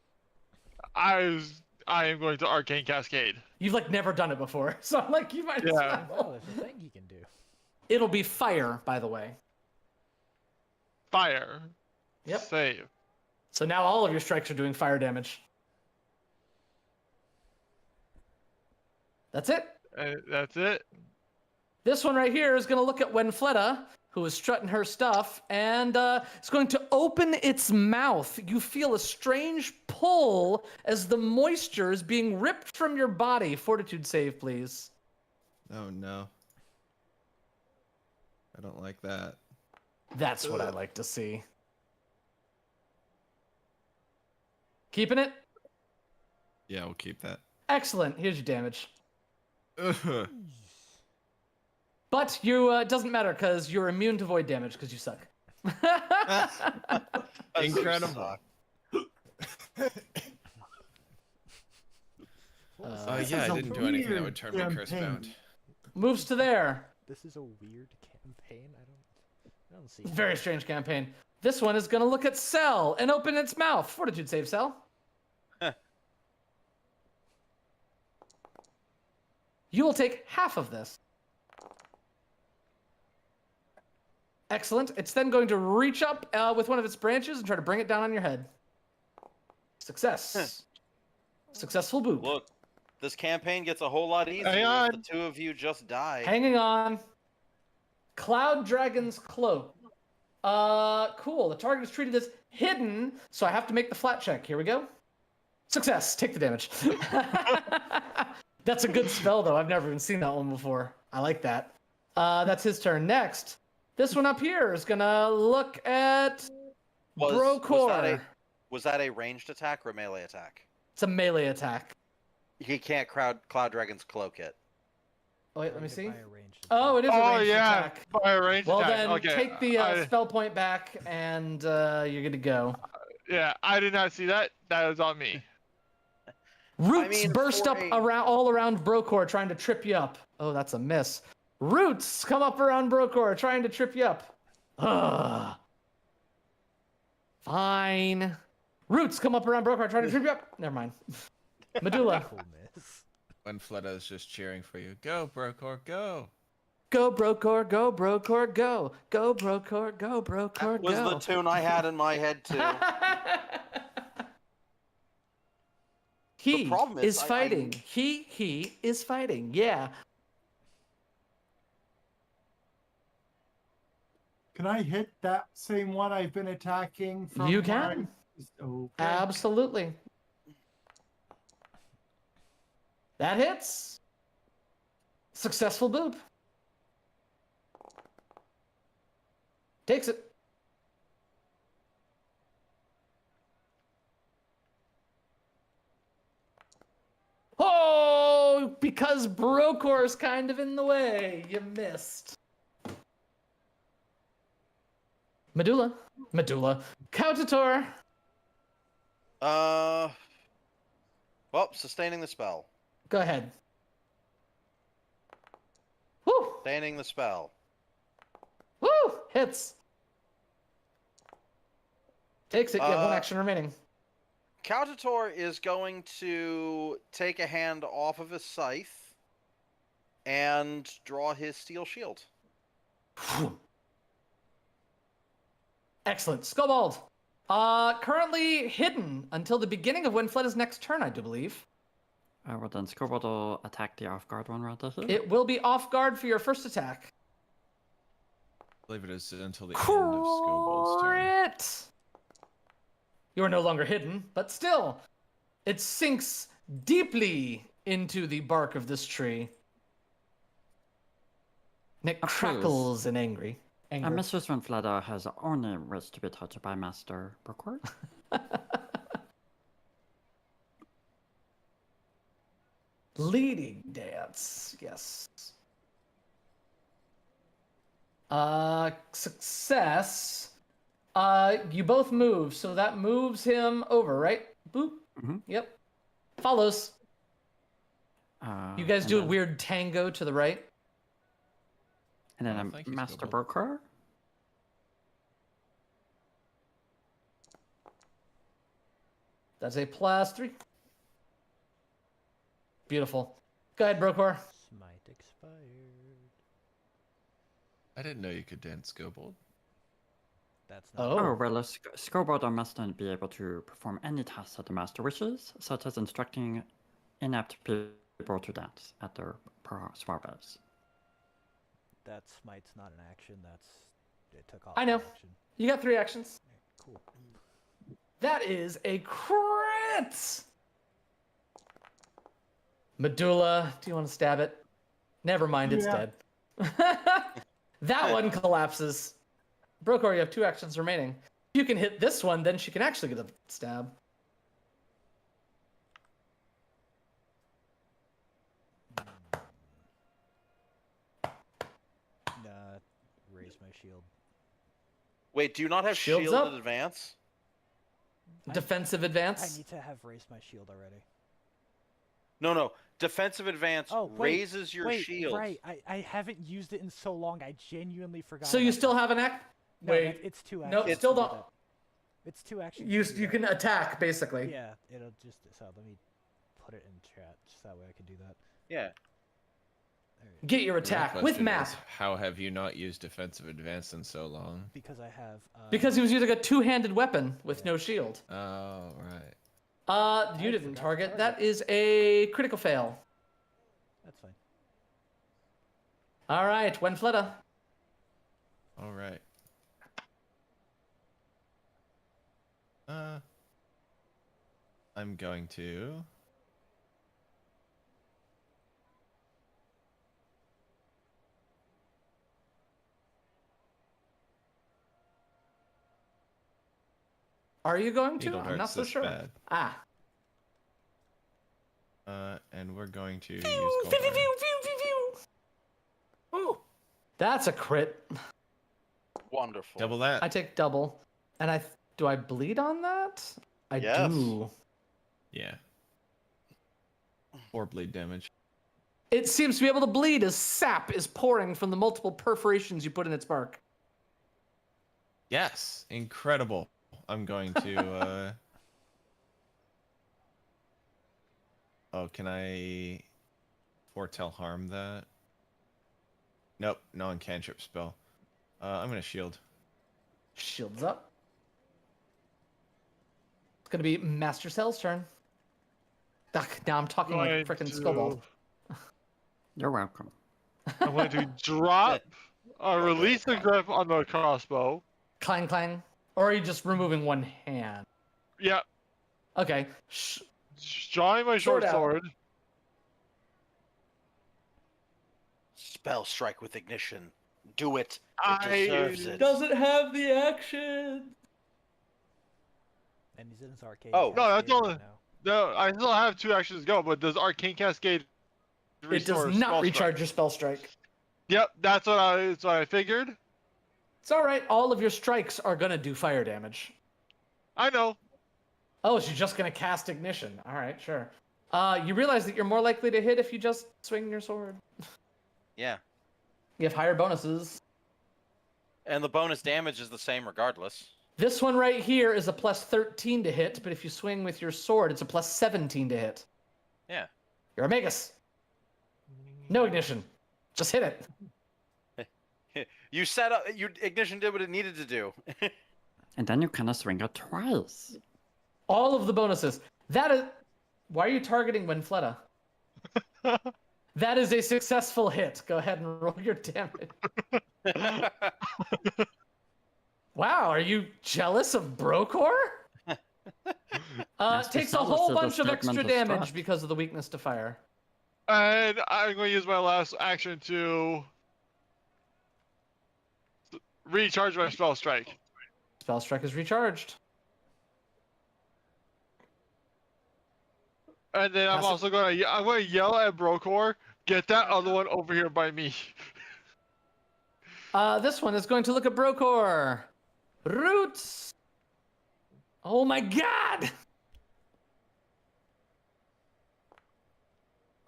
D: I was I am going to Arcane Cascade.
A: You've like never done it before, so I'm like, you might as
D: Yeah.
B: No,
A: well.
B: there's a thing he can do.
A: It'll be fire, by the way.
D: Fire.
A: Yep.
D: Save.
A: So now all of your strikes are doing fire damage. That's it.
D: That's it.
A: This one right here is going to look at Wenfletta, who is strutting her stuff, and it's going to open its mouth. You feel a strange pull as the moisture is being ripped from your body. Fortitude save, please.
E: Oh no. I don't like that.
A: That's what I like to see. Keeping it?
E: Yeah, we'll keep that.
A: Excellent. Here's your damage.
E: Ugh.
A: But you it doesn't matter because you're immune to void damage because you suck.
E: Incredible.
A: Uh,
G: This
E: Yeah,
G: is
E: I
G: a
E: didn't do anything that would
G: weird
E: turn me curse
G: campaign.
E: bound.
A: moves to there.
B: This is a weird campaign. I don't see.
A: Very strange campaign. This one is going to look at Cell and open its mouth. Fortitude save, Cell.
C: Huh.
A: You will take half of this. Excellent. It's then going to reach up with one of its branches and try to bring it down on your head. Success. Successful boop.
C: Look, this campaign gets a whole lot easier
D: Hang
C: if
D: on.
C: the two of you just die.
A: Hanging on. Cloud Dragon's Cloak. Cool. The target is treated as hidden, so I have to make the flat check. Here we go. Success. Take the damage. That's a good spell, though. I've never even seen that one before. I like that. That's his turn. Next, this one up here is gonna look at Brokor.
C: Was that a ranged attack or a melee attack?
A: It's a melee attack.
C: He can't Cloud Dragon's cloak it.
A: Oh, wait, let me see.
B: By a ranged
A: Oh, it is a
D: Oh
A: ranged
D: yeah,
A: attack.
D: by a ranged
A: Well,
D: attack.
A: then
D: Okay.
A: take the
D: I-
A: spell point back, and you're good to go.
D: yeah, I did not see that. That was on me.
A: Roots
C: mean,
A: burst
C: for
A: up
C: a-
A: all around Brokor, trying to trip you up. Oh, that's a miss. Roots come up around Brokor, trying to trip you up. Ugh. Fine. Roots come up around Brokor, trying to trip you up. Never mind. Medulla.
B: cool miss.
E: When Fleta is just cheering for you. Go, Brokor, go.
A: Go, Brokor, go, Brokor, go. Go, Brokor, go, Brokor,
C: That was
A: go.
C: the tune I had in my head too.
A: He
C: problem
A: is
C: is, I-
A: fighting. He is fighting. Yeah.
G: Can I hit that same one I've been attacking from
A: You
G: my-
A: can.
G: Okay.
A: Absolutely. That hits. Successful boop. Takes it. Oh, because Brokor's kind of in the way. You missed. Medulla. Cautator.
C: Well, sustaining the spell.
A: Go ahead. Woo!
C: Sustaining the spell.
A: Woo! Hits. Takes it. You have one
C: Uh,
A: action remaining.
C: Cautator is going to take a hand off of his scythe and draw his steel shield.
A: Excellent. Skobald. Currently hidden until the beginning of Winfletta's next turn, I do believe.
F: Well, then Scoreboard will attack the off guard one rather here.
A: It will be off guard for your first attack.
E: I believe it is until the end of Scobold's turn.
A: Crit! You are no longer hidden, but still, it sinks deeply into the bark of this tree. And it
F: Of course.
A: crackles in anger.
F: Mistress Winfleda has only wished to be touched by Master Brookhart.
A: Leading dance, yes. Success. You both move, so that moves him over, right? Boop.
F: Mhm.
A: Yep. Follows. You guys
F: and
A: do a
F: then-
A: weird tango to the right.
F: And then
E: Oh, thank you,
F: Master
E: Scoreboard.
F: Brookhart.
A: That's a +3. Beautiful. Go ahead, Brokor.
B: Smite expired.
E: I didn't know you could dance Skobold.
B: That's not.
A: Oh.
F: Oh, well, a Scoboarder must not be able to perform any tasks that the master wishes, such as instructing inept people to dance at their persuasions.
B: That smite's not an action. It took off.
A: I know.
B: an Action.
A: You got 3 actions.
B: Cool.
A: That is a crit! Medulla, do you want to stab it? Never mind, it's
G: Yeah.
A: dead. That one collapses. Brokor, you have 2 actions remaining. If you can hit this one, then she can actually get a stab.
B: Nah, raise my shield.
C: Wait, do you not have
A: Shields
C: shield
A: up.
C: in advance?
A: Defensive
B: I
A: advance.
B: need to have raised my shield already.
C: No. Defensive advance
B: Oh, wait,
C: raises your
B: wait,
C: shield.
B: Right, I haven't used it in so long. I genuinely forgot.
A: So you
B: about
A: still
B: that.
A: have an act?
B: No,
A: Wait.
B: it's 2
A: No,
B: actions.
A: still
B: to do
A: don't.
B: that. It's 2 actions.
A: You
B: to do
A: you
B: that.
A: can attack basically.
B: Yeah, it'll just. So let me put it in chat, just that way I can do that.
C: Yeah.
B: There you go.
A: Get your
E: My
A: attack with
E: question
A: map.
E: is, how have you not used defensive advance in so long?
B: Because I have.
A: Because he was using a 2-handed weapon with
B: Yeah.
A: no shield.
E: Oh, right.
A: You
B: I
A: didn't
B: forgot to
A: target. That is a critical fail.
B: That's fine.
A: All right, Wenfletta.
E: All right. I'm going to.
A: Are you going to?
E: Needle
A: I'm not
E: dart's
A: so
E: this
A: sure.
E: bad.
A: Ah.
E: And we're going to use
A: Phew,
E: Cold
A: phew, phew,
E: Iron.
A: phew, phew, phew. Ooh. That's a crit.
C: Wonderful.
E: Double that.
A: I take double. And do I bleed on that? I
C: Yes.
A: do.
E: Yeah. 4 bleed damage.
A: It seems to be able to bleed as sap is pouring from the multiple perforations you put in its bark.
E: Yes, incredible. I'm going to. Oh, can I foretell harm that? Nope, non-cantrip spell. I'm gonna shield.
A: Shields up. It's gonna be Master Cell's turn. Ugh, now I'm talking like
D: Going
A: frickin'
D: to-
A: Skobald.
F: You're welcome.
D: I'm going to drop, release the grip on the crossbow.
A: Clang, clang. Or are you just removing one hand?
D: Yep,
A: Okay.
D: drawing my
A: Sword
D: short
A: out.
D: sword.
C: Spell strike with ignition. Do it. It
D: I-
C: deserves it.
A: Doesn't have the action.
B: And he's in his arcade.
C: Oh.
D: No, that's
B: cascade
D: all-
B: right now.
D: No, I still have 2 actions to go, but does Arcane Cascade
A: It
D: restore
A: does not
D: spell
A: recharge
D: strike?
A: your spell strike.
D: Yep, that's what I figured.
A: It's all right. All of your strikes are gonna do fire damage.
D: I know.
A: Oh, she's just gonna cast ignition. All right, sure. You realize that you're more likely to hit if you just swing your sword.
C: Yeah.
A: You have higher bonuses.
C: And the bonus damage is the same regardless.
A: This one right here is a plus 13 to hit, but if you swing with your sword, it's a plus 17 to hit.
C: Yeah.
A: You're a Magus. No ignition. Just hit it.
C: You set up. Your ignition did what it needed to do.
F: And then you kind of swing it twice.
A: All of the bonuses. That is. Why are you targeting Wenfletta? That is a successful hit. Go ahead and roll your damage. Wow, are you jealous of Brokor?
F: Yes,
A: Takes a
F: besides
A: whole
F: the
A: bunch of
F: statement
A: extra
F: of
A: damage
F: trust.
A: because of the weakness to fire.
D: And I'm going to use my last action to recharge my spell strike.
A: Spell strike is recharged.
D: And then I'm
A: Passive-
D: also going to yell at Brokor, get that other one over here by me.
A: This one is going to look at Brokor. Roots. Oh my god!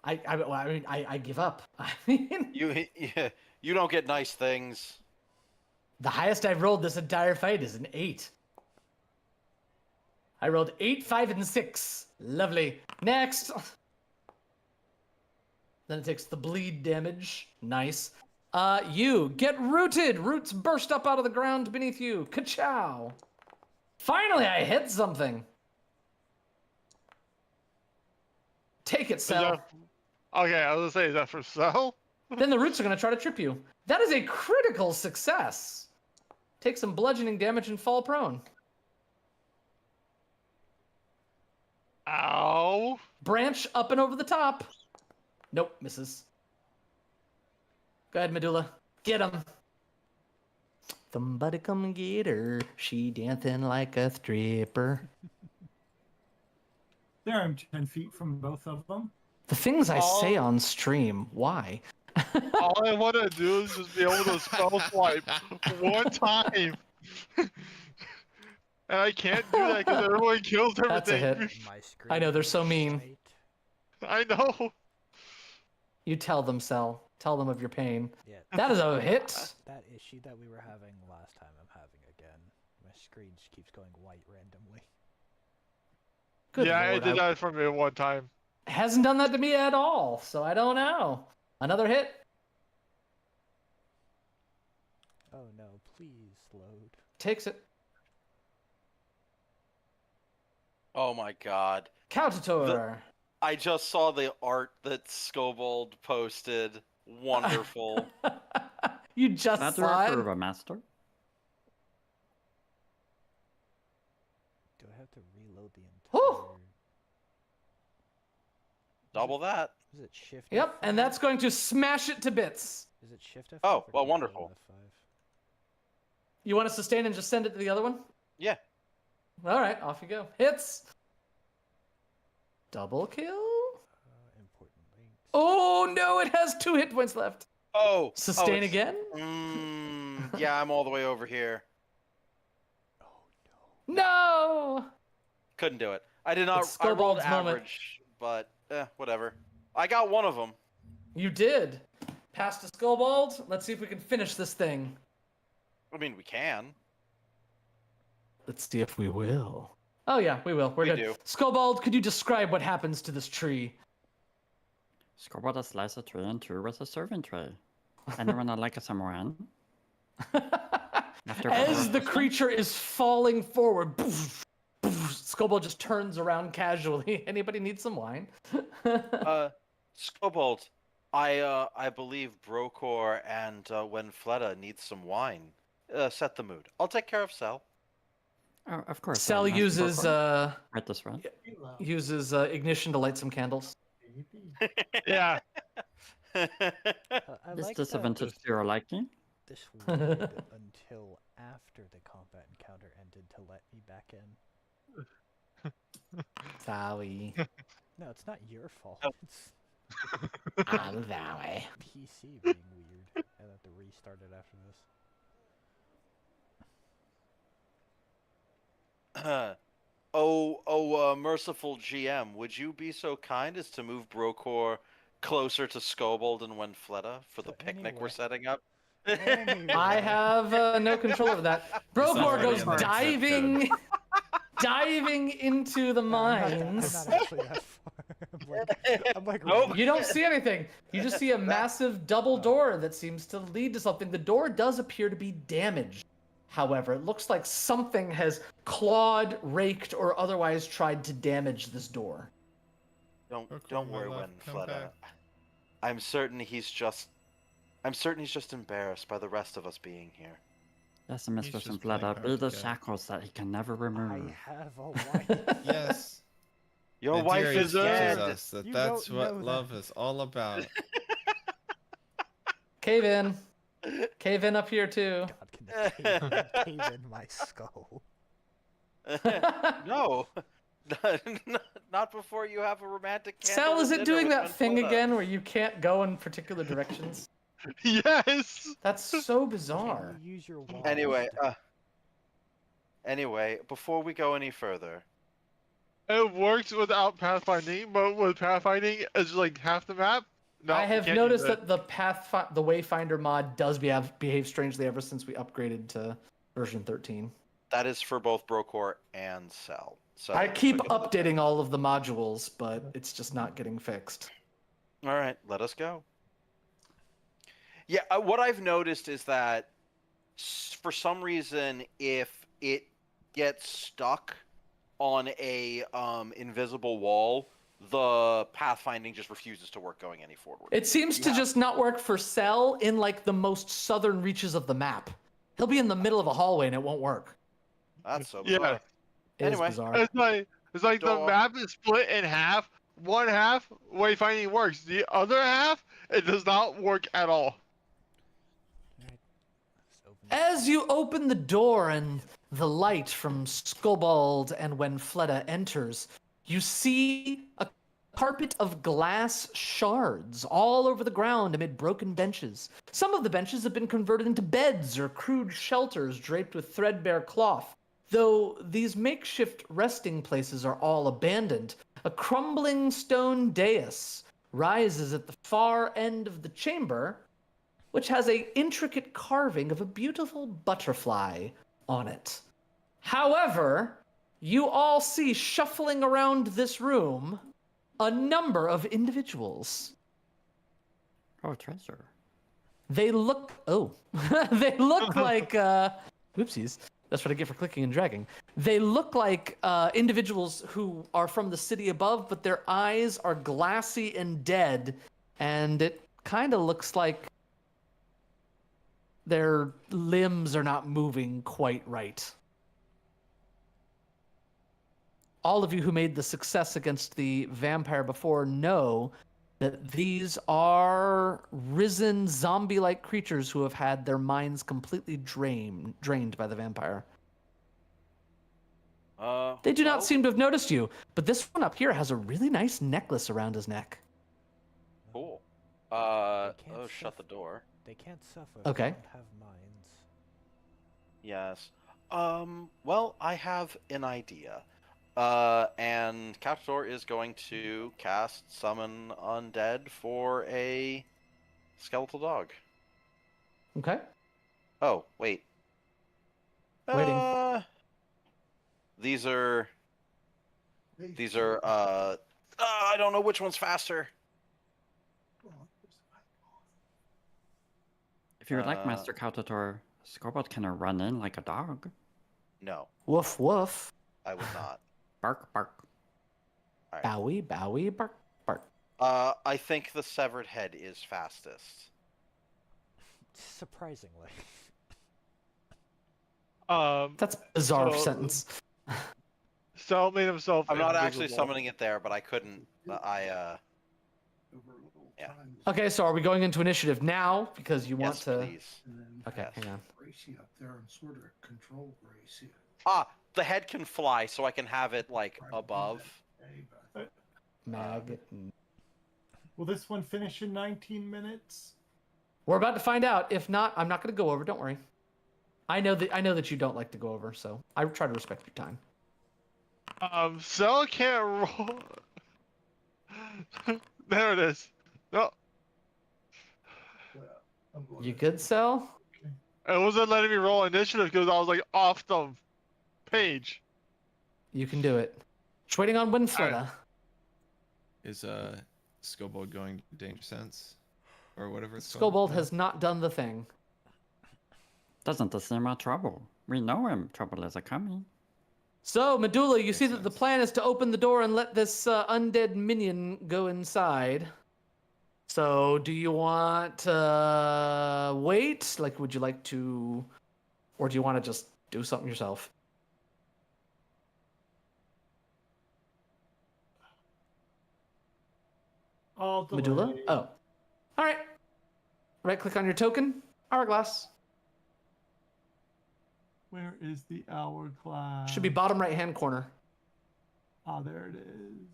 A: I give up. I mean,
C: You don't get nice things.
A: the highest I've rolled this entire fight is an 8. I rolled 8, 5, and 6. Lovely. Next. Then it takes the bleed damage. Nice. You get rooted. Roots burst up out of the ground beneath you. Ka-chow. Finally, I hit something. Take it,
D: Is
A: Cell.
D: that- Okay, I was gonna say, is that for Cell?
A: Then the roots are going to try to trip you. That is a critical success. Take some bludgeoning damage and fall prone.
D: Ow.
A: Branch up and over the top. Nope, misses. Go ahead, Medulla. Get him. Somebody come get her. She dancing like a stripper.
G: There, I'm 10 feet from both of them.
A: The things I say
D: Oh.
A: on stream. Why?
D: All I want to do is just be able to spell swipe one time. And I can't do that because everyone kills everything.
A: That's a hit.
B: My screen.
A: I know, they're so
B: is
A: mean.
B: white.
D: I know.
A: You tell them, Cell. Tell them of your pain.
B: Yeah,
A: That is a hit.
B: that issue that we were having last time, I'm having again. My screen just keeps going white randomly.
A: Good
D: yeah,
A: Lord,
D: it did that for me one time.
A: Hasn't done that to me at all, so I don't know. Another hit.
B: Oh no, please load.
A: Takes it.
C: Oh my god.
A: Countertour.
C: I just saw the art that Scobold posted. Wonderful.
A: You just
F: That
A: saw
F: approve
A: it?
F: a master?
B: Do I have to reload the
A: Whew.
B: entire...
C: Double that.
B: Is it shift?
A: Yep, and
B: F5?
A: that's going to smash it to bits.
B: Is it shift F5?
C: Oh,
B: or
C: well,
B: control
C: wonderful.
B: F5?
A: You want to sustain and just send it to the other one?
C: Yeah.
A: All right, off you go. Hits. Double kill.
B: Important links.
A: Oh no, it has 2 hit points left.
C: Oh.
A: Sustain
C: oh,
A: again?
C: Yeah, I'm all the way over here.
B: Oh no.
A: No.
C: Couldn't do it. I did not.
A: It's
C: I rolled
A: Scobold's moment.
C: average, but whatever. I got one of them.
A: You did. Pass to Skullbald. Let's see if we can finish this thing.
C: I mean, we can.
A: Let's see if we will. Oh yeah, we will. We're
C: We
A: good.
C: do.
A: Skullbald, could you describe what happens to this tree?
F: Scoreboard slice a tree in two with a serving tray. Anyone would like some wine? After
A: As the
F: breakfast?
A: creature is falling forward, poof, poof, Skullbald just turns around casually. Anybody need some wine?
C: Scobold, I believe Brokor and Wenfleta need some wine. Set the mood. I'll take care of Sel.
F: Oh, of course.
A: Cell
F: nice to
A: uses
F: perform. Right this way.
A: uses ignition to light some candles.
D: Yeah.
B: I
F: Is
B: like
F: this a
B: that
F: vintage to your liking?
B: this waited until after the combat encounter ended to let me back in.
A: Sorry.
B: No, it's not your fault.
C: Oh.
B: It's
A: I'm sorry.
B: PC being weird. I have to restart it after this.
C: Merciful GM, would you be so kind as to move Brokor closer to Scobold and Wenfleta for the
B: So
C: picnic we're
B: anyway-
C: setting up?
B: Anyway.
A: I have no control over that. Brokor
E: already
A: goes
E: in the zip
A: diving, diving into the
B: I'm
A: mines.
B: not actually that far. I'm like
C: Nope.
A: You don't see anything. You just see a massive double door that seems to lead to something. The door does appear to be damaged. However, it looks like something has clawed, raked, or otherwise tried to damage this door.
C: Don't
E: Brokor, my
C: worry,
E: love, come
C: Wenfleta.
E: back.
C: I'm certain he's just embarrassed by the rest of us being here.
F: Yes, and
E: He's
F: Mr.
E: just playing
F: Simpleta,
E: hard
F: be
E: to
F: the
E: get.
F: shackles that he can never remove.
B: I have a wife.
E: Yes.
C: Your wife
E: Nadiri
C: is
E: teaches
C: dead.
E: us that
B: You
E: that's
B: don't
E: what
B: know that.
E: love is all about.
A: Cave in. Cave in up here too.
B: God, can the cave in my skull?
C: No. Not before you have a romantic candle
A: Sal, is
C: and
A: it
C: dinner
A: doing
C: with
A: that thing
C: Wenfleta.
A: again where you can't go in particular directions?
D: Yes.
A: That's so bizarre.
B: Can you use your wand?
C: Anyway, before we go any further,
D: It works without pathfinding, but with pathfinding, it's like half the map. No,
A: I
D: you
A: have
D: can't
A: noticed
D: use it.
A: that the Wayfinder mod does behave strangely ever since we upgraded to version 13.
C: that is for both Brokor and Sel. So
A: I keep
C: look at-
A: updating all of the modules, but it's just not getting fixed.
C: All right, let us go. Yeah, what I've noticed is that for some reason, if it gets stuck on a invisible wall, the pathfinding just refuses to work going any forward.
A: It seems to just not work for Cell in like the most southern reaches of the map. He'll be in the middle of a hallway and it won't work.
C: That's so
D: Yeah.
C: bizarre.
A: It is
C: Anyway.
A: bizarre.
D: It's like the
C: Door.
D: map is split in half. One half wayfinding works. The other half it does not work at all.
B: Alright. Let's open it.
A: As you open the door and the light from Skobald and when Fleda enters, you see a carpet of glass shards all over the ground amid broken benches. Some of the benches have been converted into beds or crude shelters draped with threadbare cloth. Though these makeshift resting places are all abandoned, a crumbling stone dais rises at the far end of the chamber, which has an intricate carving of a beautiful butterfly on it. However, you all see shuffling around this room a number of individuals.
F: Oh, treasure.
A: They look, they look like, oopsies. That's what I get for clicking and dragging. They look like individuals who are from the city above, but their eyes are glassy and dead, and it kind of looks like their limbs are not moving quite right. All of you who made the success against the vampire before know that these are risen zombie-like creatures who have had their minds completely drained by the vampire. They do not seem to have noticed you, but this one up here has a really nice necklace around his neck.
C: Cool.
B: can't
C: Shut the
B: suffer.
C: door.
B: They can't suffer.
A: Okay.
B: They don't have minds.
C: Yes. Well, I have an idea. And Captor is going to cast Summon Undead for a skeletal dog.
A: Okay.
C: Oh, wait.
A: Waiting.
C: These are, I don't know which one's faster.
F: If you would like Master Cautator, Scorbot can run in like a dog.
C: No,
A: Woof woof.
C: I would not.
F: Bark, bark.
C: Alright.
A: Bowie, bowie, bark, bark.
C: I think the severed head is fastest.
B: Surprisingly.
A: That's a bizarre
D: So-
A: sentence.
D: Cell made himself.
C: I'm not actually
D: invisible.
C: summoning it there, but I couldn't. Yeah.
A: Okay, so are we going into initiative now because you want
C: Yes,
A: to?
C: please.
A: Okay,
C: Yes.
A: hang on.
H: Gracie up there and sort of control Gracie.
C: The head can fly, so I can have it like above.
A: Mag.
G: Will this one finish in 19 minutes?
A: We're about to find out. If not, I'm not going to go over. Don't worry. I know that you don't like to go over, so I try to respect your time.
D: Cell can't roll. There it is. No,
A: You good, Cell?
D: it wasn't letting me roll initiative because I was like off the page.
A: You can do it. Just waiting on Winfletta.
E: Is Scobold going to Danger Sense? Or whatever it's called?
A: Scobold has not done the thing.
F: Doesn't this seem like trouble? We know him. Trouble is a coming.
A: So, Medulla, you see
E: Makes
A: that the
E: sense.
A: plan is to open the door and let this undead minion go inside. So, do you want to wait? Like, would you like to... Or do you want to just do something yourself?
G: All the
A: Medulla?
G: way.
A: Oh. Alright. Right-click on your token. Hourglass.
G: Where is the hourglass?
A: Should be bottom right-hand corner.
G: Ah, there it is.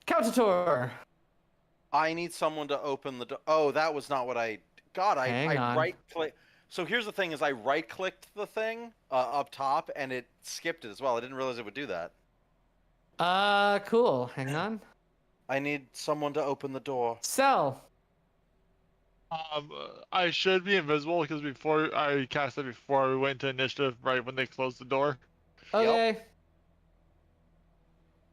A: Cautator!
C: I need someone to open the door. Oh, that was not what I. God,
A: Hang
C: I
A: on.
C: right click. So here's the thing: is I right clicked the thing up top, and it skipped it as well. I didn't realize it would do that.
A: Cool. Hang on.
C: I need someone to open the door.
A: Cell.
D: I should be invisible because before I cast it before we went to initiative, right when they closed the door,
A: Okay.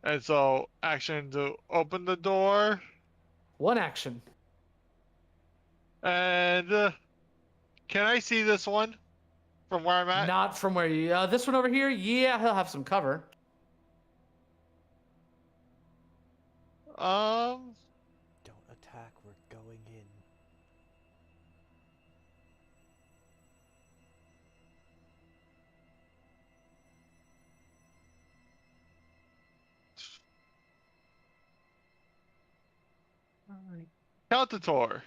D: and so action to open the door.
A: One action.
D: And can I see this one from where I'm at?
A: Not from where you. This one over here. Yeah, he'll have some cover.
D: Um,
B: Don't attack, we're going in.
D: Countator,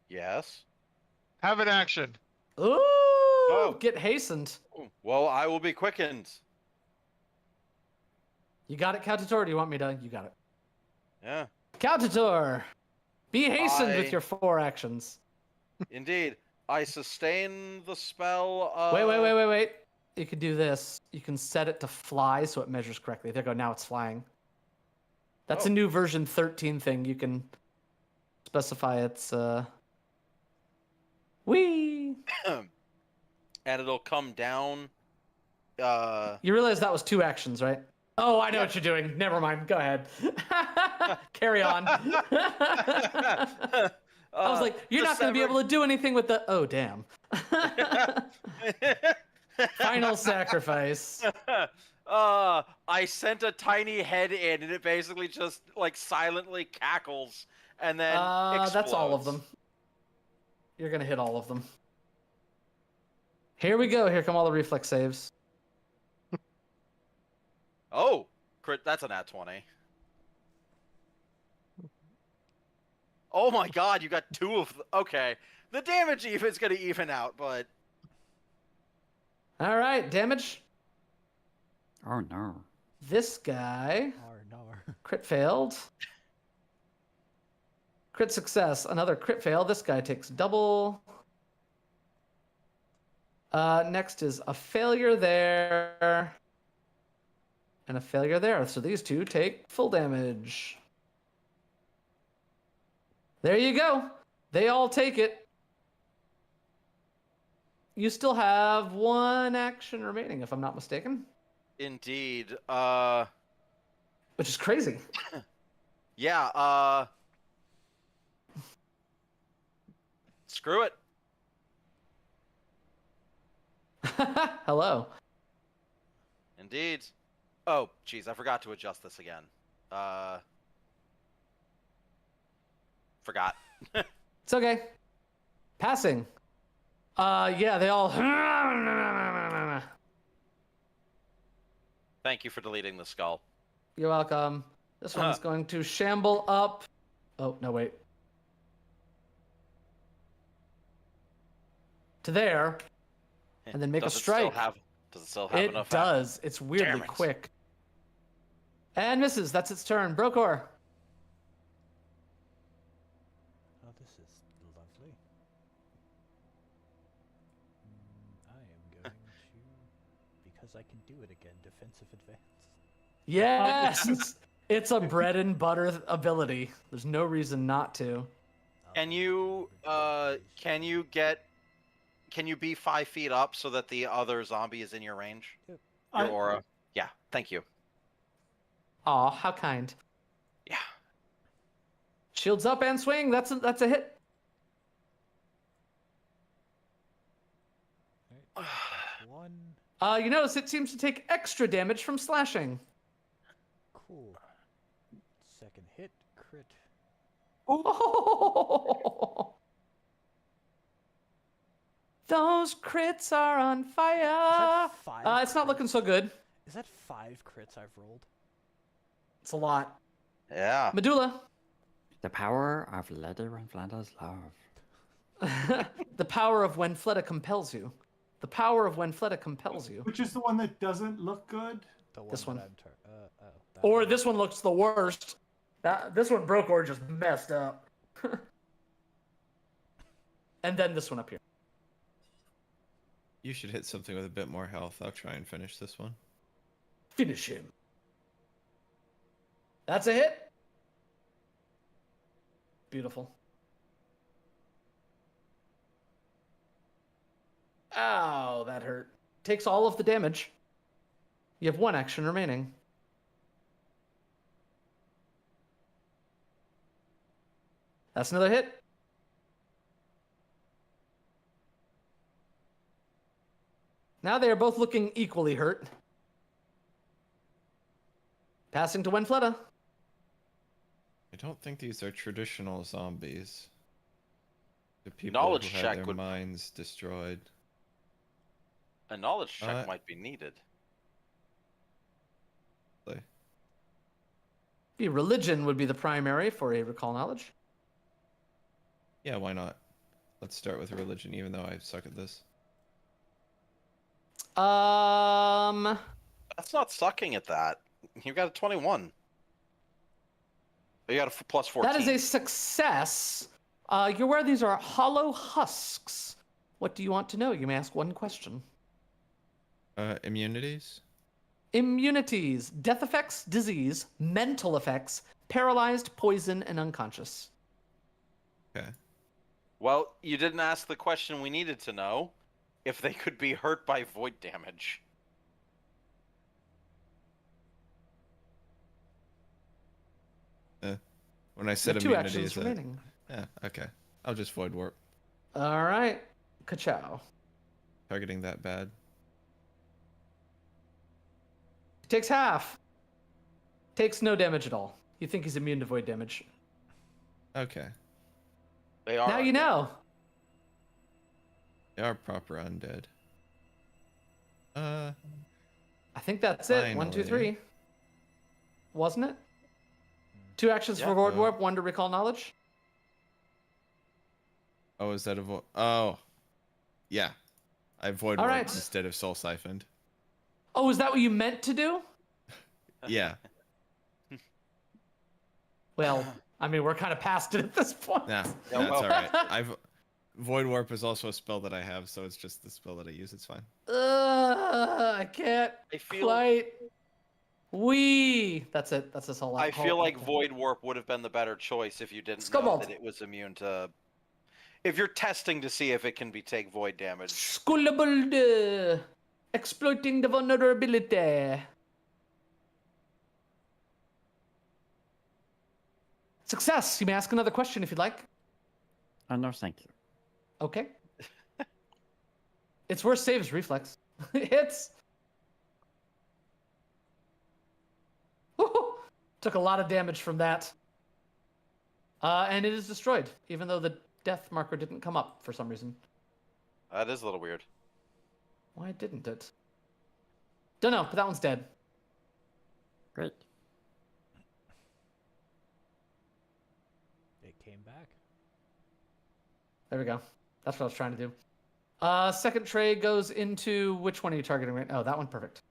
C: Yes.
D: have an action.
A: Ooh,
C: Oh.
A: get hastened.
C: Well, I will be quickened.
A: You got it, Countator? Do you want me to? You got it.
C: Yeah,
A: Countator, be hastened with
C: I-
A: your 4 actions.
C: indeed. I sustain the spell.
A: Wait. You can do this. You can set it to fly so it measures correctly. There you go. Now it's flying. That's a
C: Oh.
A: new version 13 thing. You can specify its whee.
C: And it'll come down.
A: You realize that was 2 actions, right? Oh, I know what you're doing. Never mind. Go ahead. Carry on. I was like, you're not going to be able to do anything with the. Oh, damn. Final sacrifice.
C: I sent a tiny head in, and it basically just like silently cackles, and then
A: That's all of
C: explodes.
A: them. You're going to hit all of them. Here we go. Here come all the reflex saves.
C: Oh, crit! That's a nat 20. Oh my God, you got 2 of. Okay, the damage is gonna even out, but
A: All right, damage.
F: Oh no.
A: This guy.
B: Nar.
A: Crit failed. Crit success. Another crit fail. This guy takes double. Next is a failure there. And a failure there. So these 2 take full damage. There you go. They all take it. You still have 1 action remaining, if I'm not mistaken.
C: indeed,
A: Which is crazy.
C: yeah, screw it.
A: Hello.
C: Indeed. Oh, jeez, I forgot to adjust this again. Forgot.
A: It's okay. Passing. Yeah, they all.
C: Thank you for deleting the skull.
A: You're welcome. This one's going to shamble up. Oh, no, wait. To there. And then make a
C: Does it still
A: strike.
C: does it still have
A: It
C: enough?
A: does. It's weirdly
C: Damn it.
A: quick. And misses. That's its turn. Brokor.
B: Oh, this is lovely. I am going to, because I can do it again, defensive advance.
A: Yes! It's a bread and butter ability. There's no reason not to.
C: Can you can you be 5 feet up so that the other zombie is in your range?
B: Yep.
C: Your aura. Yeah, thank you.
A: Aw, how kind.
C: Yeah.
A: Shields up and swing. That's a hit.
B: One.
A: You notice it seems to take extra damage from slashing.
B: Cool. Second hit, crit.
A: Those crits are on
B: Is
A: fire.
B: that 5
A: It's not looking so good.
B: Is that 5 crits I've rolled?
A: It's a lot.
C: Yeah.
A: Medulla.
F: The power of Lady Renflanda's love.
A: The power of when Fleta compels you. The power of when Fleta compels you.
G: Which is the one that doesn't look good?
B: The one
A: This one.
B: that I'm that
A: Or
B: one.
A: this one looks the worst. This one broke or just messed up. And then this one up here.
E: You should hit something with a bit more health. I'll try and finish this one.
A: Finish him. That's a hit. Beautiful. Ow, that hurt. Takes all of the damage. You have 1 action remaining. That's another hit. Now they are both looking equally hurt. Passing to Wenfletta.
E: I don't think these are traditional zombies. The people
C: Knowledge
E: who had
C: check
E: their
C: would-
E: minds destroyed.
C: A knowledge check might be needed.
A: Religion would be the primary for a recall knowledge.
E: Yeah, why not? Let's start with religion, even though I suck at this.
C: That's not sucking at that. You got a 21. You got a plus 14.
A: That is a success. You're aware these are hollow husks. What do you want to know? You may ask one question.
E: Immunities?
A: Immunities, death effects, disease, mental effects, paralyzed, poison, and unconscious.
E: Okay.
C: Well, you didn't ask the question we needed to know. If they could be hurt by void damage.
E: When I said
A: You have 2
E: immunities,
A: actions remaining.
E: yeah, okay. I'll just void warp.
A: All right, Ka-chow.
E: Targeting that bad.
A: Takes half. Takes no damage at all. You think he's immune to void damage.
E: Okay.
C: They are.
A: Now you know.
E: They are proper undead.
A: I think that's it. 1, 2, 3.
E: Finally.
A: Wasn't it? 2 actions
C: Yeah.
A: for void warp, 1 to recall knowledge.
E: Oh, is that a void? Oh. Yeah. I void
A: All
E: warped
A: right.
E: instead of soul siphoned.
A: Oh, is that what you meant to do?
E: Yeah.
A: Well, I mean, we're kind of past it at this point.
E: Nah,
C: Yeah,
E: that's
C: well-
E: alright. Void warp is also a spell that I have, so it's just the spell that I use. It's fine.
A: I can't
C: I feel.
A: quite. That's it. That's this whole.
C: I feel like
A: whole-
C: void warp would have been the better choice if you didn't know
A: Skullbolt.
C: that it was immune to. If you're testing to see if it can take void damage.
A: Skullable, exploiting the vulnerability. Success. You may ask another question if you'd like.
F: No, thank you.
A: Okay. Its worst save is reflex. It's. Woo-hoo. Took a lot of damage from that. And it is destroyed, even though the death marker didn't come up for some reason.
C: That is a little weird.
A: Why didn't it? Don't know, but that one's dead.
F: Great.
B: It came back.
A: There we go. That's what I was trying to do. Second tray goes into which one are you targeting right? Oh, that one. Perfect.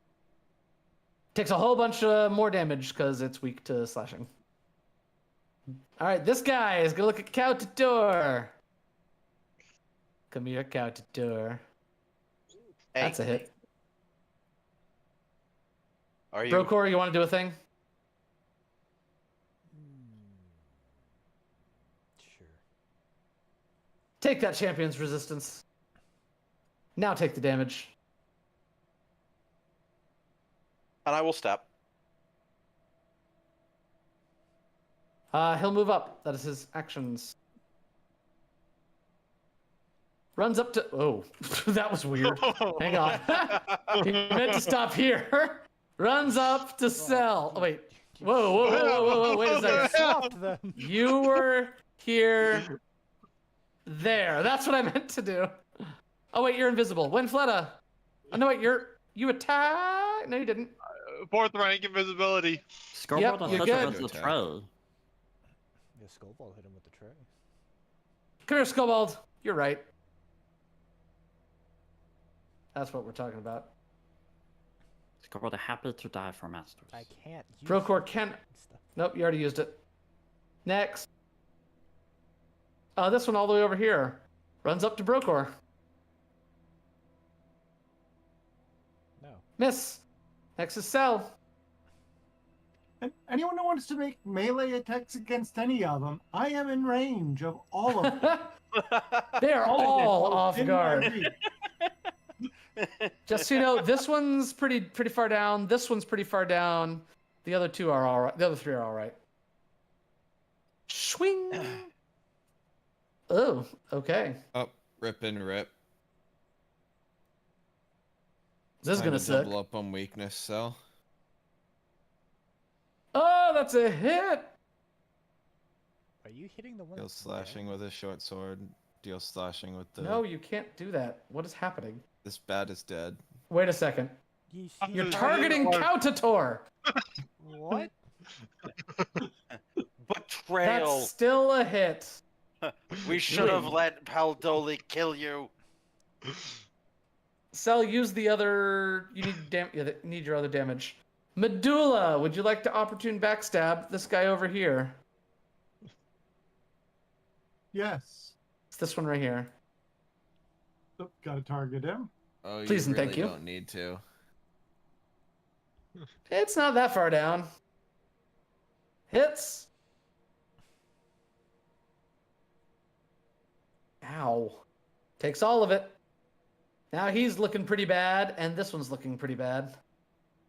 A: Takes a whole bunch more damage because it's weak to slashing. All right, this guy is gonna look at Cow-to-door. Come here, Cow-to-door.
C: Hey,
A: That's a hit.
C: Are you?
A: Brokor, you want to do a thing?
B: Sure.
A: Take that champion's resistance. Now take the damage.
C: And I will step.
A: He'll move up. That is his actions. Runs up to. Oh, that was weird. Hang on. He meant to stop here. Runs up to sell. Oh, wait. Whoa, whoa, whoa, whoa, whoa, whoa. Wait a second.
B: Swap them.
A: You were here. There. That's what I meant to do. Oh, wait, you're invisible. Wenfletta. Oh, no, wait, you attack. No, you didn't.
D: 4th rank invisibility.
F: Scoreboard
A: you're
F: on
A: good.
F: the tray.
B: Yeah, Skullball hit him with the tray.
A: Come here, Skullbald. You're right. That's what we're talking about.
F: Scoreboard happy to die for masters.
B: I can't use
A: Brokor can.
B: stuff.
A: Nope, you already used it. Next. This one all the way over here. Runs up to Brokor.
B: No.
A: Miss. Next is Cell.
G: And anyone who wants to make melee attacks against any of them, I am in range of all of them.
A: They are all off
G: In my
A: guard.
G: reach.
A: Just so you know, this one's pretty far down. This one's pretty far down. The other 2 are all right. The other 3 are all right. Swing. Oh, okay.
E: Up, rip and rip.
A: This is
E: Time
A: gonna
E: to
A: suck.
E: double up on weakness, so.
A: Oh, that's a hit.
B: Are you hitting the one
E: Deal
B: that's
E: slashing
B: dead?
E: with a short sword. Deal slashing with the.
A: No, you can't do that. What is happening?
E: This bat is dead.
A: Wait a second. You're
D: This
A: targeting
D: is-
A: Kautator.
B: What?
C: Betrayal.
A: That's still a hit.
C: We should have
A: Really?
C: let Paldoli kill you.
A: Cell, use the other. You need you need your other damage. Medulla, would you like to opportune backstab this guy over here?
G: Yes.
A: It's this one right here.
G: Oh, gotta target him.
E: Oh,
A: Please
E: you
A: and
E: really
A: thank you.
E: don't need to.
A: It's not that far down. Hits. Ow. Takes all of it. Now he's looking pretty bad, and this one's looking pretty bad.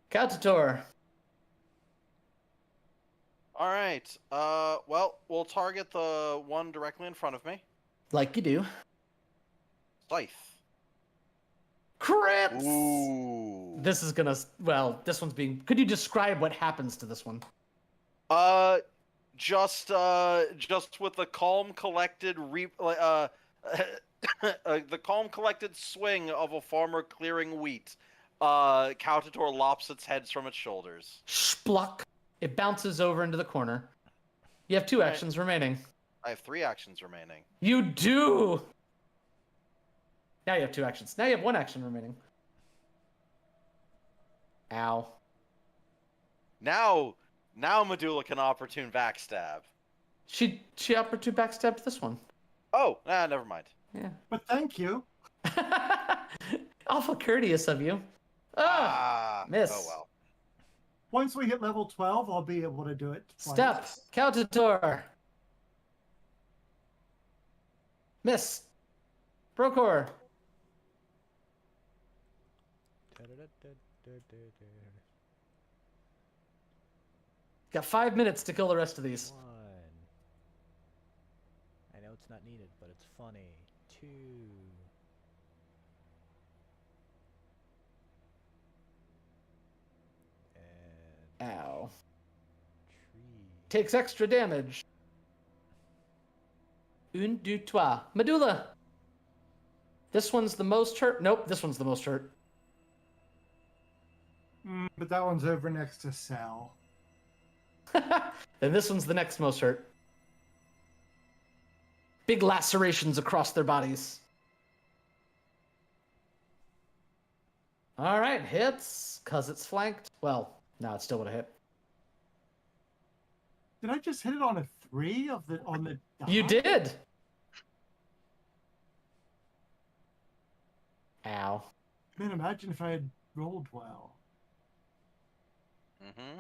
A: Kautator.
C: All right. Well, we'll target the one directly in front of me.
A: Like you do.
C: Scythe.
A: Crits!
C: Ooh.
A: This is gonna. Well, this one's being. Could you describe what happens to this one?
C: Just with the calm, collected the calm, collected swing of a farmer clearing wheat, Kautator lops its heads from its shoulders.
A: Spluck. It bounces over into the corner. You have 2
C: Right.
A: actions remaining.
C: I have 3 actions remaining.
A: You do! Now you have 2 actions. Now you have 1 action remaining. Ow.
C: Now Medulla can opportune backstab.
A: She opportune backstabbed this one.
C: Oh, never mind.
A: Yeah.
G: But thank you.
A: Awful courteous of you. Ah! Miss.
C: Oh well.
G: Once we hit level 12, I'll be able to do it. twice.
A: Step. Kautator. Miss. Procor. Got 5 minutes to kill the rest of these.
B: 1. I know it's not needed, but it's funny. 2. And
A: Ow.
B: 3.
A: Takes extra damage. 1, 2, 3. Medulla. This one's the most hurt. Nope, this one's the most hurt.
G: But that one's over next to Sal.
A: Then this one's the next most hurt. Big lacerations across their bodies. All right, hits, because it's flanked. Well, no, it still would have hit.
G: Did I just hit it on a 3 on the
A: You
G: die?
A: did. Ow.
G: Man, imagine if I had rolled well.
C: Mm-hmm.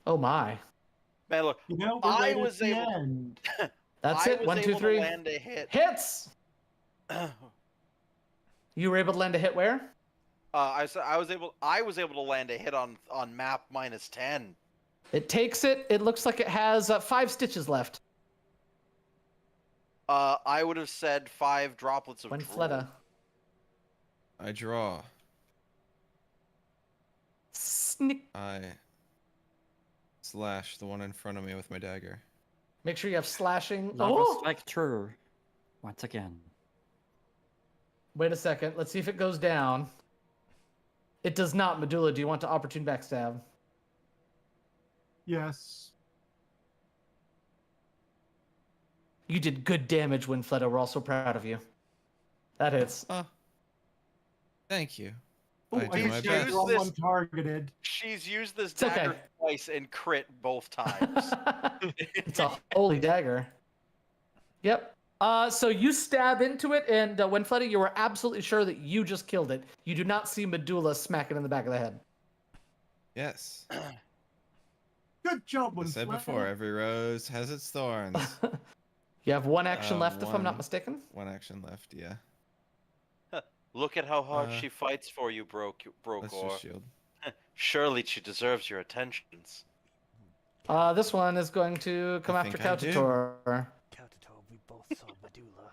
A: Oh my.
C: Man, look,
G: You know, we're
C: I
G: right
C: was
G: at the
C: able-
G: end.
A: That's
C: I
A: it.
C: was
A: 1, 2,
C: able
A: 3.
C: to land a hit.
A: Hits. You were able to land a hit where?
C: I was able to land a hit on map -10.
A: It takes it. It looks like it has 5 stitches left.
C: I would have said 5 droplets of
A: When
C: drool.
A: Fleta.
E: I draw.
A: Snick.
E: I slash the one in front of me with my dagger.
A: Make sure you have slashing.
F: Lava
A: Oh!
F: strike true. Once again.
A: Wait a second. Let's see if it goes down. It does not. Medulla, do you want to opportune backstab?
G: Yes.
A: You did good damage, Winfleta. We're all so proud of you. That hits.
E: Oh. Thank you.
G: Oh,
E: I
G: I
E: do my
G: just got
E: best.
G: wrong
C: This-
G: one targeted.
C: She's used this
A: It's okay.
C: dagger twice and crit both times.
A: It's a holy dagger. Yep. So you stab into it, and Winfleta, you were absolutely sure that you just killed it. You do not see Medulla smack it in the back of the head.
E: Yes.
G: Good job,
E: I said before, every rose has its thorns.
A: You have 1 action left, if I'm not
E: one.
A: mistaken.
E: 1 action left, yeah.
C: Look at how hard
E: Uh,
C: she fights for you,
E: Let's
C: Brokor.
E: just shield.
C: Surely she deserves your attentions.
A: This one is going to come
E: I
A: after
E: think I do.
A: Caltator.
B: Caltator, we both saw Medulla.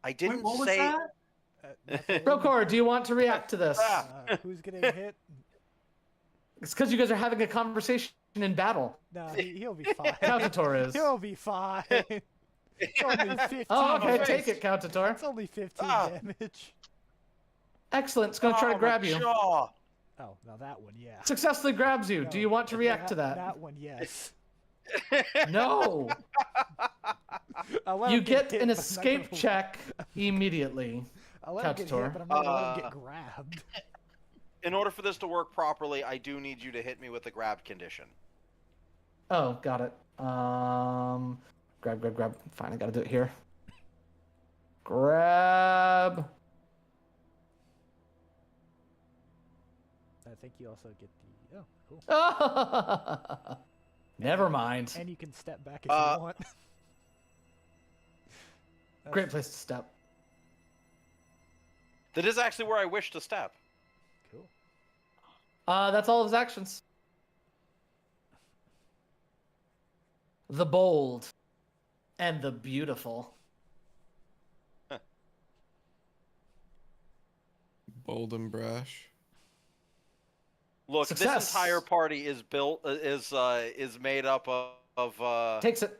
C: I
G: Wait,
C: didn't
G: what was
C: say.
G: that?
B: Nothing.
A: Brokor, do you want to react to this?
B: Who's getting hit?
A: It's because you guys are having a conversation in battle.
B: No, he'll be fine.
A: Caltator is.
B: He'll be fine. It's only 15.
A: Oh, okay,
C: face.
A: take it, Caltator.
B: It's only 15
C: Ah.
B: damage.
A: Excellent. It's going to try to
C: my
A: grab you.
C: jaw.
B: Oh, now that one, yeah.
A: Successfully grabs you. Do
B: No,
A: you want to react to that?
B: That one, yes.
A: No.
B: I'll let
A: You
B: him
A: get
B: hit,
A: an
B: but I'm not
A: escape
B: gonna-
A: check immediately.
B: I'll let him get
A: Caltator.
B: hit, but I'm not gonna let him get grabbed.
C: In order for this to work properly, I do need you to hit me with the grab condition.
A: Oh, got it. Grab. Fine, I gotta do it here. Grab.
B: I think you also get the... Oh, cool.
A: Never mind.
B: And you can step back if you want.
A: Great place to step.
C: That is actually where I wish to step.
B: Cool.
A: That's all of his actions. The bold and the beautiful.
E: Bold and brash.
C: Look,
A: Success.
C: this entire party is made up of
A: Takes it.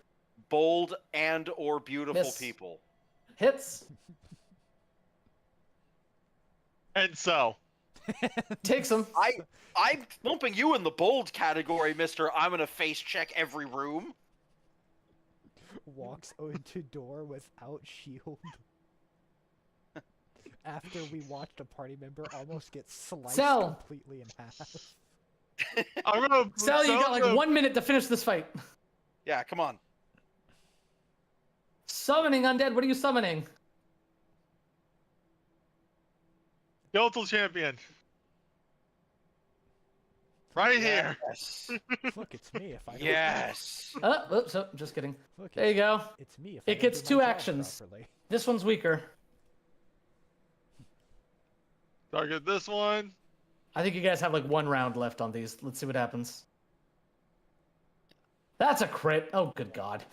C: bold and or beautiful
A: Miss.
C: people.
A: Hits.
D: And so,
A: Takes him.
C: I'm lumping you in the bold category, Mister. I'm gonna face check every room.
B: Walks into door without shield. After we watched a party member almost get sliced
A: Sell.
B: completely in half.
D: I'm gonna.
A: Sally, you got like
D: gonna-
A: 1 minute to finish this fight.
C: Yeah, come on.
A: Summoning undead. What are you summoning?
D: Skeletal champion. Right here.
C: Yes.
B: Look, it's me if I don't.
C: Yes.
A: Oops, oh, just kidding.
B: Look,
A: There you go.
B: it's me if
A: It
B: I don't
A: gets
B: do
A: 2
B: my job
A: actions.
B: properly.
A: This one's weaker.
D: Target this one.
A: I think you guys have like 1 round left on these. Let's see what happens. That's a crit. Oh, good God.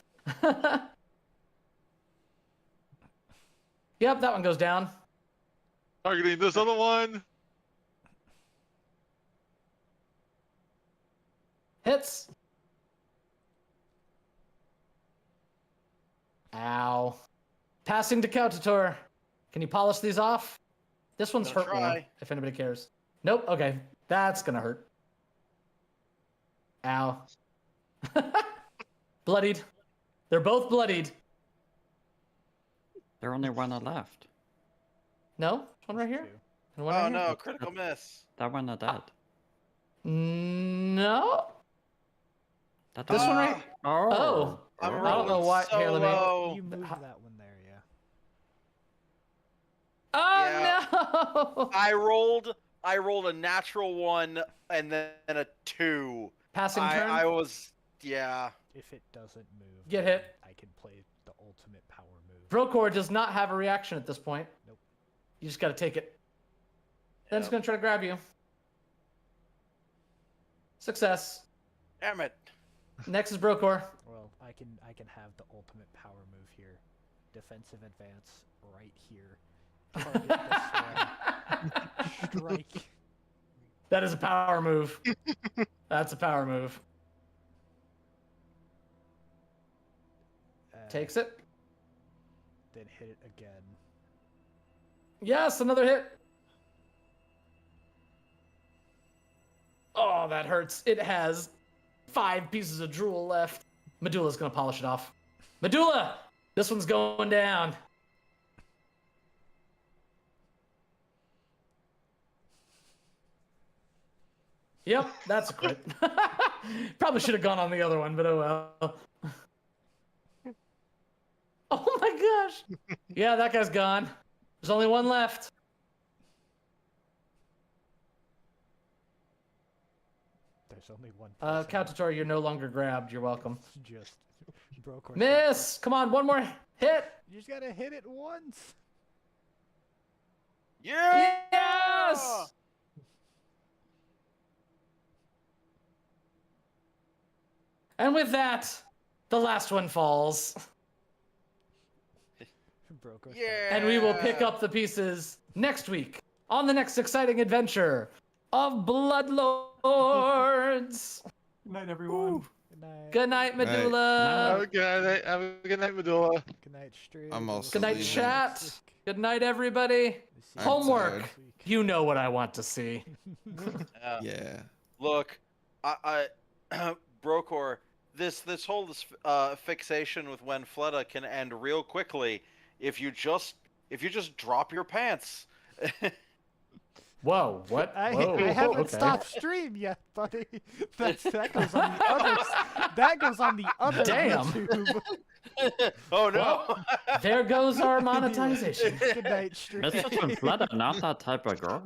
A: Yep, that one goes down.
D: Targeting this other one.
A: Hits. Ow. Passing to Caltator. Can you polish these off? This one's
C: Gonna
A: hurt one,
C: try.
A: if anybody cares. Nope, okay. That's gonna hurt. Ow. Bloodied. They're both bloodied.
F: There are only one left.
A: No? One right here?
B: Two.
A: And one
C: Oh
A: right
C: no,
A: here?
C: critical miss.
F: That one are dead.
A: No?
F: That
A: This one right?
F: Oh.
C: I'm
A: I don't know
C: rolling
A: why.
C: so
A: Here, let me.
C: low.
B: You moved that one there, yeah.
A: Oh no!
C: I rolled a natural 1 and then a 2.
A: Passing turn.
C: I was yeah.
B: If it doesn't move,
A: Get
B: then
A: hit.
B: I can play the ultimate power move.
A: Brokor does not have a reaction at this point.
B: Nope.
A: You just gotta take it. Then it's
C: Yep.
A: gonna try to grab you. Success.
C: Damn it.
A: Next is Brokor.
B: Well, I can have the ultimate power move here. Defensive advance right here. Target this one. Strike.
A: That is a power move. That's a power move. Takes it.
B: Then hit it again.
A: Yes, another hit. Oh, that hurts. It has 5 pieces of drool left. Medulla's gonna polish it off. Medulla! This one's going down. Yep, that's a crit. Probably should have gone on the other one, but oh well. Oh my gosh! Yeah, that guy's gone. There's only one left.
B: There's only one. person.
A: Caltator, you're no longer grabbed. You're welcome.
B: Just broke.
A: Miss! Come on, one more hit!
B: You just gotta hit it once.
C: Yeah.
A: Yes! And with that, the last one falls.
B: Broke us.
C: Yeah.
A: And we will pick up the pieces next week on the next exciting adventure of Bloodlords.
G: Good night, everyone.
B: Good night.
A: Good night,
E: Night.
A: Medulla.
D: Have a good night. Have a good night, Medulla.
B: Good night, Street.
E: I'm also
A: Good night,
E: leaving.
A: chat. Good night, everybody.
E: I'm
A: Homework.
E: tired.
A: You know what I want to see.
E: Yeah.
C: Look, I Brokor, this whole fixation with when Fleta can end real quickly if you just drop your pants.
A: Whoa, what?
B: I
A: Whoa,
B: haven't
A: okay.
B: stopped stream yet, buddy. That goes on the other. That goes on the other
A: Damn.
B: YouTube.
C: Oh no!
A: Well, there goes our monetization.
B: Good night, stream.
F: Message from Fleda, not that type of girl.